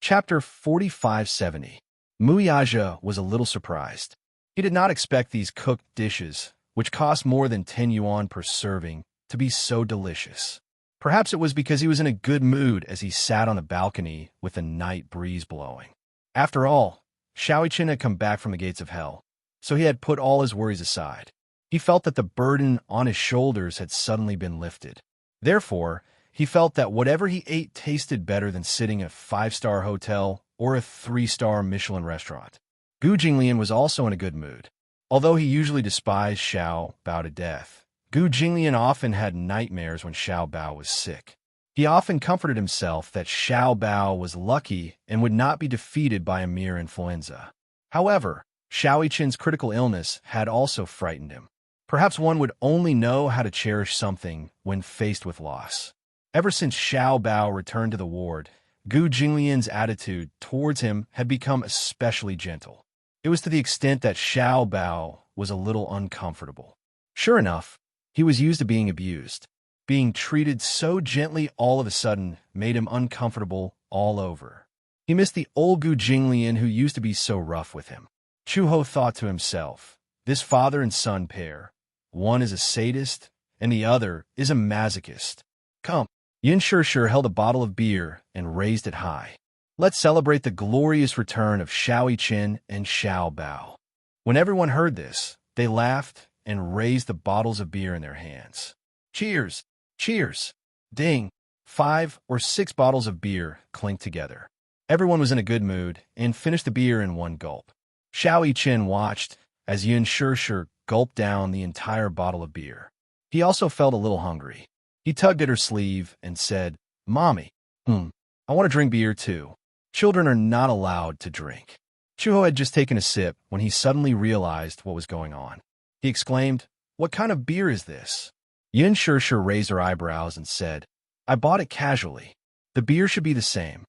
Chapter 4570. Muyaja was a little surprised. He did not expect these cooked dishes, which cost more than 10 yuan per serving, to be so delicious. Perhaps it was because he was in a good mood as he sat on the balcony with the night breeze blowing. After all, Xiao Yichen had come back from the gates of hell. so he had put all his worries aside. He felt that the burden on his shoulders had suddenly been lifted. Therefore, he felt that whatever he ate tasted better than sitting at a five-star hotel or a three-star Michelin restaurant. Gu Jinglian was also in a good mood. Although he usually despised Xiao Bao to death, Gu Jinglian often had nightmares when Xiao Bao was sick. He often comforted himself that Xiao Bao was lucky and would not be defeated by a mere influenza. However, Xiao Yichen's critical illness had also frightened him. Perhaps one would only know how to cherish something when faced with loss. Ever since Xiao Bao returned to the ward, Gu Jinglian's attitude towards him had become especially gentle. It was to the extent that Xiao Bao was a little uncomfortable. Sure enough, he was used to being abused. Being treated so gently all of a sudden made him uncomfortable all over. He missed the old Gu Jinglian who used to be so rough with him. Chu Ho thought to himself, this father and son pair, one is a sadist and the other is a masochist. Come. Yin Shishir held a bottle of beer and raised it high. Let's celebrate the glorious return of Xiao Yichen and Xiao Bao. When everyone heard this, they laughed and raised the bottles of beer in their hands. Cheers! Cheers! Ding! 5 or 6 bottles of beer clinked together. Everyone was in a good mood and finished the beer in one gulp. Xiao Yichen watched as Yin Shishir gulped down the entire bottle of beer. He also felt a little hungry. He tugged at her sleeve and said, Mommy, I want to drink beer too. Children are not allowed to drink. Chuho had just taken a sip when he suddenly realized what was going on. He exclaimed, What kind of beer is this? Yin Shishir raised her eyebrows and said, I bought it casually. The beer should be the same.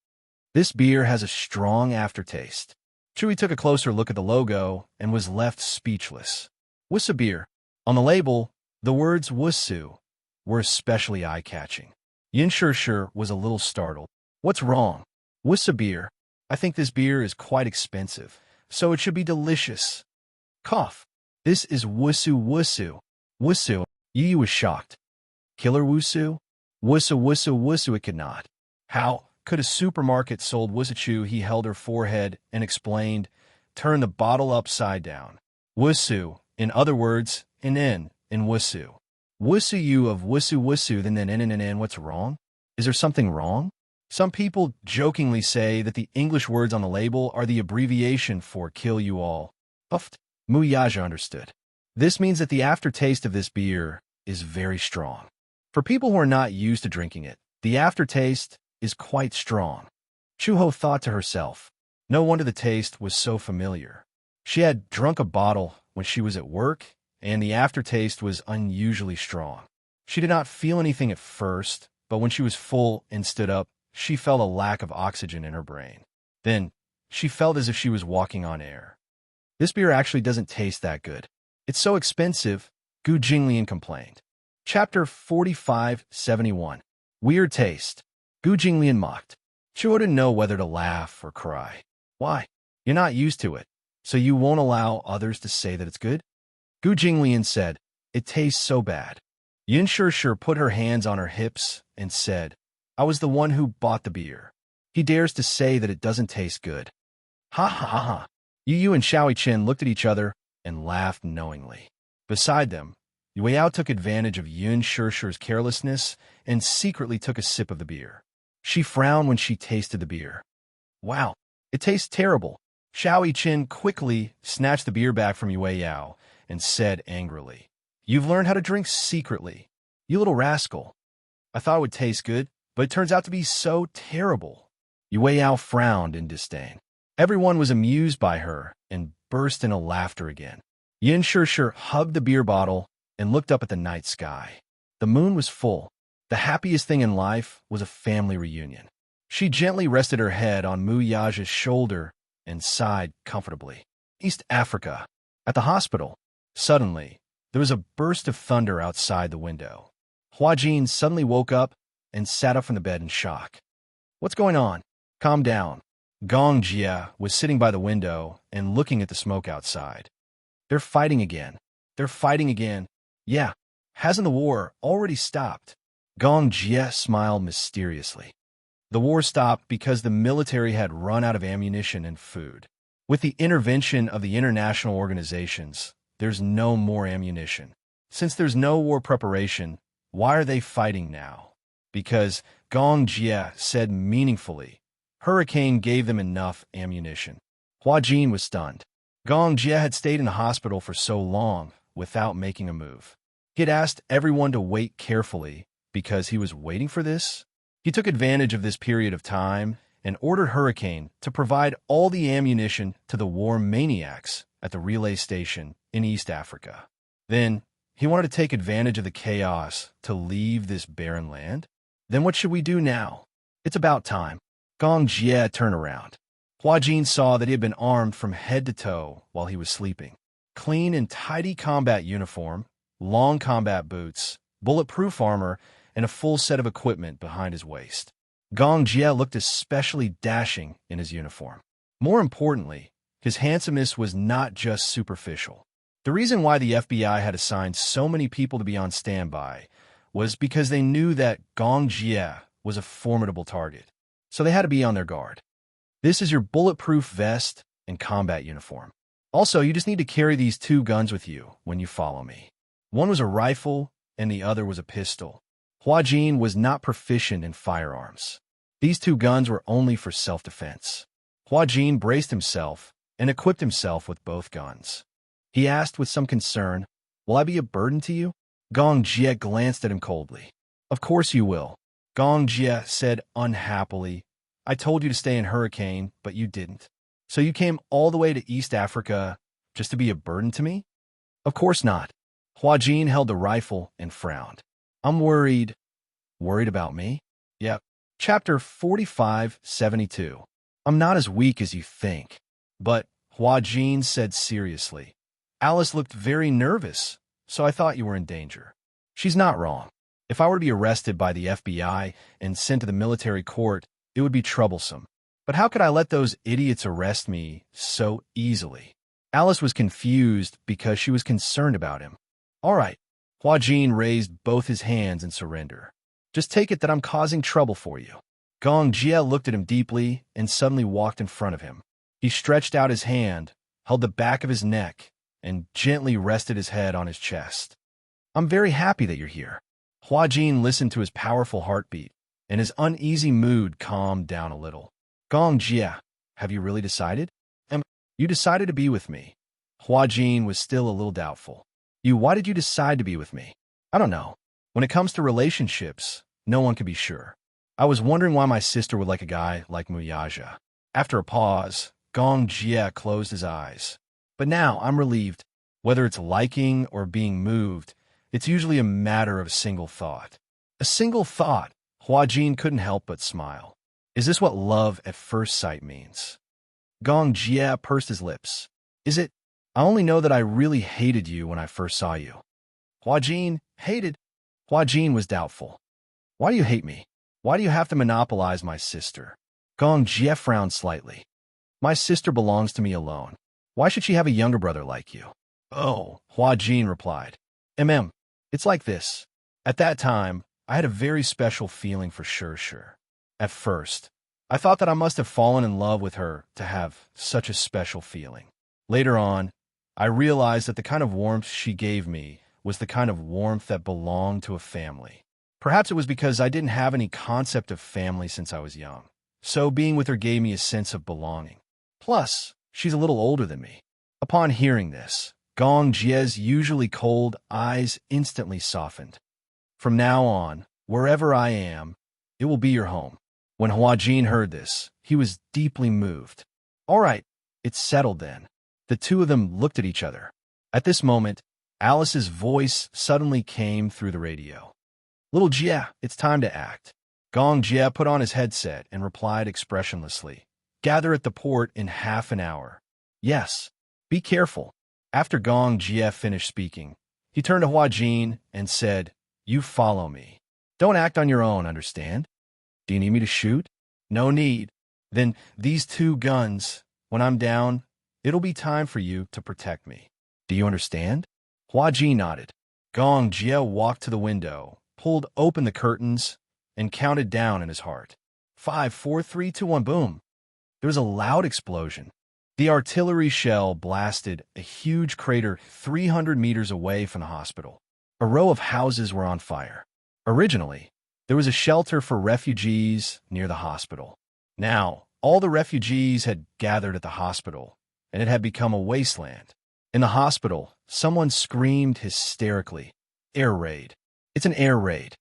This beer has a strong aftertaste. Chui took a closer look at the logo and was left speechless. Wusu beer. On the label, the words Wusu were especially eye-catching. Yin Shishir was a little startled. What's wrong? Wusu beer. I think this beer is quite expensive, so it should be delicious. Cough. This is Wusu Wusu. Wusu. Yi was shocked. Killer Wusu? Wusu Wusu Wusu it could not. How could a supermarket sold Wusu? He held her forehead and explained, turn the bottle upside down. Wusu, in other words, in Wusu. Wusu you of Wusu Wusu then n. What's wrong? Is there something wrong? Some people jokingly say that the English words on the label are the abbreviation for kill you all. Puffed. Mu Yaja understood. This means that the aftertaste of this beer is very strong. For people who are not used to drinking it, the aftertaste is quite strong. Chuho thought to herself, no wonder the taste was so familiar. She had drunk a bottle when she was at work, and the aftertaste was unusually strong. She did not feel anything at first, but when she was full and stood up, she felt a lack of oxygen in her brain. Then, she felt as if she was walking on air. This beer actually doesn't taste that good. It's so expensive, Gu Jinglian complained. Chapter 4571. Weird Taste. Gu Jinglian mocked. Chuo didn't know whether to laugh or cry. Why? You're not used to it, so you won't allow others to say that it's good? Gu Jinglian said, It tastes so bad. Yin Shishir put her hands on her hips and said, I was the one who bought the beer. He dares to say that it doesn't taste good. Ha ha ha ha. Yu and Xiao Yichen looked at each other and laughed knowingly. Beside them, Yueyao took advantage of Yin Shishir's carelessness and secretly took a sip of the beer. She frowned when she tasted the beer. Wow, it tastes terrible. Xiao Yichen quickly snatched the beer back from Yueyao and said angrily, You've learned how to drink secretly. You little rascal. I thought it would taste good, but it turns out to be so terrible. Yueyao frowned in disdain. Everyone was amused by her and burst into laughter again. Yin Shishir hugged the beer bottle and looked up at the night sky. The moon was full. The happiest thing in life was a family reunion. She gently rested her head on Mu Yaja's shoulder and sighed comfortably. East Africa. At the hospital. Suddenly, there was a burst of thunder outside the window. Hua Jin suddenly woke up and sat up from the bed in shock. What's going on? Calm down. Gong Jia was sitting by the window and looking at the smoke outside. They're fighting again. They're fighting again. Yeah, hasn't the war already stopped? Gong Jia smiled mysteriously. The war stopped because the military had run out of ammunition and food. With the intervention of the international organizations, there's no more ammunition. Since there's no war preparation, why are they fighting now? Because, Gong Jie said meaningfully, Hurricane gave them enough ammunition. Hua Jin was stunned. Gong Jie had stayed in the hospital for so long without making a move. He had asked everyone to wait carefully because he was waiting for this. He took advantage of this period of time and ordered Hurricane to provide all the ammunition to the war maniacs at the relay station in East Africa. Then, he wanted to take advantage of the chaos to leave this barren land. Then what should we do now? It's about time. Gong Jie turned around. Hua Jin saw that he had been armed from head to toe while he was sleeping. Clean and tidy combat uniform, long combat boots, bulletproof armor, and a full set of equipment behind his waist. Gong Jie looked especially dashing in his uniform. More importantly, his handsomeness was not just superficial. The reason why the FBI had assigned so many people to be on standby was because they knew that Gong Jie was a formidable target, so they had to be on their guard. This is your bulletproof vest and combat uniform. Also, you just need to carry these two guns with you when you follow me. One was a rifle, and the other was a pistol. Hua Jin was not proficient in firearms. These two guns were only for self-defense. Hua Jin braced himself and equipped himself with both guns. He asked with some concern, "Will I be a burden to you?" Gong Jie glanced at him coldly. "Of course you will." Gong Jie said unhappily, "I told you to stay in Hurricane, but you didn't. So you came all the way to East Africa just to be a burden to me?" "Of course not." Hua Jin held the rifle and frowned. "I'm worried." "Worried about me?" "Yep." Chapter 4572. "I'm not as weak as you think." "But," Hua Jin said seriously, "Alice looked very nervous, so I thought you were in danger." "She's not wrong. If I were to be arrested by the FBI and sent to the military court, it would be troublesome. But how could I let those idiots arrest me so easily?" Alice was confused because she was concerned about him. "All right." Hua Jin raised both his hands in surrender. "Just take it that I'm causing trouble for you." Gong Jie looked at him deeply and suddenly walked in front of him. He stretched out his hand, held the back of his neck, and gently rested his head on his chest. "I'm very happy that you're here." Hua Jin listened to his powerful heartbeat, and his uneasy mood calmed down a little. "Gong Jie, have you really decided?" "You decided to be with me." Hua Jin was still a little doubtful. Why did you decide to be with me?" "I don't know. When it comes to relationships, no one can be sure. I was wondering why my sister would like a guy like Muyaja." After a pause, Gong Jie closed his eyes. "But now I'm relieved. Whether it's liking or being moved, it's usually a matter of a single thought." "A single thought?" Hua Jin couldn't help but smile. "Is this what love at first sight means?" Gong Jie pursed his lips. "Is it? I only know that I really hated you when I first saw you." Hua Jin hated? Hua Jin was doubtful. "Why do you hate me? Why do you have to monopolize my sister?" Gong Jie frowned slightly. "My sister belongs to me alone. Why should she have a younger brother like you?" "Oh," Hua Jin replied. It's like this. At that time, I had a very special feeling for Sure. At first, I thought that I must have fallen in love with her to have such a special feeling. Later on, I realized that the kind of warmth she gave me was the kind of warmth that belonged to a family. Perhaps it was because I didn't have any concept of family since I was young, so being with her gave me a sense of belonging. Plus, she's a little older than me. Upon hearing this, Gong Jie's usually cold eyes instantly softened. "From now on, wherever I am, it will be your home." When Hua Jin heard this, he was deeply moved. "All right, it's settled then." The two of them looked at each other. At this moment, Alice's voice suddenly came through the radio. "Little Jie, it's time to act." Gong Jie put on his headset and replied expressionlessly, "Gather at the port in half an hour." "Yes, be careful." After Gong Jie finished speaking, he turned to Hua Jin and said, "You follow me. Don't act on your own, understand? Do you need me to shoot?" "No need." "Then these two guns, when I'm down, it'll be time for you to protect me. Do you understand?" Hua Jin nodded. Gong Jie walked to the window, pulled open the curtains, and counted down in his heart. 5, 4, 3, 2, 1, boom. There was a loud explosion. The artillery shell blasted a huge crater 300 meters away from the hospital. A row of houses were on fire. Originally, there was a shelter for refugees near the hospital. Now, all the refugees had gathered at the hospital, and it had become a wasteland. In the hospital, someone screamed hysterically, "Air raid! It's an air raid!"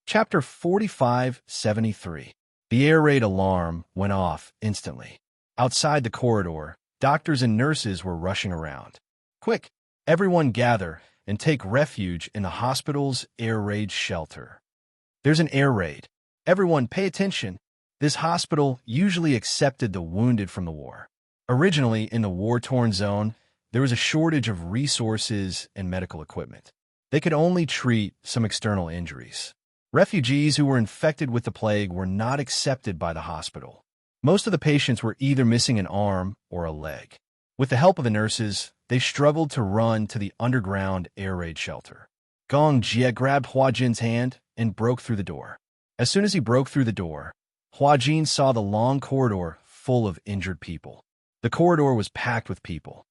Chapter 4573. The air raid alarm went off instantly. Outside the corridor, doctors and nurses were rushing around. "Quick, everyone gather and take refuge in the hospital's air raid shelter. There's an air raid. Everyone pay attention. This hospital usually accepted the wounded from the war. Originally, in the war-torn zone, there was a shortage of resources and medical equipment. They could only treat some external injuries. Refugees who were infected with the plague were not accepted by the hospital. Most of the patients were either missing an arm or a leg. With the help of the nurses, they struggled to run to the underground air raid shelter. Gong Jie grabbed Hua Jin's hand and broke through the door. As soon as he broke through the door, Hua Jin saw the long corridor full of injured people. The corridor was packed with people.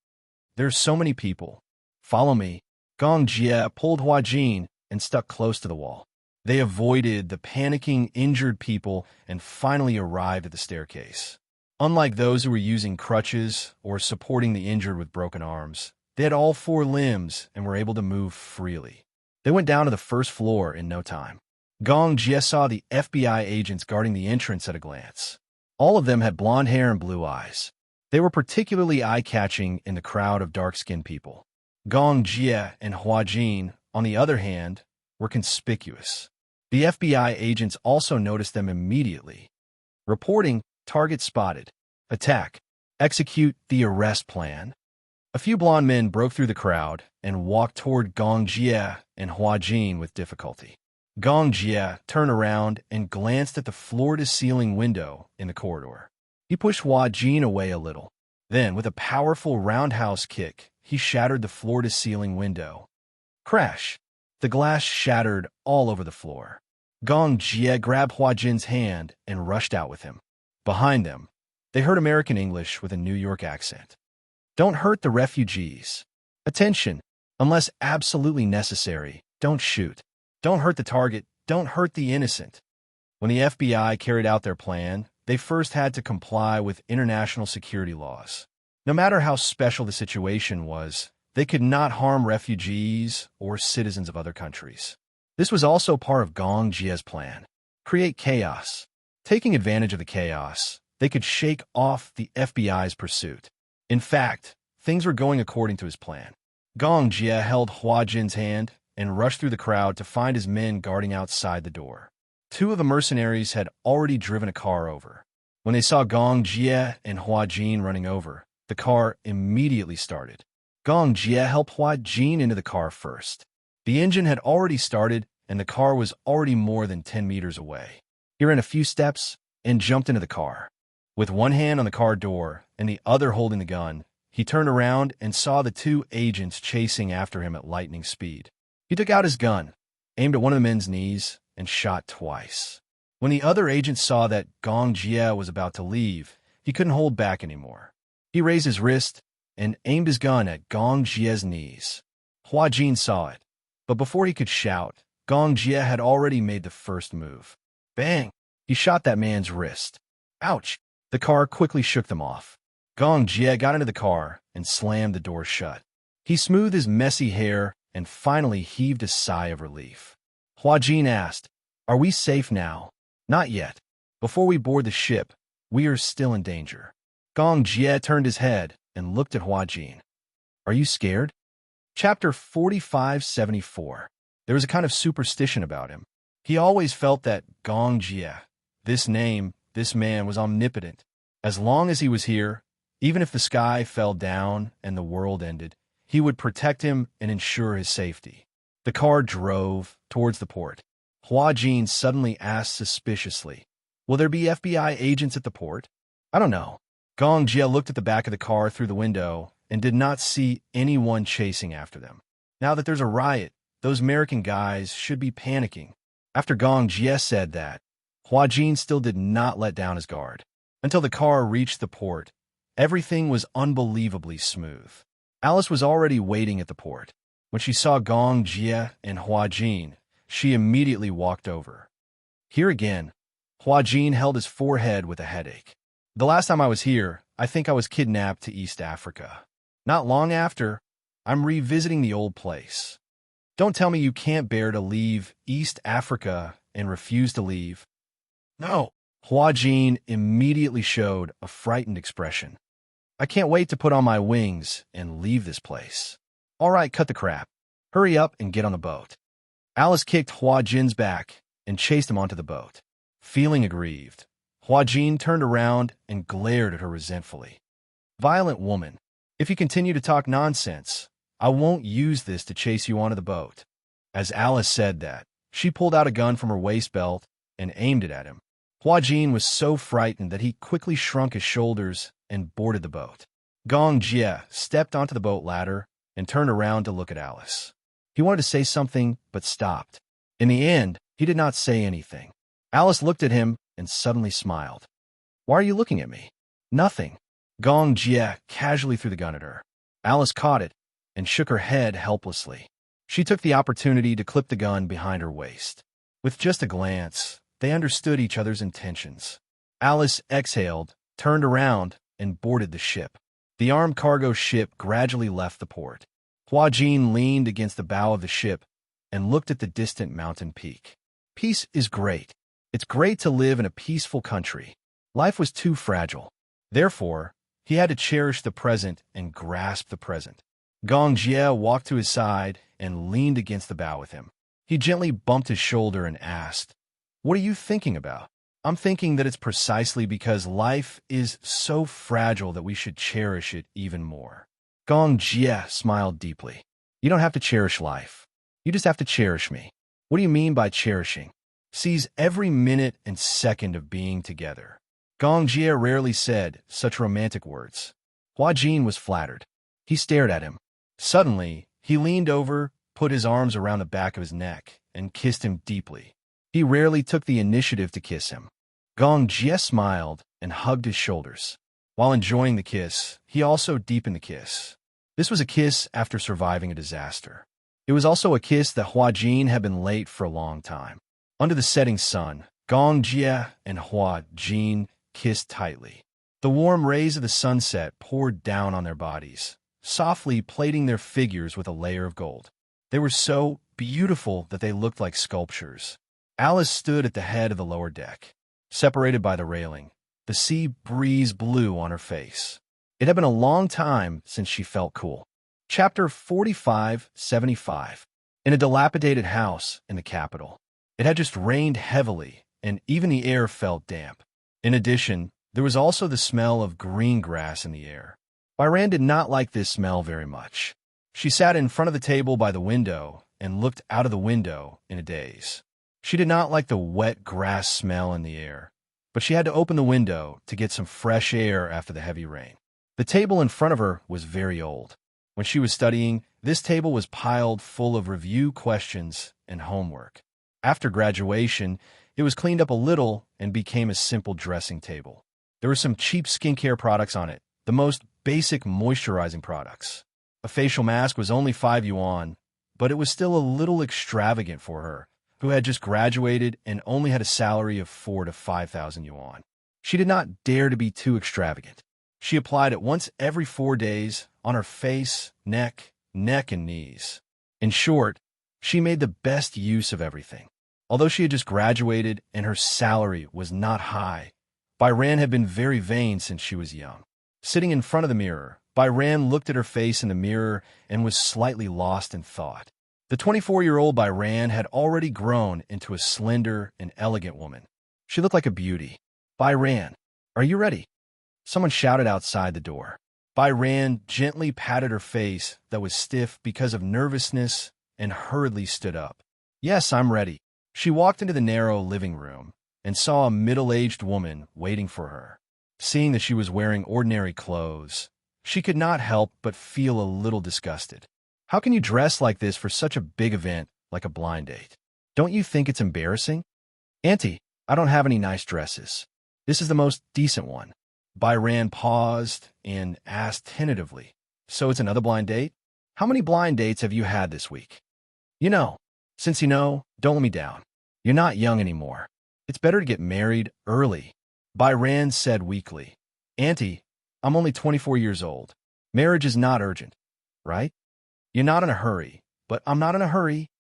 "There's so many people. Follow me." Gong Jie pulled Hua Jin and stuck close to the wall. They avoided the panicking, injured people and finally arrived at the staircase. Unlike those who were using crutches or supporting the injured with broken arms, they had all four limbs and were able to move freely. They went down to the first floor in no time. Gong Jie saw the FBI agents guarding the entrance at a glance. All of them had blonde hair and blue eyes. They were particularly eye-catching in the crowd of dark-skinned people. Gong Jie and Hua Jin, on the other hand, were conspicuous. The FBI agents also noticed them immediately. Reporting, "Target spotted. Attack. Execute the arrest plan." A few blonde men broke through the crowd and walked toward Gong Jie and Hua Jin with difficulty. Gong Jie turned around and glanced at the floor-to-ceiling window in the corridor. He pushed Hua Jin away a little. Then, with a powerful roundhouse kick, he shattered the floor-to-ceiling window. Crash! The glass shattered all over the floor. Gong Jie grabbed Hua Jin's hand and rushed out with him. Behind them, they heard American English with a New York accent. "Don't hurt the refugees. Attention! Unless absolutely necessary, don't shoot. Don't hurt the target. Don't hurt the innocent." When the FBI carried out their plan, they first had to comply with international security laws. No matter how special the situation was, they could not harm refugees or citizens of other countries. This was also part of Gong Jie's plan: create chaos. Taking advantage of the chaos, they could shake off the FBI's pursuit. In fact, things were going according to his plan. Gong Jie held Hua Jin's hand and rushed through the crowd to find his men guarding outside the door. Two of the mercenaries had already driven a car over. When they saw Gong Jie and Hua Jin running over, the car immediately started. Gong Jie helped Hua Jin into the car first. The engine had already started, and the car was already more than 10 meters away. He ran a few steps and jumped into the car. With one hand on the car door and the other holding the gun, he turned around and saw the two agents chasing after him at lightning speed. He took out his gun, aimed at one of the men's knees, and shot twice. When the other agent saw that Gong Jie was about to leave, he couldn't hold back anymore. He raised his wrist and aimed his gun at Gong Jie's knees. Hua Jin saw it, but before he could shout, Gong Jie had already made the first move. Bang! He shot that man's wrist. Ouch! The car quickly shook them off. Gong Jie got into the car and slammed the door shut. He smoothed his messy hair and finally heaved a sigh of relief. Hua Jin asked, "Are we safe now?" "Not yet. Before we board the ship, we are still in danger." Gong Jie turned his head and looked at Hua Jin. "Are you scared?" Chapter 4574. There was a kind of superstition about him. He always felt that Gong Jie, this name, this man, was omnipotent. As long as he was here, even if the sky fell down and the world ended, he would protect him and ensure his safety. The car drove towards the port. Hua Jin suddenly asked suspiciously, "Will there be FBI agents at the port?" "I don't know." Gong Jie looked at the back of the car through the window and did not see anyone chasing after them. Now that there's a riot, those American guys should be panicking. After Gong Jie said that, Hua Jin still did not let down his guard. Until the car reached the port, Everything was unbelievably smooth. Alice was already waiting at the port. When she saw Gong Jie and Hua Jin, she immediately walked over. Here again, Hua Jin held his forehead with a headache. The last time I was here, I think I was kidnapped to East Africa. Not long after, I'm revisiting the old place. Don't tell me you can't bear to leave East Africa and refuse to leave. No. Hua Jin immediately showed a frightened expression. I can't wait to put on my wings and leave this place. All right, cut the crap. Hurry up and get on the boat. Alice kicked Hua Jin's back and chased him onto the boat. Feeling aggrieved, Hua Jin turned around and glared at her resentfully. Violent woman, if you continue to talk nonsense, I won't use this to chase you onto the boat. As Alice said that, she pulled out a gun from her waist belt and aimed it at him. Hua Jin was so frightened that he quickly shrunk his shoulders and boarded the boat. Gong Jie stepped onto the boat ladder and turned around to look at Alice. He wanted to say something, but stopped. In the end, he did not say anything. Alice looked at him and suddenly smiled. Why are you looking at me? Nothing. Gong Jie casually threw the gun at her. Alice caught it and shook her head helplessly. She took the opportunity to clip the gun behind her waist. With just a glance, they understood each other's intentions. Alice exhaled, turned around, and boarded the ship. The armed cargo ship gradually left the port. Hua Jin leaned against the bow of the ship and looked at the distant mountain peak. Peace is great. It's great to live in a peaceful country. Life was too fragile. Therefore, he had to cherish the present and grasp the present. Gong Jie walked to his side and leaned against the bow with him. He gently bumped his shoulder and asked, What are you thinking about? I'm thinking that it's precisely because life is so fragile that we should cherish it even more. Gong Jie smiled deeply. You don't have to cherish life. You just have to cherish me. What do you mean by cherishing? Seize every minute and second of being together. Gong Jie rarely said such romantic words. Hua Jin was flattered. He stared at him. Suddenly, he leaned over, put his arms around the back of his neck, and kissed him deeply. He rarely took the initiative to kiss him. Gong Jie smiled and hugged his shoulders. While enjoying the kiss, he also deepened the kiss. This was a kiss after surviving a disaster. It was also a kiss that Hua Jin had been late for a long time. Under the setting sun, Gong Jie and Hua Jin kissed tightly. The warm rays of the sunset poured down on their bodies, softly plating their figures with a layer of gold. They were so beautiful that they looked like sculptures. Alice stood at the head of the lower deck. Separated by the railing, the sea breeze blew on her face. It had been a long time since she felt cool. Chapter 4575. In a dilapidated house in the capital. It had just rained heavily, and even the air felt damp. In addition, there was also the smell of green grass in the air. Byran did not like this smell very much. She sat in front of the table by the window and looked out of the window in a daze. She did not like the wet grass smell in the air, but she had to open the window to get some fresh air after the heavy rain. The table in front of her was very old. When she was studying, this table was piled full of review questions and homework. After graduation, it was cleaned up a little and became a simple dressing table. There were some cheap skincare products on it, the most basic moisturizing products. A facial mask was only 5 yuan, but it was still a little extravagant for her, who had just graduated and only had a salary of 4,000 to 5,000 yuan. She did not dare to be too extravagant. She applied it once every 4 days on her face, neck, and knees. In short, she made the best use of everything. Although she had just graduated and her salary was not high, Byran had been very vain since she was young. Sitting in front of the mirror, Byran looked at her face in the mirror and was slightly lost in thought. The 24-year-old Byran had already grown into a slender and elegant woman. She looked like a beauty. Byran, are you ready? Someone shouted outside the door. Byran gently patted her face that was stiff because of nervousness and hurriedly stood up. Yes, I'm ready. She walked into the narrow living room and saw a middle-aged woman waiting for her. Seeing that she was wearing ordinary clothes, she could not help but feel a little disgusted. How can you dress like this for such a big event like a blind date? Don't you think it's embarrassing? Auntie, I don't have any nice dresses. This is the most decent one. Byran paused and asked tentatively, "So it's another blind date? How many blind dates have you had this week?" "You know, since you know, don't let me down. You're not young anymore. It's better to get married early," Byran said weakly. "Auntie, I'm only 24 years old. Marriage is not urgent, right? You're not in a hurry, but I'm not in a hurry.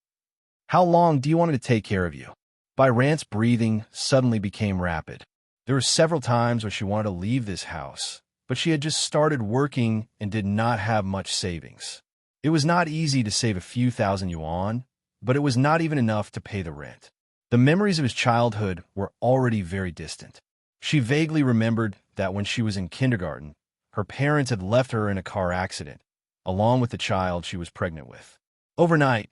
How long do you want me to take care of you?" Byran's breathing suddenly became rapid. There were several times when she wanted to leave this house, but she had just started working and did not have much savings. It was not easy to save a few thousand yuan, but it was not even enough to pay the rent. The memories of his childhood were already very distant. She vaguely remembered that when she was in kindergarten, her parents had left her in a car accident, along with the child she was pregnant with. Overnight,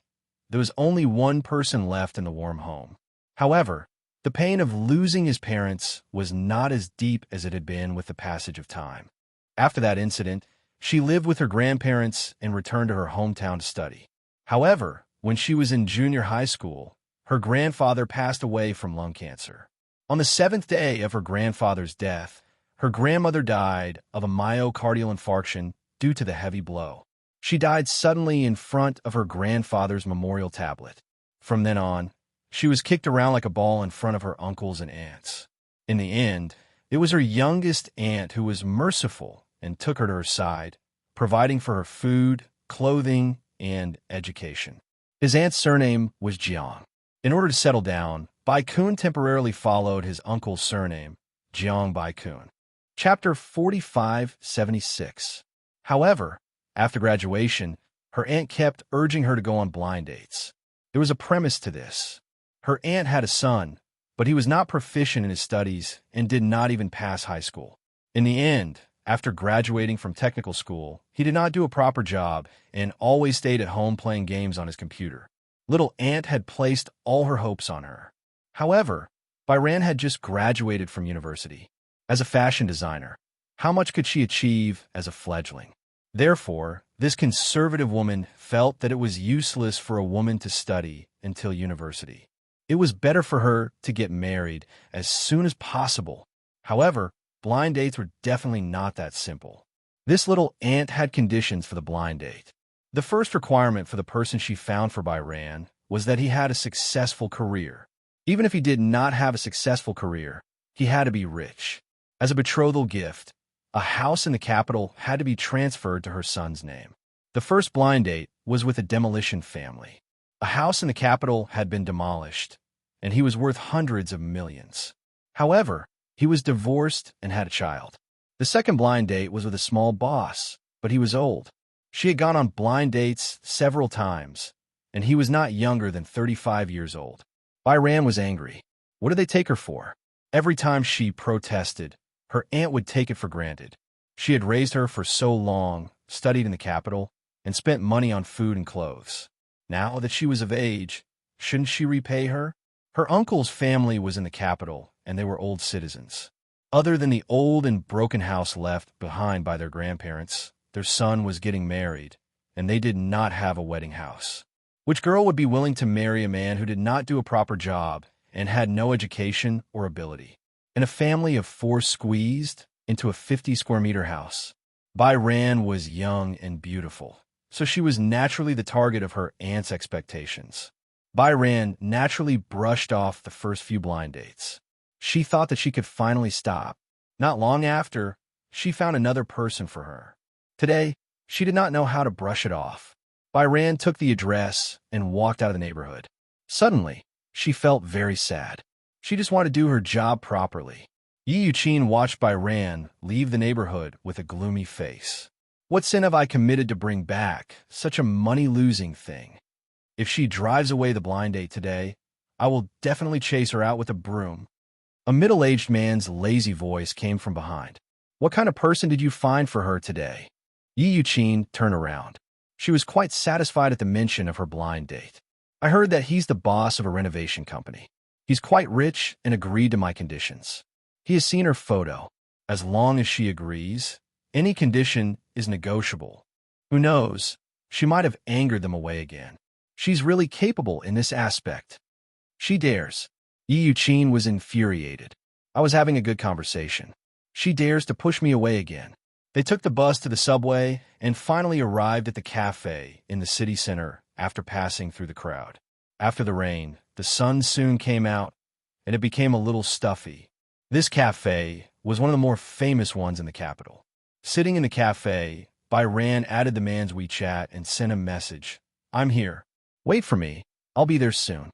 there was only one person left in the warm home. However, the pain of losing his parents was not as deep as it had been with the passage of time. After that incident, she lived with her grandparents and returned to her hometown to study. However, when she was in junior high school, her grandfather passed away from lung cancer. On the 7th day of her grandfather's death, her grandmother died of a myocardial infarction due to the heavy blow. She died suddenly in front of her grandfather's memorial tablet. From then on, she was kicked around like a ball in front of her uncles and aunts. In the end, it was her youngest aunt who was merciful and took her to her side, providing for her food, clothing, and education. His aunt's surname was Jiang. In order to settle down, Bai Kun temporarily followed his uncle's surname, Jiang Bai Kun. Chapter 4576. However, after graduation, her aunt kept urging her to go on blind dates. There was a premise to this. Her aunt had a son, but he was not proficient in his studies and did not even pass high school. In the end, after graduating from technical school, he did not do a proper job and always stayed at home playing games on his computer. Little Aunt had placed all her hopes on her. However, Byran had just graduated from university. As a fashion designer, how much could she achieve as a fledgling? Therefore, this conservative woman felt that it was useless for a woman to study until university. It was better for her to get married as soon as possible. However, blind dates were definitely not that simple. This little aunt had conditions for the blind date. The first requirement for the person she found for Byran was that he had a successful career. Even if he did not have a successful career, he had to be rich. As a betrothal gift, a house in the capital had to be transferred to her son's name. The first blind date was with a demolition family. A house in the capital had been demolished, and he was worth hundreds of millions. However, he was divorced and had a child. The second blind date was with a small boss, but he was old. She had gone on blind dates several times, and he was not younger than 35 years old. Byran was angry. What did they take her for? Every time she protested, her aunt would take it for granted. She had raised her for so long, studied in the capital, and spent money on food and clothes. Now that she was of age, shouldn't she repay her? Her uncle's family was in the capital, and they were old citizens. Other than the old and broken house left behind by their grandparents, their son was getting married, and they did not have a wedding house. Which girl would be willing to marry a man who did not do a proper job and had no education or ability? In a family of 4 squeezed into a 50-square-meter house. Byran was young and beautiful, so she was naturally the target of her aunt's expectations. Byran naturally brushed off the first few blind dates. She thought that she could finally stop. Not long after, she found another person for her. Today, she did not know how to brush it off. Byran took the address and walked out of the neighborhood. Suddenly, she felt very sad. She just wanted to do her job properly. Yi Yuqin watched Byran leave the neighborhood with a gloomy face. What sin have I committed to bring back such a money-losing thing? If she drives away the blind date today, I will definitely chase her out with a broom. A middle-aged man's lazy voice came from behind. What kind of person did you find for her today? Yi Yuqin turned around. She was quite satisfied at the mention of her blind date. I heard that he's the boss of a renovation company. He's quite rich and agreed to my conditions. He has seen her photo. As long as she agrees, any condition is negotiable. Who knows? She might have angered them away again. She's really capable in this aspect. She dares. Yi Yuqin was infuriated. I was having a good conversation. She dares to push me away again. They took the bus to the subway and finally arrived at the cafe in the city center after passing through the crowd. After the rain, the sun soon came out, and it became a little stuffy. This cafe was one of the more famous ones in the capital. Sitting in the cafe, Byran added the man's WeChat and sent a message. "I'm here. Wait for me. I'll be there soon."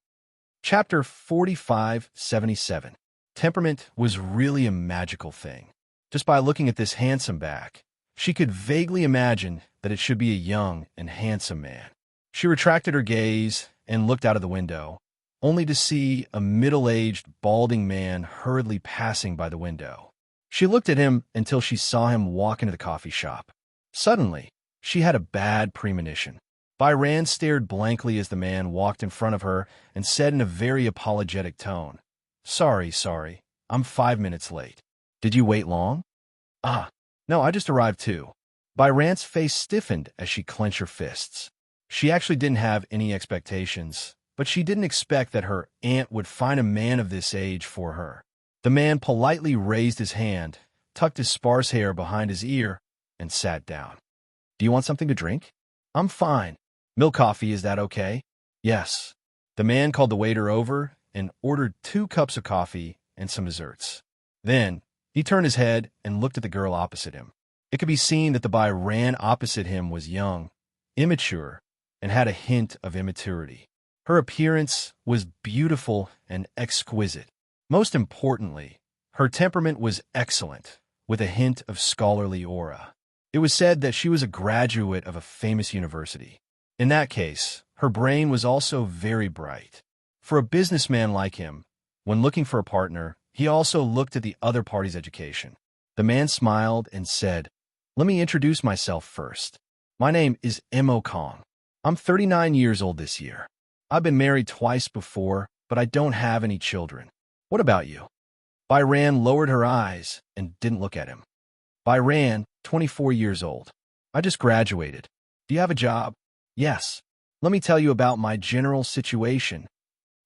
Chapter 4577. Temperament was really a magical thing. Just by looking at this handsome back, she could vaguely imagine that it should be a young and handsome man. She retracted her gaze and looked out of the window, only to see a middle-aged, balding man hurriedly passing by the window. She looked at him until she saw him walk into the coffee shop. Suddenly, she had a bad premonition. Byran stared blankly as the man walked in front of her and said in a very apologetic tone, Sorry, I'm 5 minutes late. Did you wait long?" "Ah, no, I just arrived too." Byran's face stiffened as she clenched her fists. She actually didn't have any expectations, but she didn't expect that her aunt would find a man of this age for her. The man politely raised his hand, tucked his sparse hair behind his ear, and sat down. "Do you want something to drink?" "I'm fine. Milk coffee, is that okay?" "Yes." The man called the waiter over and ordered 2 cups of coffee and some desserts. Then, he turned his head and looked at the girl opposite him. It could be seen that the Byran opposite him was young, immature, and had a hint of immaturity. Her appearance was beautiful and exquisite. Most importantly, her temperament was excellent, with a hint of scholarly aura. It was said that she was a graduate of a famous university. In that case, her brain was also very bright. For a businessman like him, when looking for a partner, he also looked at the other party's education. The man smiled and said, "Let me introduce myself first. My name is Mo Kong. I'm 39 years old this year. I've been married twice before, but I don't have any children. What about you?" Byran lowered her eyes and didn't look at him. "Byran, 24 years old. I just graduated. Do you have a job?" "Yes. Let me tell you about my general situation."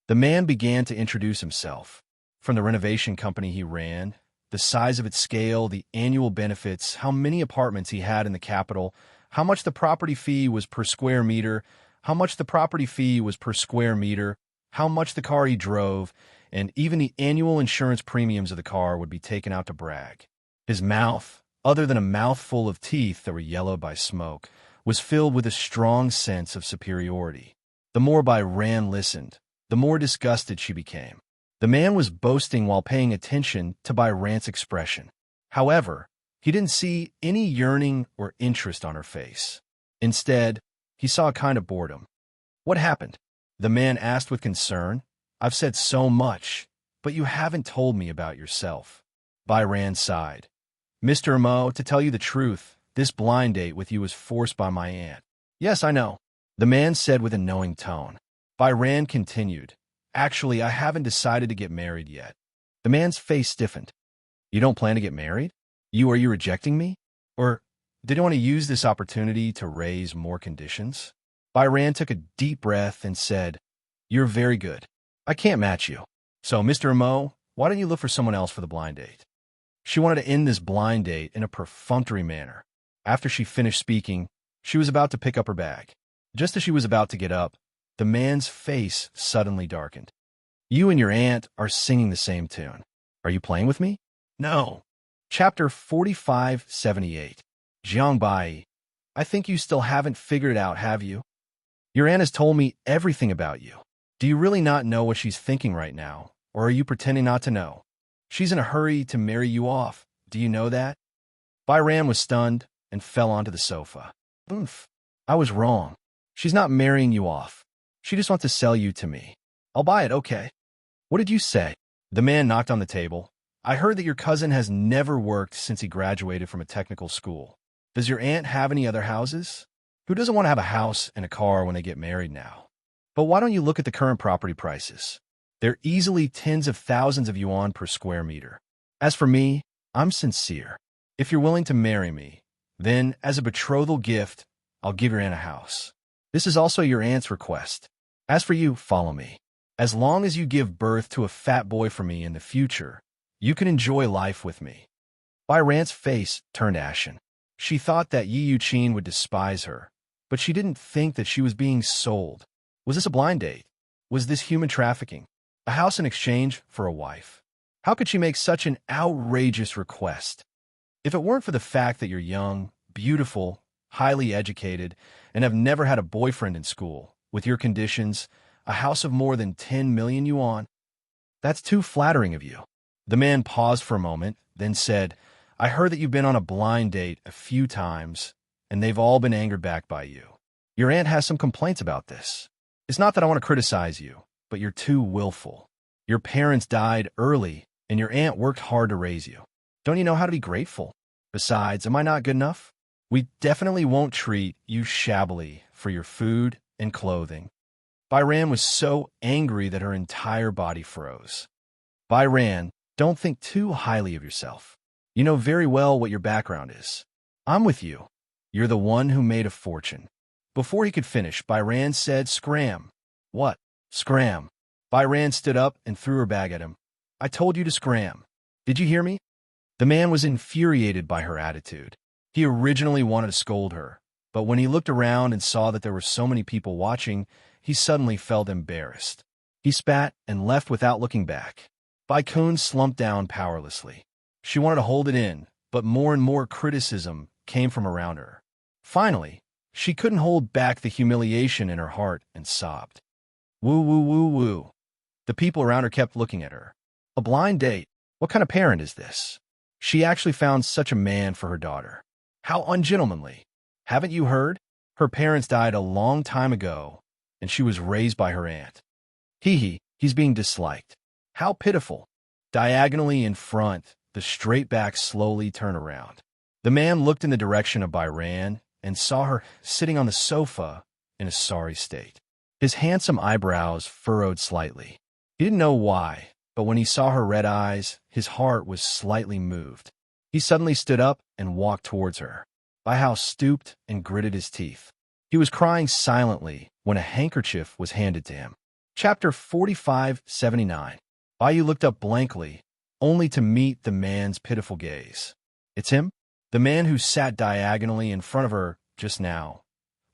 The man began to introduce himself. From the renovation company he ran, the size of its scale, the annual benefits, how many apartments he had in the capital, how much the property fee was per square meter, how much the car he drove, and even the annual insurance premiums of the car would be taken out to brag. His mouth, other than a mouthful of teeth that were yellowed by smoke, was filled with a strong sense of superiority. The more Byran listened, the more disgusted she became. The man was boasting while paying attention to Byran's expression. However, he didn't see any yearning or interest on her face. Instead, he saw a kind of boredom. "What happened?" the man asked with concern. "I've said so much, but you haven't told me about yourself." Byran sighed. "Mr. Mo, to tell you the truth, this blind date with you was forced by my aunt." "Yes, I know," the man said with a knowing tone. Byran continued, "Actually, I haven't decided to get married yet." The man's face stiffened. "You don't plan to get married? Are you rejecting me? Or did you want to use this opportunity to raise more conditions?" Byran took a deep breath and said, "You're very good. I can't match you. So, Mr. Mo, why don't you look for someone else for the blind date?" She wanted to end this blind date in a perfunctory manner. After she finished speaking, she was about to pick up her bag. Just as she was about to get up, the man's face suddenly darkened. "You and your aunt are singing the same tune. Are you playing with me?" "No." Chapter 4578. Jiangbai. "I think you still haven't figured it out, have you? Your aunt has told me everything about you. Do you really not know what she's thinking right now, or are you pretending not to know? She's in a hurry to marry you off. Do you know that?" Byran was stunned and fell onto the sofa. "Oof. I was wrong. She's not marrying you off. She just wants to sell you to me. I'll buy it, okay." "What did you say?" The man knocked on the table. "I heard that your cousin has never worked since he graduated from a technical school. Does your aunt have any other houses? Who doesn't want to have a house and a car when they get married now? But why don't you look at the current property prices? They're easily tens of thousands of yuan per square meter. As for me, I'm sincere. If you're willing to marry me, then, as a betrothal gift, I'll give your aunt a house. This is also your aunt's request. As for you, follow me. As long as you give birth to a fat boy for me in the future, you can enjoy life with me." Bai Ran's face turned ashen. She thought that Yi Yuqin would despise her, but she didn't think that she was being sold. Was this a blind date? Was this human trafficking? A house in exchange for a wife? How could she make such an outrageous request? If it weren't for the fact that you're young, beautiful, highly educated, and have never had a boyfriend in school, with your conditions, a house of more than 10 million yuan, that's too flattering of you. The man paused for a moment, then said, I heard that you've been on a blind date a few times, and they've all been angered back by you. Your aunt has some complaints about this. It's not that I want to criticize you, but you're too willful. Your parents died early, and your aunt worked hard to raise you. Don't you know how to be grateful? Besides, am I not good enough? We definitely won't treat you shabbily for your food and clothing. Bai Ran was so angry that her entire body froze. Bai Ran, don't think too highly of yourself. You know very well what your background is. I'm with you. You're the one who made a fortune. Before he could finish, Bai Ran said, Scram. What? Scram. Bai Ran stood up and threw her bag at him. I told you to scram. Did you hear me? The man was infuriated by her attitude. He originally wanted to scold her, but when he looked around and saw that there were so many people watching, he suddenly felt embarrassed. He spat and left without looking back. Bai Kun slumped down powerlessly. She wanted to hold it in, but more and more criticism came from around her. Finally, she couldn't hold back the humiliation in her heart and sobbed. Woo, woo, woo, woo. The people around her kept looking at her. A blind date? What kind of parent is this? She actually found such a man for her daughter. How ungentlemanly. Haven't you heard? Her parents died a long time ago, and she was raised by her aunt. He's being disliked. How pitiful. Diagonally in front, the straight back slowly turned around. The man looked in the direction of Bai Ran and saw her sitting on the sofa in a sorry state. His handsome eyebrows furrowed slightly. He didn't know why, but when he saw her red eyes, his heart was slightly moved. He suddenly stood up and walked towards her. Bai Hao stooped and gritted his teeth. He was crying silently when a handkerchief was handed to him. Chapter 4579. Bai Yu looked up blankly, only to meet the man's pitiful gaze. It's him? The man who sat diagonally in front of her just now.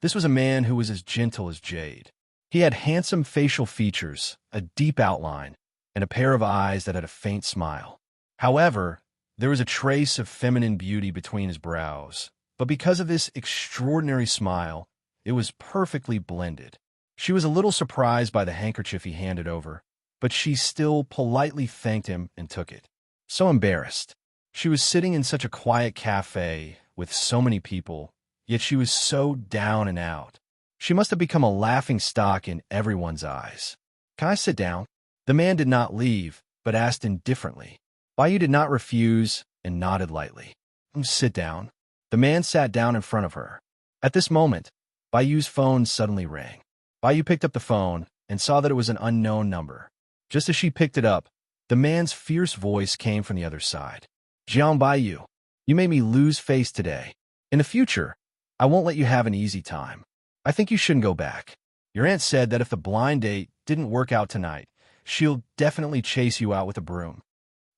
This was a man who was as gentle as jade. He had handsome facial features, a deep outline, and a pair of eyes that had a faint smile. However, there was a trace of feminine beauty between his brows, but because of this extraordinary smile, it was perfectly blended. She was a little surprised by the handkerchief he handed over, but she still politely thanked him and took it. So embarrassed. She was sitting in such a quiet cafe with so many people, yet she was so down and out. She must have become a laughing stock in everyone's eyes. Can I sit down? The man did not leave, but asked indifferently. Bai Yu did not refuse and nodded lightly. Sit down. The man sat down in front of her. At this moment, Bai Yu's phone suddenly rang. Bai Yu picked up the phone and saw that it was an unknown number. Just as she picked it up, the man's fierce voice came from the other side. Jiang Bai Yu, you made me lose face today. In the future, I won't let you have an easy time. I think you shouldn't go back. Your aunt said that if the blind date didn't work out tonight, she'll definitely chase you out with a broom.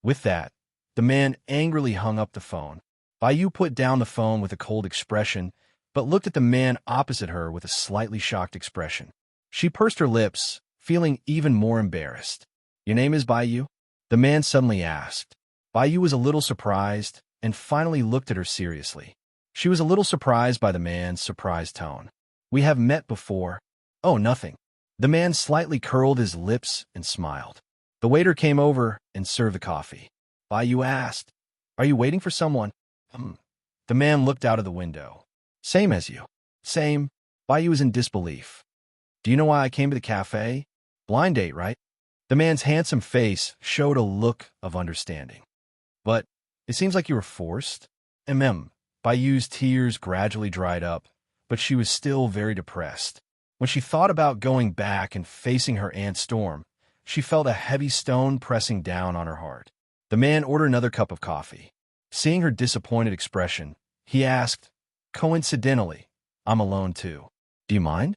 With that, the man angrily hung up the phone. Bai Yu put down the phone with a cold expression, but looked at the man opposite her with a slightly shocked expression. She pursed her lips, feeling even more embarrassed. Your name is Bai Yu? The man suddenly asked. Bai Yu was a little surprised and finally looked at her seriously. She was a little surprised by the man's surprised tone. We have met before. Oh, nothing. The man slightly curled his lips and smiled. The waiter came over and served the coffee. Bai Yu asked, Are you waiting for someone? The man looked out of the window. Same as you. Same. Bai Yu was in disbelief. Do you know why I came to the cafe? Blind date, right? The man's handsome face showed a look of understanding. But it seems like you were forced. Bai Yu's tears gradually dried up, but she was still very depressed. When she thought about going back and facing her Aunt Storm, she felt a heavy stone pressing down on her heart. The man ordered another cup of coffee. Seeing her disappointed expression, he asked, Coincidentally, I'm alone too. Do you mind?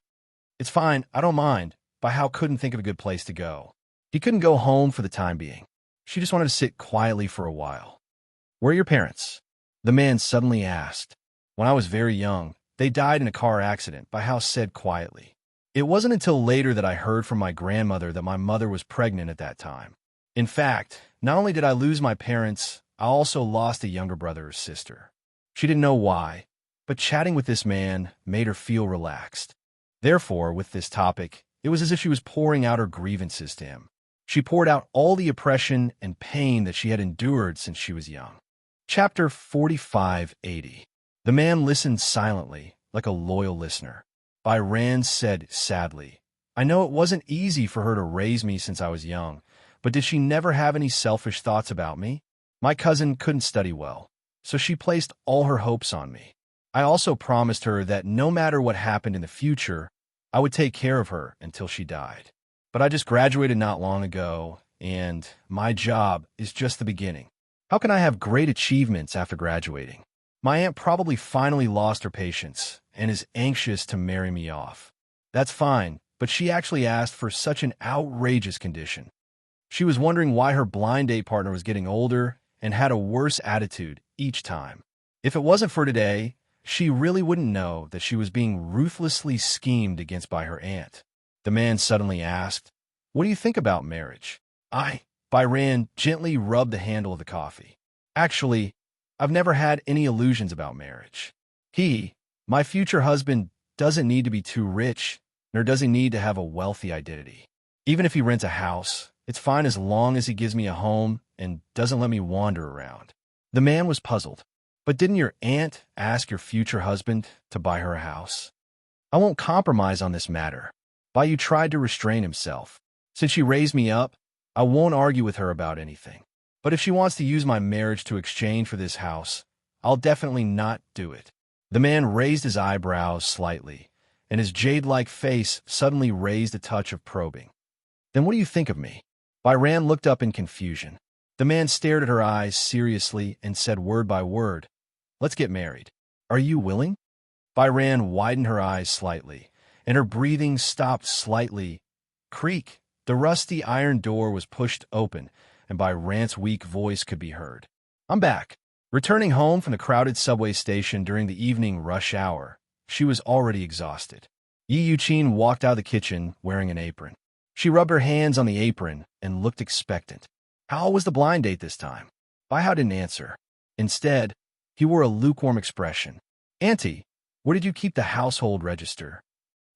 It's fine, I don't mind. Bai Hao couldn't think of a good place to go. He couldn't go home for the time being. She just wanted to sit quietly for a while. Where are your parents? The man suddenly asked. When I was very young, they died in a car accident, House said quietly. It wasn't until later that I heard from my grandmother that my mother was pregnant at that time. In fact, not only did I lose my parents, I also lost a younger brother or sister. She didn't know why, but chatting with this man made her feel relaxed. Therefore, with this topic, it was as if she was pouring out her grievances to him. She poured out all the oppression and pain that she had endured since she was young. Chapter 4580. The man listened silently, like a loyal listener. Rand said sadly, I know it wasn't easy for her to raise me since I was young, but did she never have any selfish thoughts about me? My cousin couldn't study well, so she placed all her hopes on me. I also promised her that no matter what happened in the future, I would take care of her until she died. But I just graduated not long ago, and my job is just the beginning. How can I have great achievements after graduating? My aunt probably finally lost her patience and is anxious to marry me off. That's fine, but she actually asked for such an outrageous condition. She was wondering why her blind date partner was getting older and had a worse attitude each time. If it wasn't for today, she really wouldn't know that she was being ruthlessly schemed against by her aunt. The man suddenly asked, What do you think about marriage? Rand gently rubbed the handle of the coffee. Actually, I've never had any illusions about marriage. My future husband, doesn't need to be too rich, nor does he need to have a wealthy identity. Even if he rents a house, it's fine as long as he gives me a home and doesn't let me wander around. The man was puzzled. But didn't your aunt ask your future husband to buy her a house? I won't compromise on this matter. Bayou tried to restrain himself. Since she raised me up, I won't argue with her about anything. But if she wants to use my marriage to exchange for this house, I'll definitely not do it. The man raised his eyebrows slightly, and his jade-like face suddenly raised a touch of probing. Then what do you think of me? Rand looked up in confusion. The man stared at her eyes seriously and said word by word, Let's get married. Are you willing? Rand widened her eyes slightly, and her breathing stopped slightly. Creak! The rusty iron door was pushed open, and Rand's weak voice could be heard. I'm back. Returning home from the crowded subway station during the evening rush hour, she was already exhausted. Yi Yuqin walked out of the kitchen wearing an apron. She rubbed her hands on the apron and looked expectant. How was the blind date this time? Baihao didn't answer. Instead, he wore a lukewarm expression. Auntie, where did you keep the household register?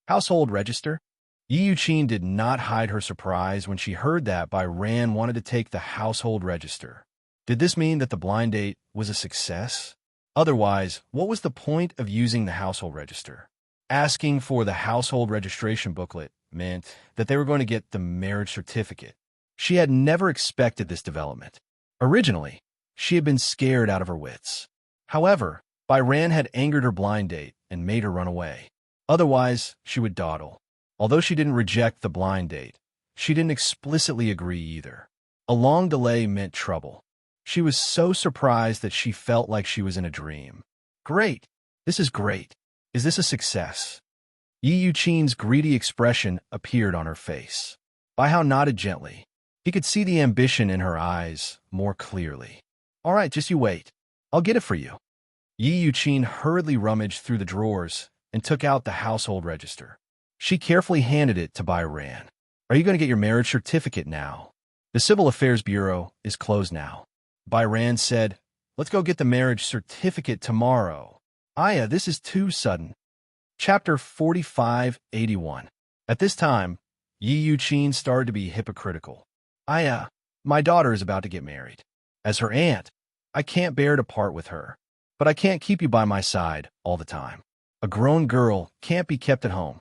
Household register? Yi Yuqin did not hide her surprise when she heard that Rand wanted to take the household register. Did this mean that the blind date was a success? Otherwise, what was the point of using the household register? Asking for the household registration booklet meant that they were going to get the marriage certificate. She had never expected this development. Originally, she had been scared out of her wits. However, Rand had angered her blind date and made her run away. Otherwise, she would dawdle. Although she didn't reject the blind date, she didn't explicitly agree either. A long delay meant trouble. She was so surprised that she felt like she was in a dream. Great! This is great. Is this a success? Yi Yuqin's greedy expression appeared on her face. Baihao nodded gently. He could see the ambition in her eyes more clearly. All right, just you wait. I'll get it for you. Yi Yuqin hurriedly rummaged through the drawers and took out the household register. She carefully handed it to Rand. Are you going to get your marriage certificate now? The Civil Affairs Bureau is closed now. Rand said, Let's go get the marriage certificate tomorrow. Aya, this is too sudden. Chapter 4581. At this time, Yi Yuqin started to be hypocritical. My daughter is about to get married. As her aunt, I can't bear to part with her. But I can't keep you by my side all the time. A grown girl can't be kept at home.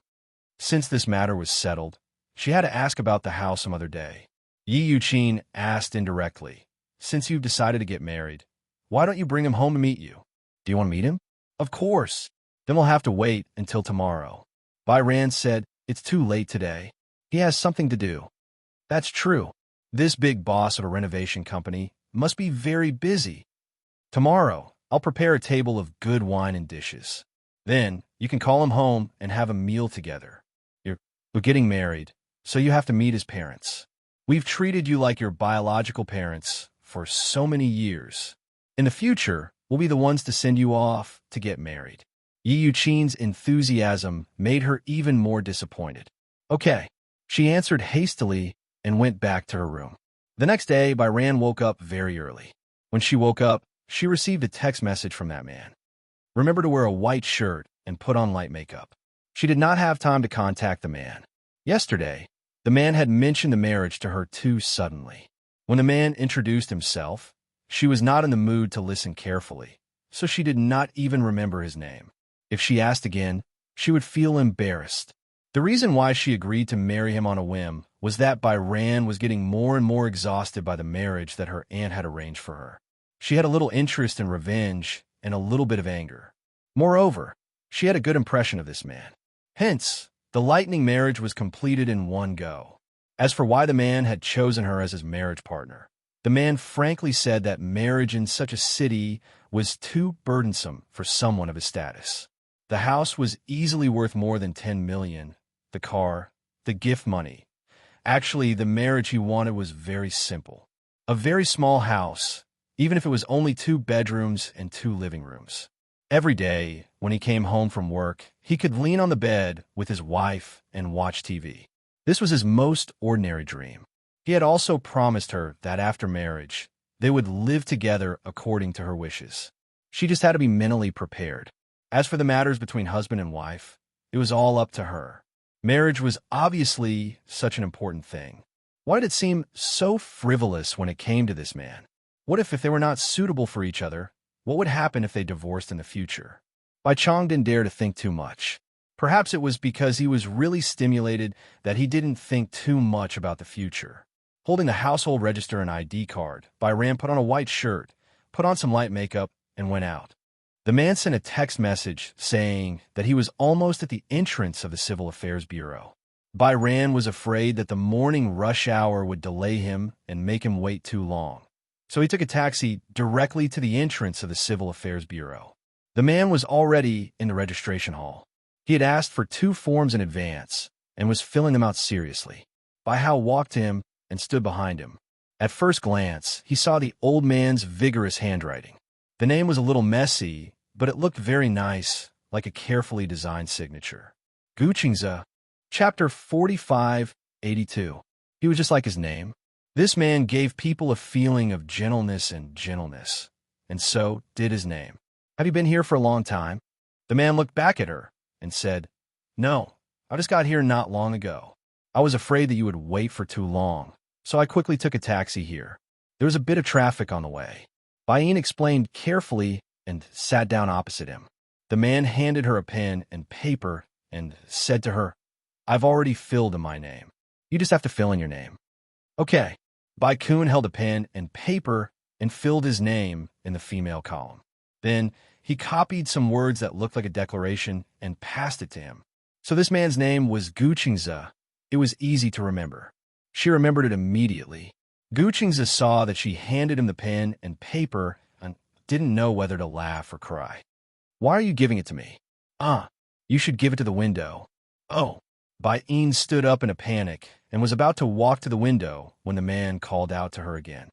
Since this matter was settled, she had to ask about the house some other day. Yi Yuqin asked indirectly, Since you've decided to get married, why don't you bring him home to meet you? Do you want to meet him? Of course. Then we'll have to wait until tomorrow. Rand said, It's too late today. He has something to do. That's true. This big boss of a renovation company must be very busy. Tomorrow, I'll prepare a table of good wine and dishes. Then, you can call him home and have a meal together. You're getting married, so you have to meet his parents. We've treated you like your biological parents for so many years. In the future, we'll be the ones to send you off to get married. Yi Yuqin's enthusiasm made her even more disappointed. Okay, she answered hastily and went back to her room. The next day, Byran woke up very early. When she woke up, she received a text message from that man. Remember to wear a white shirt and put on light makeup. She did not have time to contact the man. Yesterday, the man had mentioned the marriage to her too suddenly. When the man introduced himself, she was not in the mood to listen carefully, so she did not even remember his name. If she asked again, she would feel embarrassed. The reason why she agreed to marry him on a whim was that Byran was getting more and more exhausted by the marriage that her aunt had arranged for her. She had a little interest in revenge and a little bit of anger. Moreover, she had a good impression of this man. Hence, the lightning marriage was completed in one go. As for why the man had chosen her as his marriage partner, the man frankly said that marriage in such a city was too burdensome for someone of his status. The house was easily worth more than 10 million, the car, the gift money. Actually, the marriage he wanted was very simple. A very small house, even if it was only 2 bedrooms and 2 living rooms. Every day, when he came home from work, he could lean on the bed with his wife and watch TV. This was his most ordinary dream. He had also promised her that after marriage, they would live together according to her wishes. She just had to be mentally prepared. As for the matters between husband and wife, it was all up to her. Marriage was obviously such an important thing. Why did it seem so frivolous when it came to this man? What if they were not suitable for each other? What would happen if they divorced in the future? Bai Chong didn't dare to think too much. Perhaps it was because he was really stimulated that he didn't think too much about the future. Holding the household register and ID card, Byran put on a white shirt, put on some light makeup, and went out. The man sent a text message saying that he was almost at the entrance of the Civil Affairs Bureau. Byran was afraid that the morning rush hour would delay him and make him wait too long. So he took a taxi directly to the entrance of the Civil Affairs Bureau. The man was already in the registration hall. He had asked for 2 forms in advance and was filling them out seriously. Bai Hao walked to him and stood behind him. At first glance, he saw the old man's vigorous handwriting. The name was a little messy, but it looked very nice, like a carefully designed signature. Gu Qingze, Chapter 4582. He was just like his name. This man gave people a feeling of gentleness, and so did his name. Have you been here for a long time? The man looked back at her and said, No, I just got here not long ago. I was afraid that you would wait for too long, so I quickly took a taxi here. There was a bit of traffic on the way. Bain explained carefully and sat down opposite him. The man handed her a pen and paper and said to her, I've already filled in my name. You just have to fill in your name. Okay. Bai Kun held a pen and paper and filled his name in the female column. Then he copied some words that looked like a declaration and passed it to him. So this man's name was Gu Qingze. It was easy to remember. She remembered it immediately. Gu Qingze saw that she handed him the pen and paper and didn't know whether to laugh or cry. Why are you giving it to me? You should give it to the window. Oh. Bai-in stood up in a panic and was about to walk to the window when the man called out to her again.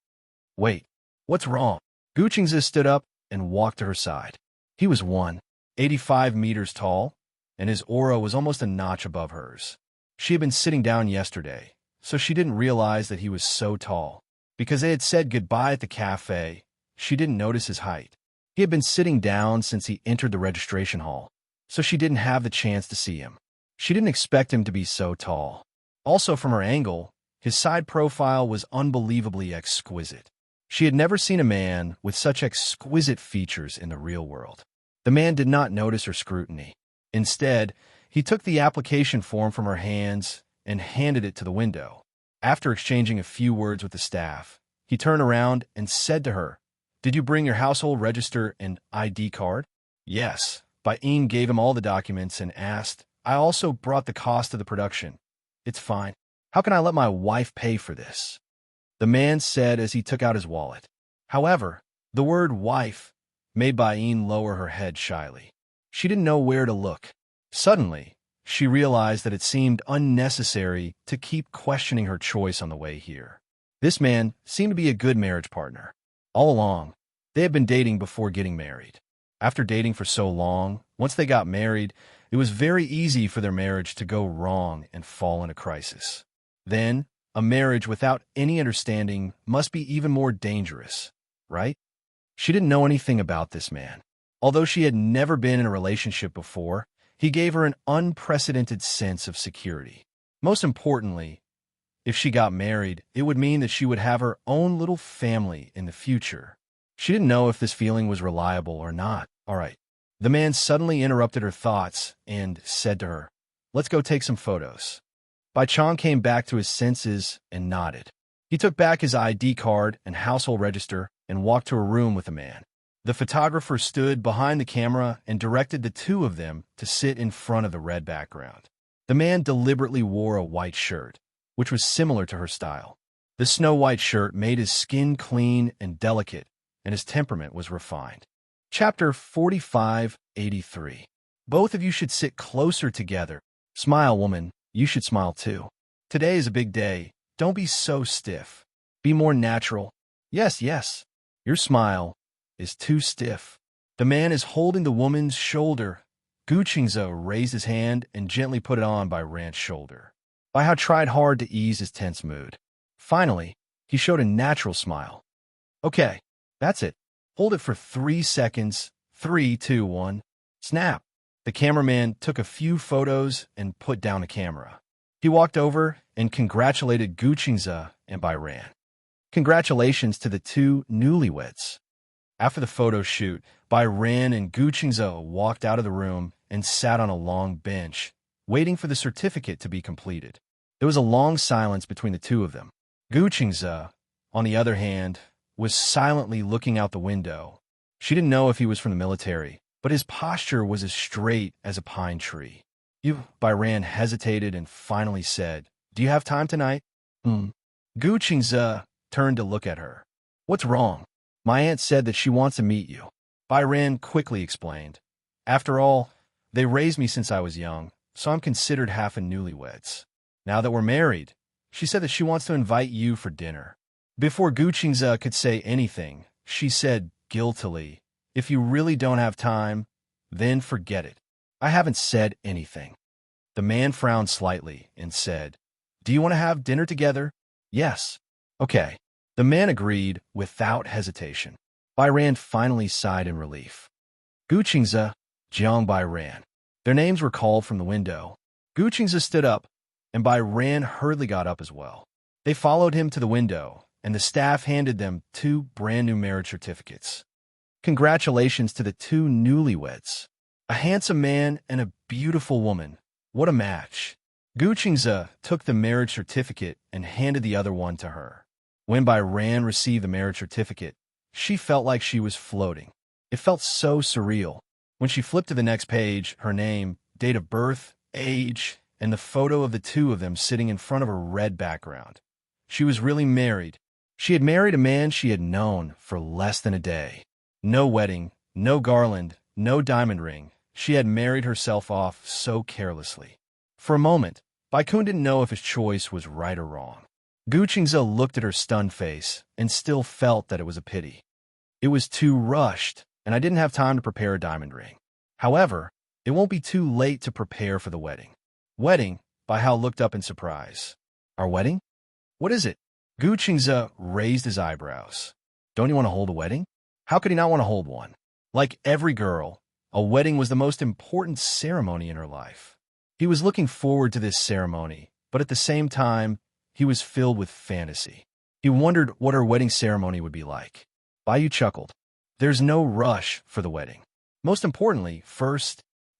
Wait, what's wrong? Gu Qingze stood up and walked to her side. He was 185 meters tall, and his aura was almost a notch above hers. She had been sitting down yesterday, so she didn't realize that he was so tall. Because they had said goodbye at the cafe, she didn't notice his height. He had been sitting down since he entered the registration hall, so she didn't have the chance to see him. She didn't expect him to be so tall. Also, from her angle, his side profile was unbelievably exquisite. She had never seen a man with such exquisite features in the real world. The man did not notice her scrutiny. Instead, he took the application form from her hands and handed it to the window. After exchanging a few words with the staff, he turned around and said to her, Did you bring your household register and ID card? Yes. Bai-in gave him all the documents and asked, I also brought the cost of the production. It's fine. How can I let my wife pay for this? The man said as he took out his wallet. However, the word wife made Bai-in lower her head shyly. She didn't know where to look. Suddenly, she realized that it seemed unnecessary to keep questioning her choice on the way here. This man seemed to be a good marriage partner. All along, They had been dating before getting married. After dating for so long, once they got married, it was very easy for their marriage to go wrong and fall into crisis. Then, a marriage without any understanding must be even more dangerous, right? She didn't know anything about this man. Although she had never been in a relationship before, he gave her an unprecedented sense of security. Most importantly, if she got married, it would mean that she would have her own little family in the future. She didn't know if this feeling was reliable or not. All right. The man suddenly interrupted her thoughts and said to her, "Let's go take some photos." Bai Chong came back to his senses and nodded. He took back his ID card and household register and walked to a room with the man. The photographer stood behind the camera and directed the two of them to sit in front of the red background. The man deliberately wore a white shirt, which was similar to her style. The snow-white shirt made his skin clean and delicate, and his temperament was refined. Chapter 4583. Both of you should sit closer together. Smile, woman. You should smile too. Today is a big day. Don't be so stiff. Be more natural. Yes, yes. Your smile is too stiff. The man is holding the woman's shoulder. Gu Qingze raised his hand and gently put it on Bai Ran's shoulder. Bai Hao tried hard to ease his tense mood. Finally, he showed a natural smile. Okay, that's it. Hold it for 3 seconds. 3, 2, 1. Snap. The cameraman took a few photos and put down the camera. He walked over and congratulated Gu Qingze and Bai Ran. Congratulations to the two newlyweds. After the photo shoot, Bai Ran and Gu Qingze walked out of the room and sat on a long bench, waiting for the certificate to be completed. There was a long silence between the two of them. Gu Qingze, on the other hand, was silently looking out the window. She didn't know if he was from the military, but his posture was as straight as a pine tree. Bai Ran hesitated and finally said, "Do you have time tonight?" Gu Qingze turned to look at her. "What's wrong?" "My aunt said that she wants to meet you." Bai Ran quickly explained. "After all, they raised me since I was young, so I'm considered half a newlyweds. Now that we're married, she said that she wants to invite you for dinner." Before Gu Qingze could say anything, she said guiltily, "If you really don't have time, then forget it. I haven't said anything." The man frowned slightly and said, "Do you want to have dinner together?" "Yes." "Okay." The man agreed without hesitation. Bai Ran finally sighed in relief. Gu Qingze, Jiang Bai Ran. Their names were called from the window. Gu Qingze stood up, and Bai Ran hurriedly got up as well. They followed him to the window, and the staff handed them 2 brand-new marriage certificates. Congratulations to the two newlyweds. A handsome man and a beautiful woman. What a match. Gu Qingze took the marriage certificate and handed the other one to her. When Bai Ran received the marriage certificate, she felt like she was floating. It felt so surreal. When she flipped to the next page, her name, date of birth, age, and the photo of the two of them sitting in front of a red background. She was really married. She had married a man she had known for less than a day. No wedding, no garland, no diamond ring. She had married herself off so carelessly. For a moment, Bai Kun didn't know if his choice was right or wrong. Gu Qingze looked at her stunned face and still felt that it was a pity. It was too rushed, and I didn't have time to prepare a diamond ring. However, it won't be too late to prepare for the wedding. Wedding? Bai Hao looked up in surprise. Our wedding? What is it? Gu Qingze raised his eyebrows. Don't you want to hold a wedding? How could he not want to hold one? Like every girl, a wedding was the most important ceremony in her life. He was looking forward to this ceremony, but at the same time, he was filled with fantasy. He wondered what her wedding ceremony would be like. Bai Yu chuckled. There's no rush for the wedding. Most importantly,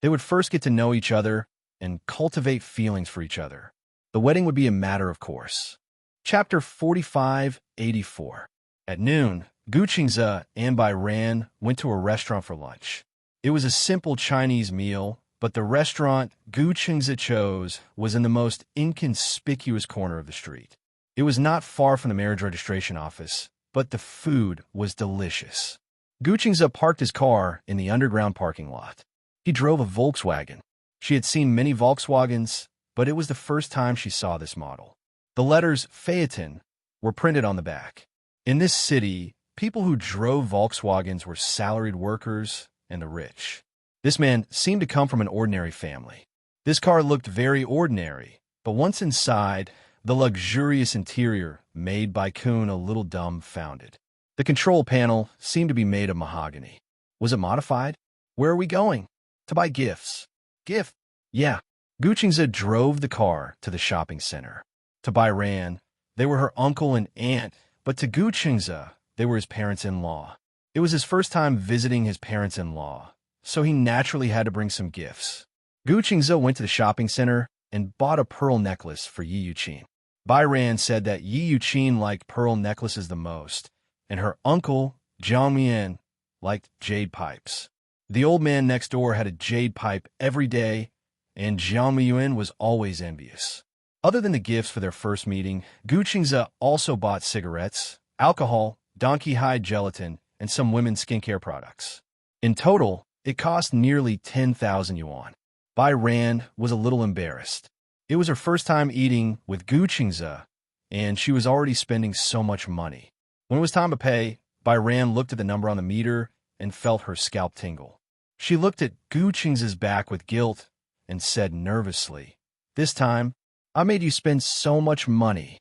they would first get to know each other and cultivate feelings for each other. The wedding would be a matter of course. Chapter 4584. At noon, Gu Qingze and Bai Ran went to a restaurant for lunch. It was a simple Chinese meal, but the restaurant Gu Qingze chose was in the most inconspicuous corner of the street. It was not far from the marriage registration office, but the food was delicious. Gu Qingze parked his car in the underground parking lot. He drove a Volkswagen. She had seen many Volkswagens, but it was the first time she saw this model. The letters Phaeton were printed on the back. In this city, People who drove Volkswagens were salaried workers and the rich. This man seemed to come from an ordinary family. This car looked very ordinary, but once inside, the luxurious interior made by Kuhn a little dumbfounded. The control panel seemed to be made of mahogany. Was it modified? Where are we going? To buy gifts. Gift? Yeah. Guchingza drove the car to the shopping center. To buy Rand, they were her uncle and aunt, but to Guchingza, they were his parents-in-law. It was his first time visiting his parents-in-law, so he naturally had to bring some gifts. Guchingza went to the shopping center and bought a pearl necklace for Yi Yuqin. Bai Ran said that Yi Yuqin liked pearl necklaces the most, and her uncle, Jiang Mian, liked jade pipes. The old man next door had a jade pipe every day, and Jiang Mian was always envious. Other than the gifts for their first meeting, Guchingza also bought cigarettes, alcohol, donkey hide gelatin, and some women's skincare products. In total, it cost nearly 10,000 yuan. Bai Ran was a little embarrassed. It was her first time eating with Guchingza, and she was already spending so much money. When it was time to pay, Bai Ran looked at the number on the meter and felt her scalp tingle. She looked at Guchingza's back with guilt and said nervously, "This time, I made you spend so much money."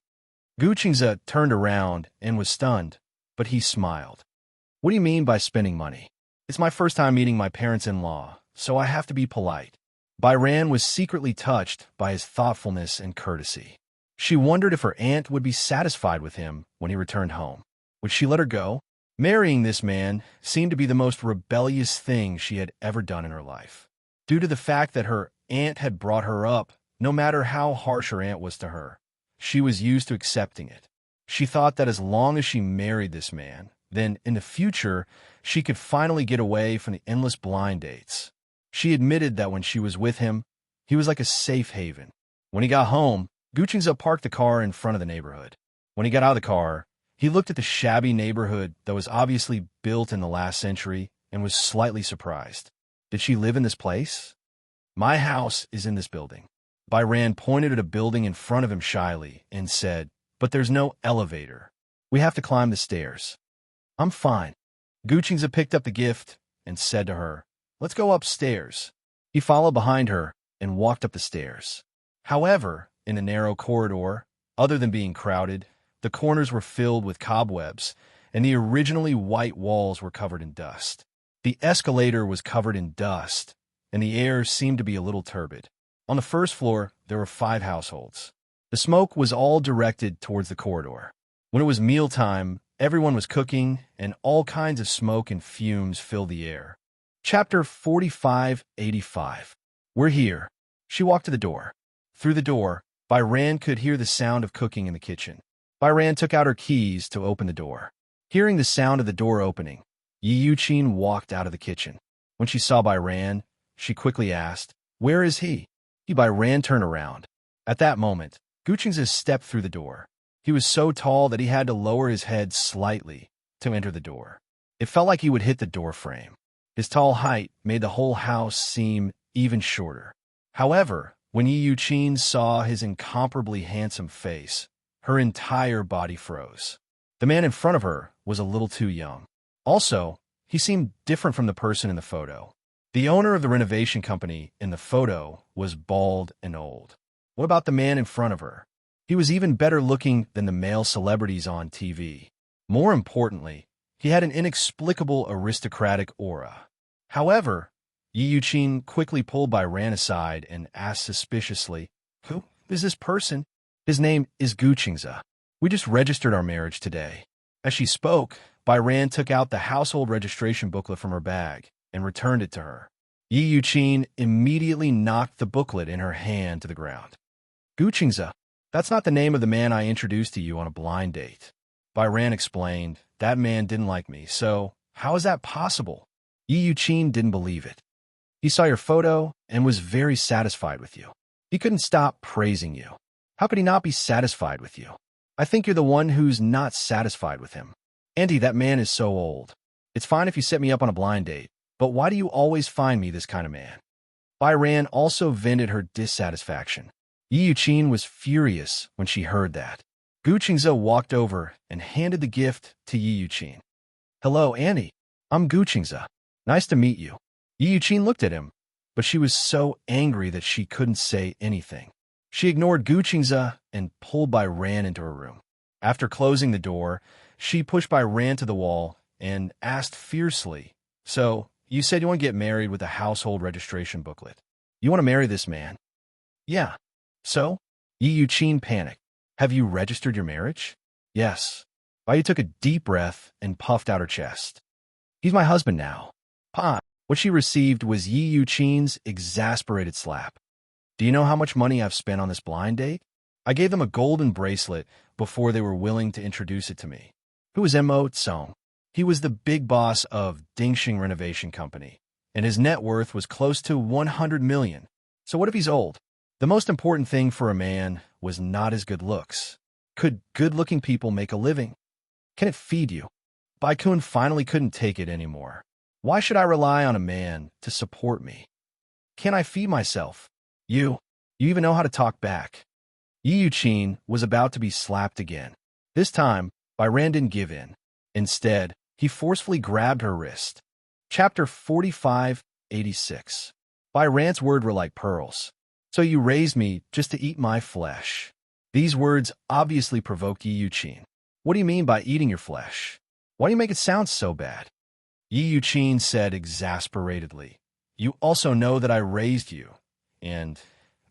Guchingza turned around and was stunned, but he smiled. "What do you mean by spending money? It's my first time meeting my parents-in-law, so I have to be polite." Bai Ran was secretly touched by his thoughtfulness and courtesy. She wondered if her aunt would be satisfied with him when he returned home. Would she let her go? Marrying this man seemed to be the most rebellious thing she had ever done in her life. Due to the fact that her aunt had brought her up, no matter how harsh her aunt was to her, she was used to accepting it. She thought that as long as she married this man, then in the future, she could finally get away from the endless blind dates. She admitted that when she was with him, he was like a safe haven. When he got home, Guchingza parked the car in front of the neighborhood. When he got out of the car, he looked at the shabby neighborhood that was obviously built in the last century and was slightly surprised. Did she live in this place? "My house is in this building." Bai Ran pointed at a building in front of him shyly and said, "But there's no elevator. We have to climb the stairs." "I'm fine." Guchingza picked up the gift and said to her, "Let's go upstairs." He followed behind her and walked up the stairs. However, in the narrow corridor, other than being crowded, the corners were filled with cobwebs, and the originally white walls were covered in dust. The escalator was covered in dust, and the air seemed to be a little turbid. On the first floor, there were 5 households. The smoke was all directed towards the corridor. When it was mealtime, everyone was cooking, and all kinds of smoke and fumes filled the air. Chapter 4585. We're here. She walked to the door. Through the door, Bai Ran could hear the sound of cooking in the kitchen. Bai Ran took out her keys to open the door. Hearing the sound of the door opening, Yi Yuqin walked out of the kitchen. When she saw Bai Ran, she quickly asked, "Where is he?" Bai Ran turned around. At that moment, Guchingza stepped through the door. He was so tall that he had to lower his head slightly to enter the door. It felt like he would hit the door frame. His tall height made the whole house seem even shorter. However, when Yi Yuqin saw his incomparably handsome face, her entire body froze. The man in front of her was a little too young. Also, he seemed different from the person in the photo. The owner of the renovation company in the photo was bald and old. What about the man in front of her? He was even better looking than the male celebrities on TV. More importantly, he had an inexplicable aristocratic aura. However, Yi Yuqin quickly pulled Bai Ran aside and asked suspiciously, "Who is this person?" "His name is Guchingza. We just registered our marriage today." As she spoke, Bai Ran took out the household registration booklet from her bag and returned it to her. Yi Yuqin immediately knocked the booklet in her hand to the ground. "Guchingza, that's not the name of the man I introduced to you on a blind date." Bai Ran explained, "That man didn't like me, so how is that possible?" Yi Yuqin didn't believe it. "He saw your photo and was very satisfied with you. He couldn't stop praising you. How could he not be satisfied with you? I think you're the one who's not satisfied with him. Auntie, that man is so old. It's fine if you set me up on a blind date, but why do you always find me this kind of man?" Bai Ran also vented her dissatisfaction. Yi Yuqin was furious when she heard that. Guchingza walked over and handed the gift to Yi Yuqin. Hello, Annie. I'm Guqingza. Nice to meet you. Yi Yuqin looked at him, but she was so angry that she couldn't say anything. She ignored Guqingza and pulled Bai Ran into her room. After closing the door, she pushed Bai Ran to the wall and asked fiercely, "So, you said you want to get married with a household registration booklet. You want to marry this man?" "Yeah." "So?" Yi Yuqin panicked. "Have you registered your marriage?" "Yes." Bai took a deep breath and puffed out her chest. "He's my husband now." "Pa." What she received was Yi Yuqin's exasperated slap. "Do you know how much money I've spent on this blind date? I gave them a golden bracelet before they were willing to introduce it to me." Who was Mo Tsong? He was the big boss of Dingxing Renovation Company, and his net worth was close to 100 million. So what if he's old? The most important thing for a man was not his good looks. Could good-looking people make a living? Can it feed you? Bai Kun finally couldn't take it anymore. Why should I rely on a man to support me? Can I feed myself? You even know how to talk back. Yi Yuqin was about to be slapped again. This time, Bai Ran didn't give in. Instead, he forcefully grabbed her wrist. Chapter 4586. Bai Ran's words were like pearls. "So you raised me just to eat my flesh." These words obviously provoked Yi Yuqin. "What do you mean by eating your flesh? Why do you make it sound so bad?" Yi Yuqin said exasperatedly, "You also know that I raised you, and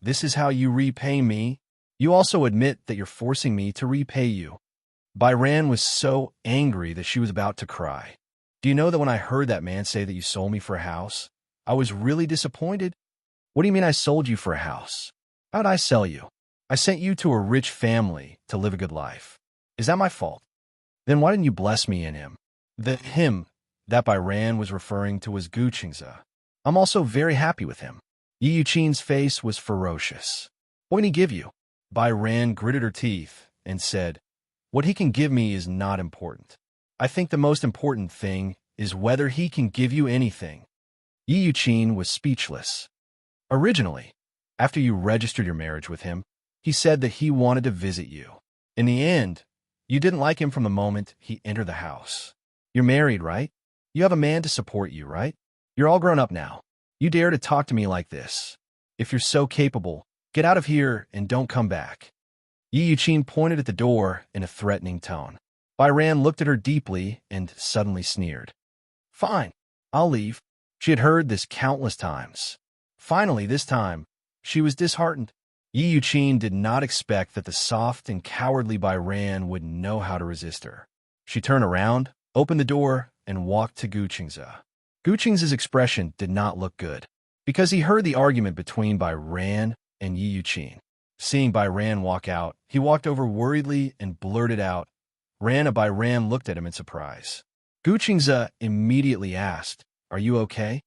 this is how you repay me? You also admit that you're forcing me to repay you." Bai Ran was so angry that she was about to cry. "Do you know that when I heard that man say that you sold me for a house, I was really disappointed?" "What do you mean I sold you for a house? How'd I sell you? I sent you to a rich family to live a good life. Is that my fault? Then why didn't you bless me in him?" The him that Bai Ran was referring to was Guqingza. "I'm also very happy with him." Yi Yuqin's face was ferocious. "What can he give you?" Bai Ran gritted her teeth and said, "What he can give me is not important. I think the most important thing is whether he can give you anything." Yi Yuqin was speechless. "Originally, after you registered your marriage with him, he said that he wanted to visit you. In the end, you didn't like him from the moment he entered the house. You're married, right? You have a man to support you, right? You're all grown up now. You dare to talk to me like this. If you're so capable, get out of here and don't come back." Yi Yuqin pointed at the door in a threatening tone. Bai Ran looked at her deeply and suddenly sneered. "Fine, I'll leave." She had heard this countless times. Finally, this time, she was disheartened. Yi Yuqin did not expect that the soft and cowardly Bai Ran would know how to resist her. She turned around, opened the door, and walked to Guqingza. Guqingza's expression did not look good, because he heard the argument between Bai Ran and Yi Yuqin. Seeing Bai Ran walk out, he walked over worriedly and blurted out, Bai Ran looked at him in surprise. Guqingza immediately asked, "Are you okay?"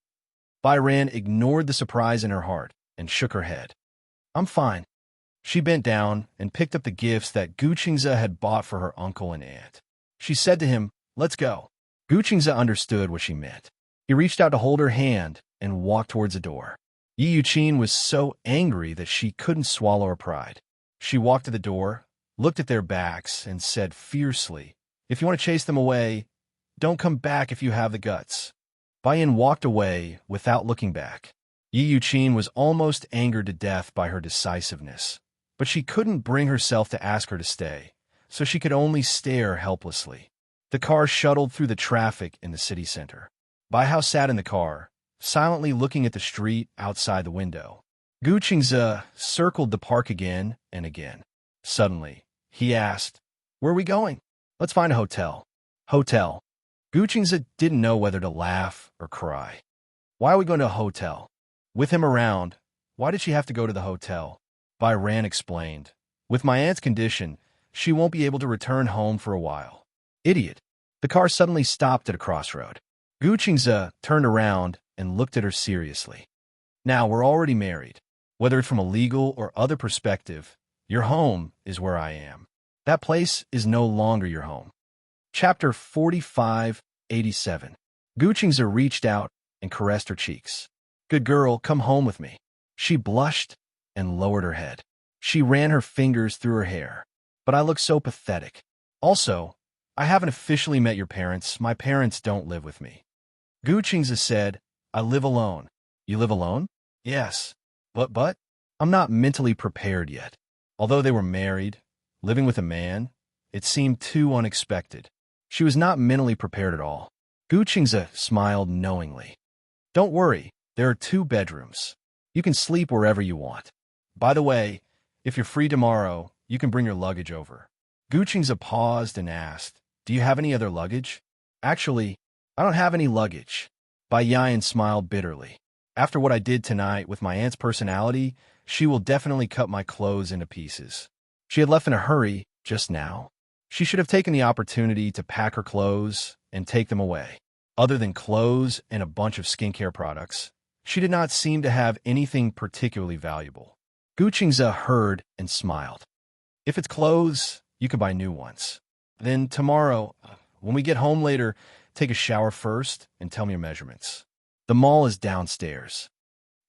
Bai Ran ignored the surprise in her heart and shook her head. "I'm fine." She bent down and picked up the gifts that Guqingza had bought for her uncle and aunt. She said to him, "Let's go." Guqingza understood what she meant. He reached out to hold her hand and walked towards the door. Yi Yuqin was so angry that she couldn't swallow her pride. She walked to the door, looked at their backs, and said fiercely, "If you want to chase them away, don't come back if you have the guts." Bai Yin walked away without looking back. Yi Yuqin was almost angered to death by her decisiveness, but she couldn't bring herself to ask her to stay, so she could only stare helplessly. The car shuttled through the traffic in the city center. Bai Hao sat in the car, silently looking at the street outside the window. Guqingza circled the park again and again. Suddenly, he asked, "Where are we going?" "Let's find a hotel." "Hotel?" Guqingza didn't know whether to laugh or cry. "Why are we going to a hotel?" With him around, why did she have to go to the hotel? Bai Ran explained, "With my aunt's condition, she won't be able to return home for a while." "Idiot." The car suddenly stopped at a crossroad. Guqingza turned around and looked at her seriously. "Now, we're already married. Whether it's from a legal or other perspective, your home is where I am. That place is no longer your home." Chapter 4587. Guqingza reached out and caressed her cheeks. "Good girl, come home with me." She blushed and lowered her head. She ran her fingers through her hair. "But I look so pathetic. Also, I haven't officially met your parents. My parents don't live with me. Gu Qingzi said, I live alone. You live alone? Yes. But, I'm not mentally prepared yet. Although they were married, living with a man, it seemed too unexpected. She was not mentally prepared at all. Gu Qingzi smiled knowingly. Don't worry, there are 2 bedrooms. You can sleep wherever you want. By the way, if you're free tomorrow, you can bring your luggage over. Gu Qingzi paused and asked, Do you have any other luggage? Actually, I don't have any luggage. Bai Yan smiled bitterly. After what I did tonight with my aunt's personality, she will definitely cut my clothes into pieces. She had left in a hurry just now. She should have taken the opportunity to pack her clothes and take them away. Other than clothes and a bunch of skincare products, she did not seem to have anything particularly valuable. Gu Qingzi heard and smiled. If it's clothes, you can buy new ones. Then tomorrow, when we get home later, take a shower first and tell me your measurements. The mall is downstairs.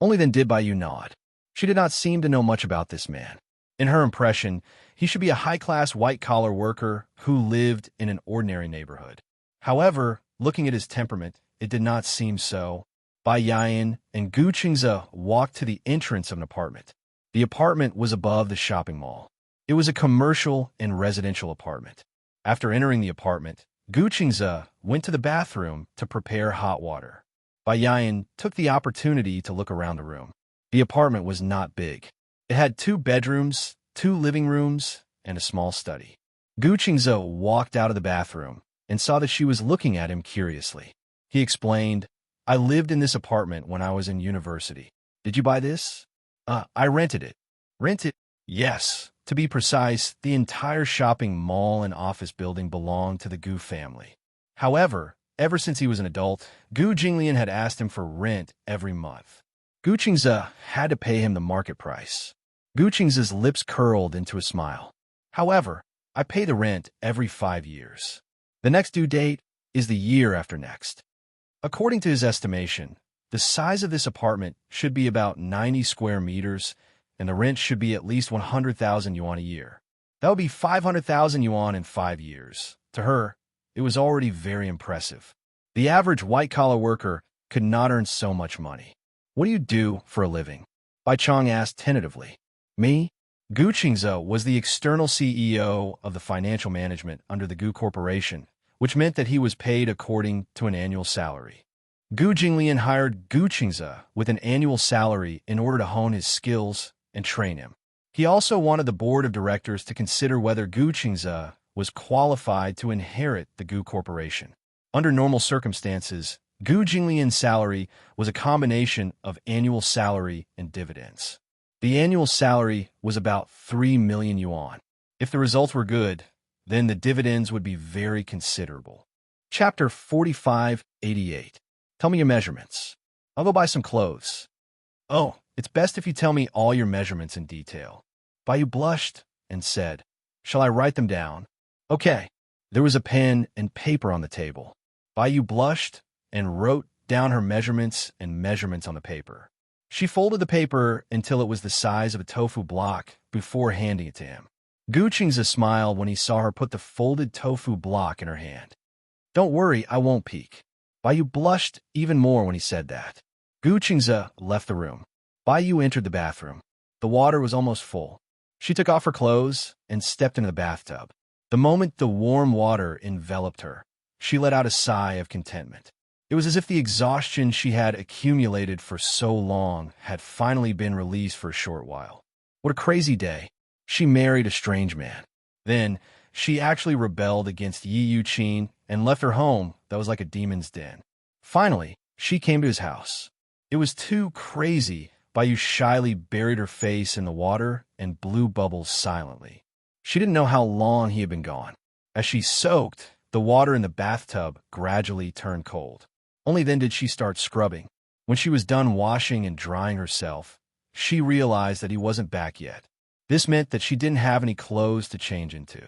Only then did Bai Yu nod. She did not seem to know much about this man. In her impression, he should be a high-class white-collar worker who lived in an ordinary neighborhood. However, looking at his temperament, it did not seem so. Bai Yan and Gu Qingzi walked to the entrance of an apartment. The apartment was above the shopping mall. It was a commercial and residential apartment. After entering the apartment, Gu Qingzi went to the bathroom to prepare hot water. Bai Yan took the opportunity to look around the room. The apartment was not big. It had 2 bedrooms, 2 living rooms, and a small study. Gu Qingzi walked out of the bathroom and saw that she was looking at him curiously. He explained, I lived in this apartment when I was in university. Did you buy this? I rented it. Rented? Yes. To be precise, the entire shopping mall and office building belonged to the Gu family. However, ever since he was an adult, Gu Jinglian had asked him for rent every month. Gu Qingzi had to pay him the market price. Gu Qingzi's lips curled into a smile. However, I pay the rent every 5 years. The next due date is the year after next. According to his estimation, the size of this apartment should be about 90 square meters, and the rent should be at least 100,000 yuan a year. That would be 500,000 yuan in 5 years. To her, it was already very impressive. The average white-collar worker could not earn so much money. What do you do for a living? Bai Chong asked tentatively. Me? Gu Qingzi was the external CEO of the financial management under the Gu Corporation, which meant that he was paid according to an annual salary. Gu Jinglian hired Gu Qingzi with an annual salary in order to hone his skills and train him. He also wanted the board of directors to consider whether Gu Qingzi was qualified to inherit the Gu Corporation. Under normal circumstances, Gu Jinglian's salary was a combination of annual salary and dividends. The annual salary was about 3 million yuan. If the results were good, then the dividends would be very considerable. Chapter 4588. Tell me your measurements. I'll go buy some clothes. Oh, it's best if you tell me all your measurements in detail. Bai Yu blushed and said, Shall I write them down? Okay. There was a pen and paper on the table. Bai Yu blushed and wrote down her measurements and measurements on the paper. She folded the paper until it was the size of a tofu block before handing it to him. Gu Qingzi smiled when he saw her put the folded tofu block in her hand. Don't worry, I won't peek. Bai Yu blushed even more when he said that. Gu Qingzi left the room. Bai Yu entered the bathroom. The water was almost full. She took off her clothes and stepped into the bathtub. The moment the warm water enveloped her, she let out a sigh of contentment. It was as if the exhaustion she had accumulated for so long had finally been released for a short while. What a crazy day. She married a strange man. Then, she actually rebelled against Yi Yuqin and left her home that was like a demon's den. Finally, she came to his house. It was too crazy. Bai Yu shyly buried her face in the water and blew bubbles silently. She didn't know how long he had been gone. As she soaked, the water in the bathtub gradually turned cold. Only then did she start scrubbing. When she was done washing and drying herself, she realized that he wasn't back yet. This meant that she didn't have any clothes to change into.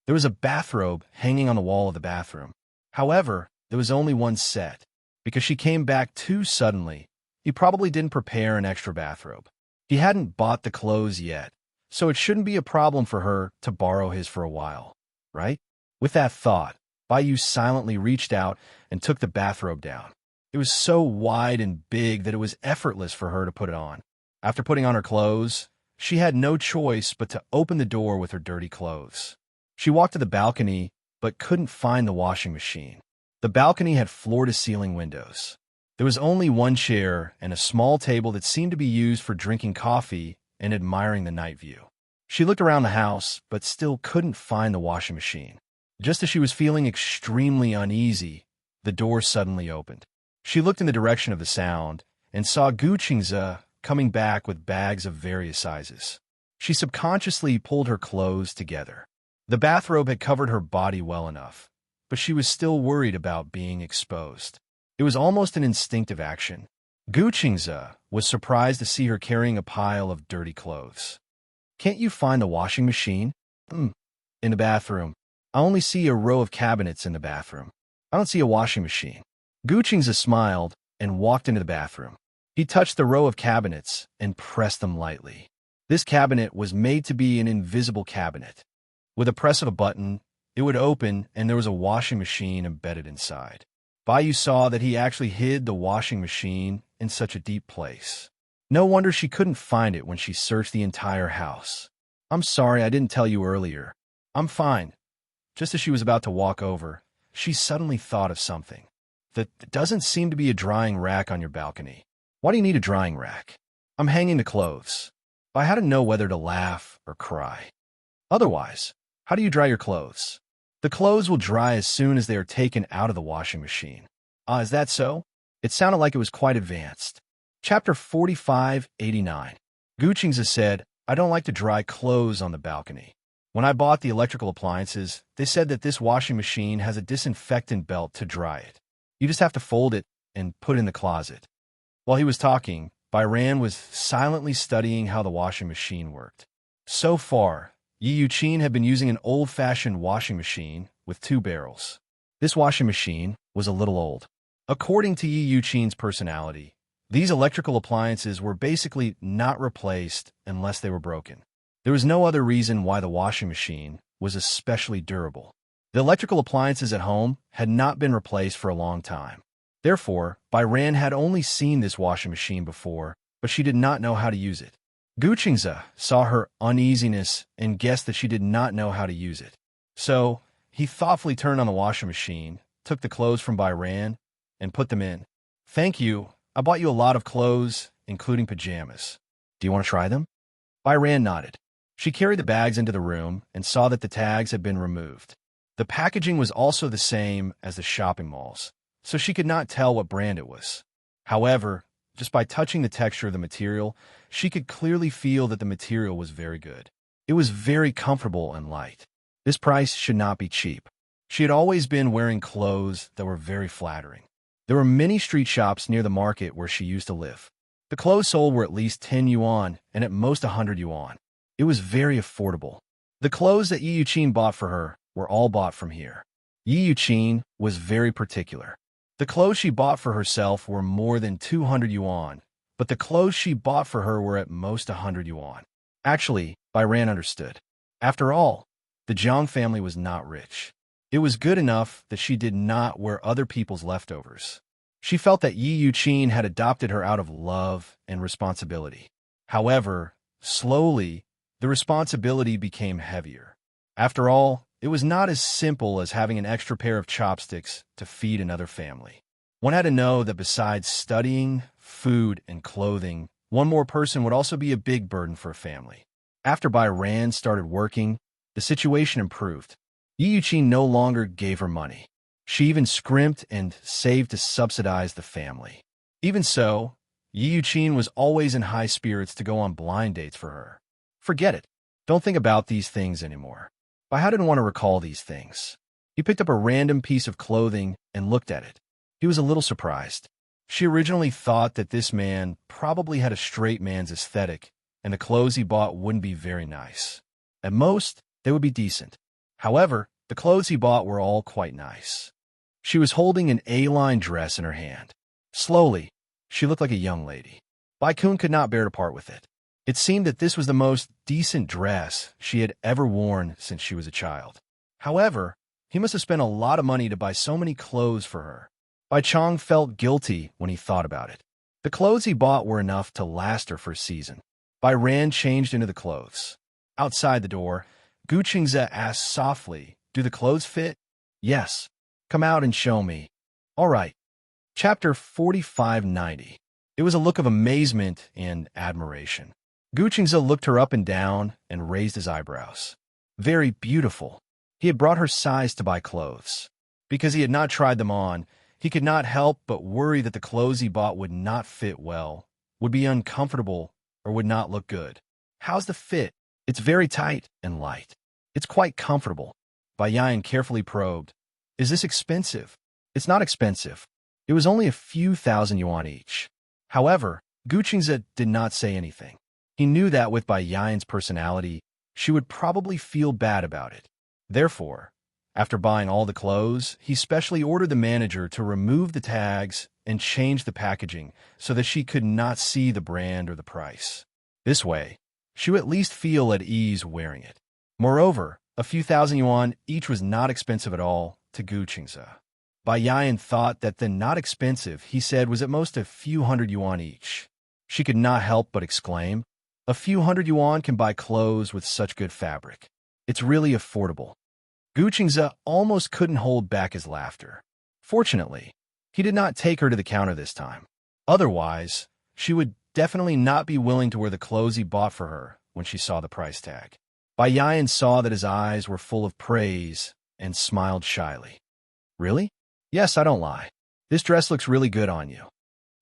There was a bathrobe hanging on the wall of the bathroom. However, there was only one set. Because she came back too suddenly, he probably didn't prepare an extra bathrobe. He hadn't bought the clothes yet, so it shouldn't be a problem for her to borrow his for a while, right? With that thought, Bai silently reached out and took the bathrobe down. It was so wide and big that it was effortless for her to put it on. After putting on her clothes, she had no choice but to open the door with her dirty clothes. She walked to the balcony, but couldn't find the washing machine. The balcony had floor-to-ceiling windows. There was only one chair and a small table that seemed to be used for drinking coffee and admiring the night view. She looked around the house, but still couldn't find the washing machine. Just as she was feeling extremely uneasy, the door suddenly opened. She looked in the direction of the sound and saw Gu Qingze coming back with bags of various sizes. She subconsciously pulled her clothes together. The bathrobe had covered her body well enough, but she was still worried about being exposed. It was almost an instinctive action. Gu Qingze was surprised to see her carrying a pile of dirty clothes. "Can't you find the washing machine?" In the bathroom. I only see a row of cabinets in the bathroom. I don't see a washing machine." Gu Qingze smiled and walked into the bathroom. He touched the row of cabinets and pressed them lightly. This cabinet was made to be an invisible cabinet. With a press of a button, it would open and there was a washing machine embedded inside. Bai saw that he actually hid the washing machine in such a deep place. No wonder she couldn't find it when she searched the entire house. "I'm sorry I didn't tell you earlier. I'm fine." Just as she was about to walk over, she suddenly thought of something. There doesn't seem to be a drying rack on your balcony. Why do you need a drying rack? I'm hanging the clothes. Bai had to know whether to laugh or cry. Otherwise, how do you dry your clothes? The clothes will dry as soon as they are taken out of the washing machine. Ah, is that so? It sounded like it was quite advanced. Chapter 4589. Gu Qingze said, "I don't like to dry clothes on the balcony. When I bought the electrical appliances, they said that this washing machine has a disinfectant belt to dry it. You just have to fold it and put it in the closet." While he was talking, Byran was silently studying how the washing machine worked. So far, Yi Yuqin had been using an old-fashioned washing machine with 2 barrels. This washing machine was a little old. According to Yi Yuqin's personality, these electrical appliances were basically not replaced unless they were broken. There was no other reason why the washing machine was especially durable. The electrical appliances at home had not been replaced for a long time. Therefore, Byran had only seen this washing machine before, but she did not know how to use it. Gu Qingze saw her uneasiness and guessed that she did not know how to use it. So, he thoughtfully turned on the washing machine, took the clothes from Byran, and put them in. "Thank you. I bought you a lot of clothes, including pajamas. Do you want to try them?" Byran nodded. She carried the bags into the room and saw that the tags had been removed. The packaging was also the same as the shopping malls, so she could not tell what brand it was. However, just by touching the texture of the material, she could clearly feel that the material was very good. It was very comfortable and light. This price should not be cheap. She had always been wearing clothes that were very flattering. There were many street shops near the market where she used to live. The clothes sold were at least 10 yuan and at most 100 yuan. It was very affordable. The clothes that Yi Yuqin bought for her were all bought from here. Yi Yuqin was very particular. The clothes she bought for herself were more than 200 yuan, but the clothes she bought for her were at most 100 yuan. Actually, Byran understood. After all, the Jiang family was not rich. It was good enough that she did not wear other people's leftovers. She felt that Yi Yuqin had adopted her out of love and responsibility. However, slowly, the responsibility became heavier. After all, it was not as simple as having an extra pair of chopsticks to feed another family. One had to know that besides studying, food, and clothing, one more person would also be a big burden for a family. After Byran started working, the situation improved. Yi Yuqin no longer gave her money. She even scrimped and saved to subsidize the family. Even so, Yi Yuqin was always in high spirits to go on blind dates for her. Forget it. Don't think about these things anymore. Bai didn't want to recall these things. He picked up a random piece of clothing and looked at it. He was a little surprised. She originally thought that this man probably had a straight man's aesthetic, and the clothes he bought wouldn't be very nice. At most, they would be decent. However, the clothes he bought were all quite nice. She was holding an A-line dress in her hand. Slowly, she looked like a young lady. Bai Kun could not bear to part with it. It seemed that this was the most decent dress she had ever worn since she was a child. However, He must have spent a lot of money to buy so many clothes for her. Bai Chong felt guilty when he thought about it. The clothes he bought were enough to last her for a season. Bai Ran changed into the clothes. Outside the door, Gu Qingze asked softly, "Do the clothes fit?" "Yes. Come out and show me." "All right." Chapter 4590. It was a look of amazement and admiration. Gu Qingze looked her up and down and raised his eyebrows. Very beautiful. He had brought her size to buy clothes. Because he had not tried them on, he could not help but worry that the clothes he bought would not fit well, would be uncomfortable, or would not look good. "How's the fit?" "It's very tight and light." "It's quite comfortable." Bai Yan carefully probed. "Is this expensive?" "It's not expensive. It was only a few thousand yuan each." However, Gu Qingze did not say anything. He knew that with Bai Yan's personality, she would probably feel bad about it. Therefore, after buying all the clothes, he specially ordered the manager to remove the tags and change the packaging so that she could not see the brand or the price. This way, she would at least feel at ease wearing it. Moreover, a few thousand yuan each was not expensive at all to Gu Qingze. Bai Yan thought that the not expensive, he said, was at most a few hundred yuan each. She could not help but exclaim, "A few hundred yuan can buy clothes with such good fabric. It's really affordable." Gu Qingze almost couldn't hold back his laughter. Fortunately, he did not take her to the counter this time. Otherwise, she would definitely not be willing to wear the clothes he bought for her when she saw the price tag. Bai Yan saw that his eyes were full of praise and smiled shyly. "Really?" "Yes, I don't lie. This dress looks really good on you."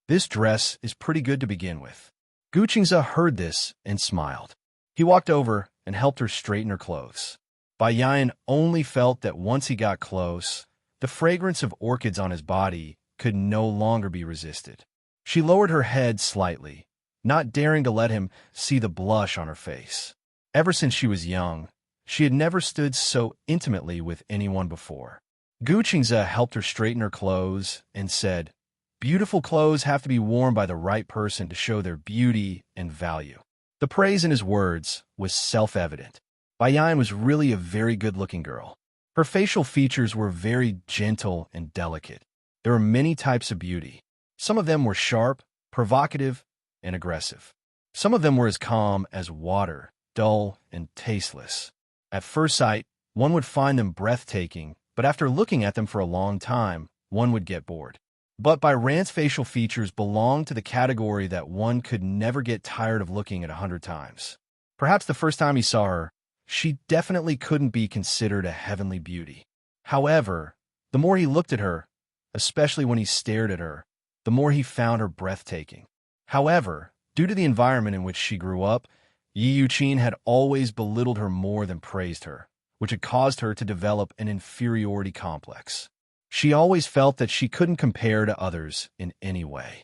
"This dress is pretty good to begin with." Gu Qingze heard this and smiled. He walked over and helped her straighten her clothes. Bai Yan only felt that once he got close, the fragrance of orchids on his body could no longer be resisted. She lowered her head slightly, not daring to let him see the blush on her face. Ever since she was young, she had never stood so intimately with anyone before. Gu Qingze helped her straighten her clothes and said, "Beautiful clothes have to be worn by the right person to show their beauty and value." The praise in his words was self-evident. Bai Yan was really a very good-looking girl. Her facial features were very gentle and delicate. There were many types of beauty. Some of them were sharp, provocative, and aggressive. Some of them were as calm as water, dull and tasteless. At first sight, one would find them breathtaking, but after looking at them for a long time, one would get bored. But Bai Ran's facial features belonged to the category that one could never get tired of looking at 100 times. Perhaps the first time he saw her, she definitely couldn't be considered a heavenly beauty. However, the more he looked at her, especially when he stared at her, the more he found her breathtaking. However, due to the environment in which she grew up, Yi Yuqin had always belittled her more than praised her, which had caused her to develop an inferiority complex. She always felt that she couldn't compare to others in any way.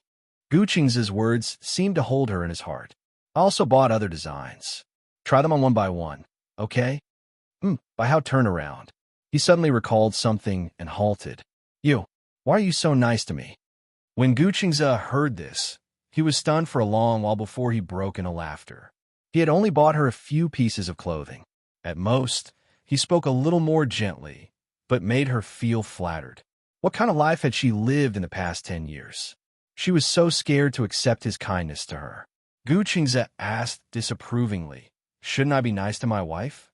Gu Qingze's words seemed to hold her in his heart. "I also bought other designs. Try them on one by one, okay?" By how turn around. He suddenly recalled something and halted. "You, why are you so nice to me?" When Gu Qingze heard this, he was stunned for a long while before he broke into laughter. He had only bought her a few pieces of clothing. At most, he spoke a little more gently, but made her feel flattered. What kind of life had she lived in the past 10 years? She was so scared to accept his kindness to her. Gu Qingze asked disapprovingly, "Shouldn't I be nice to my wife?"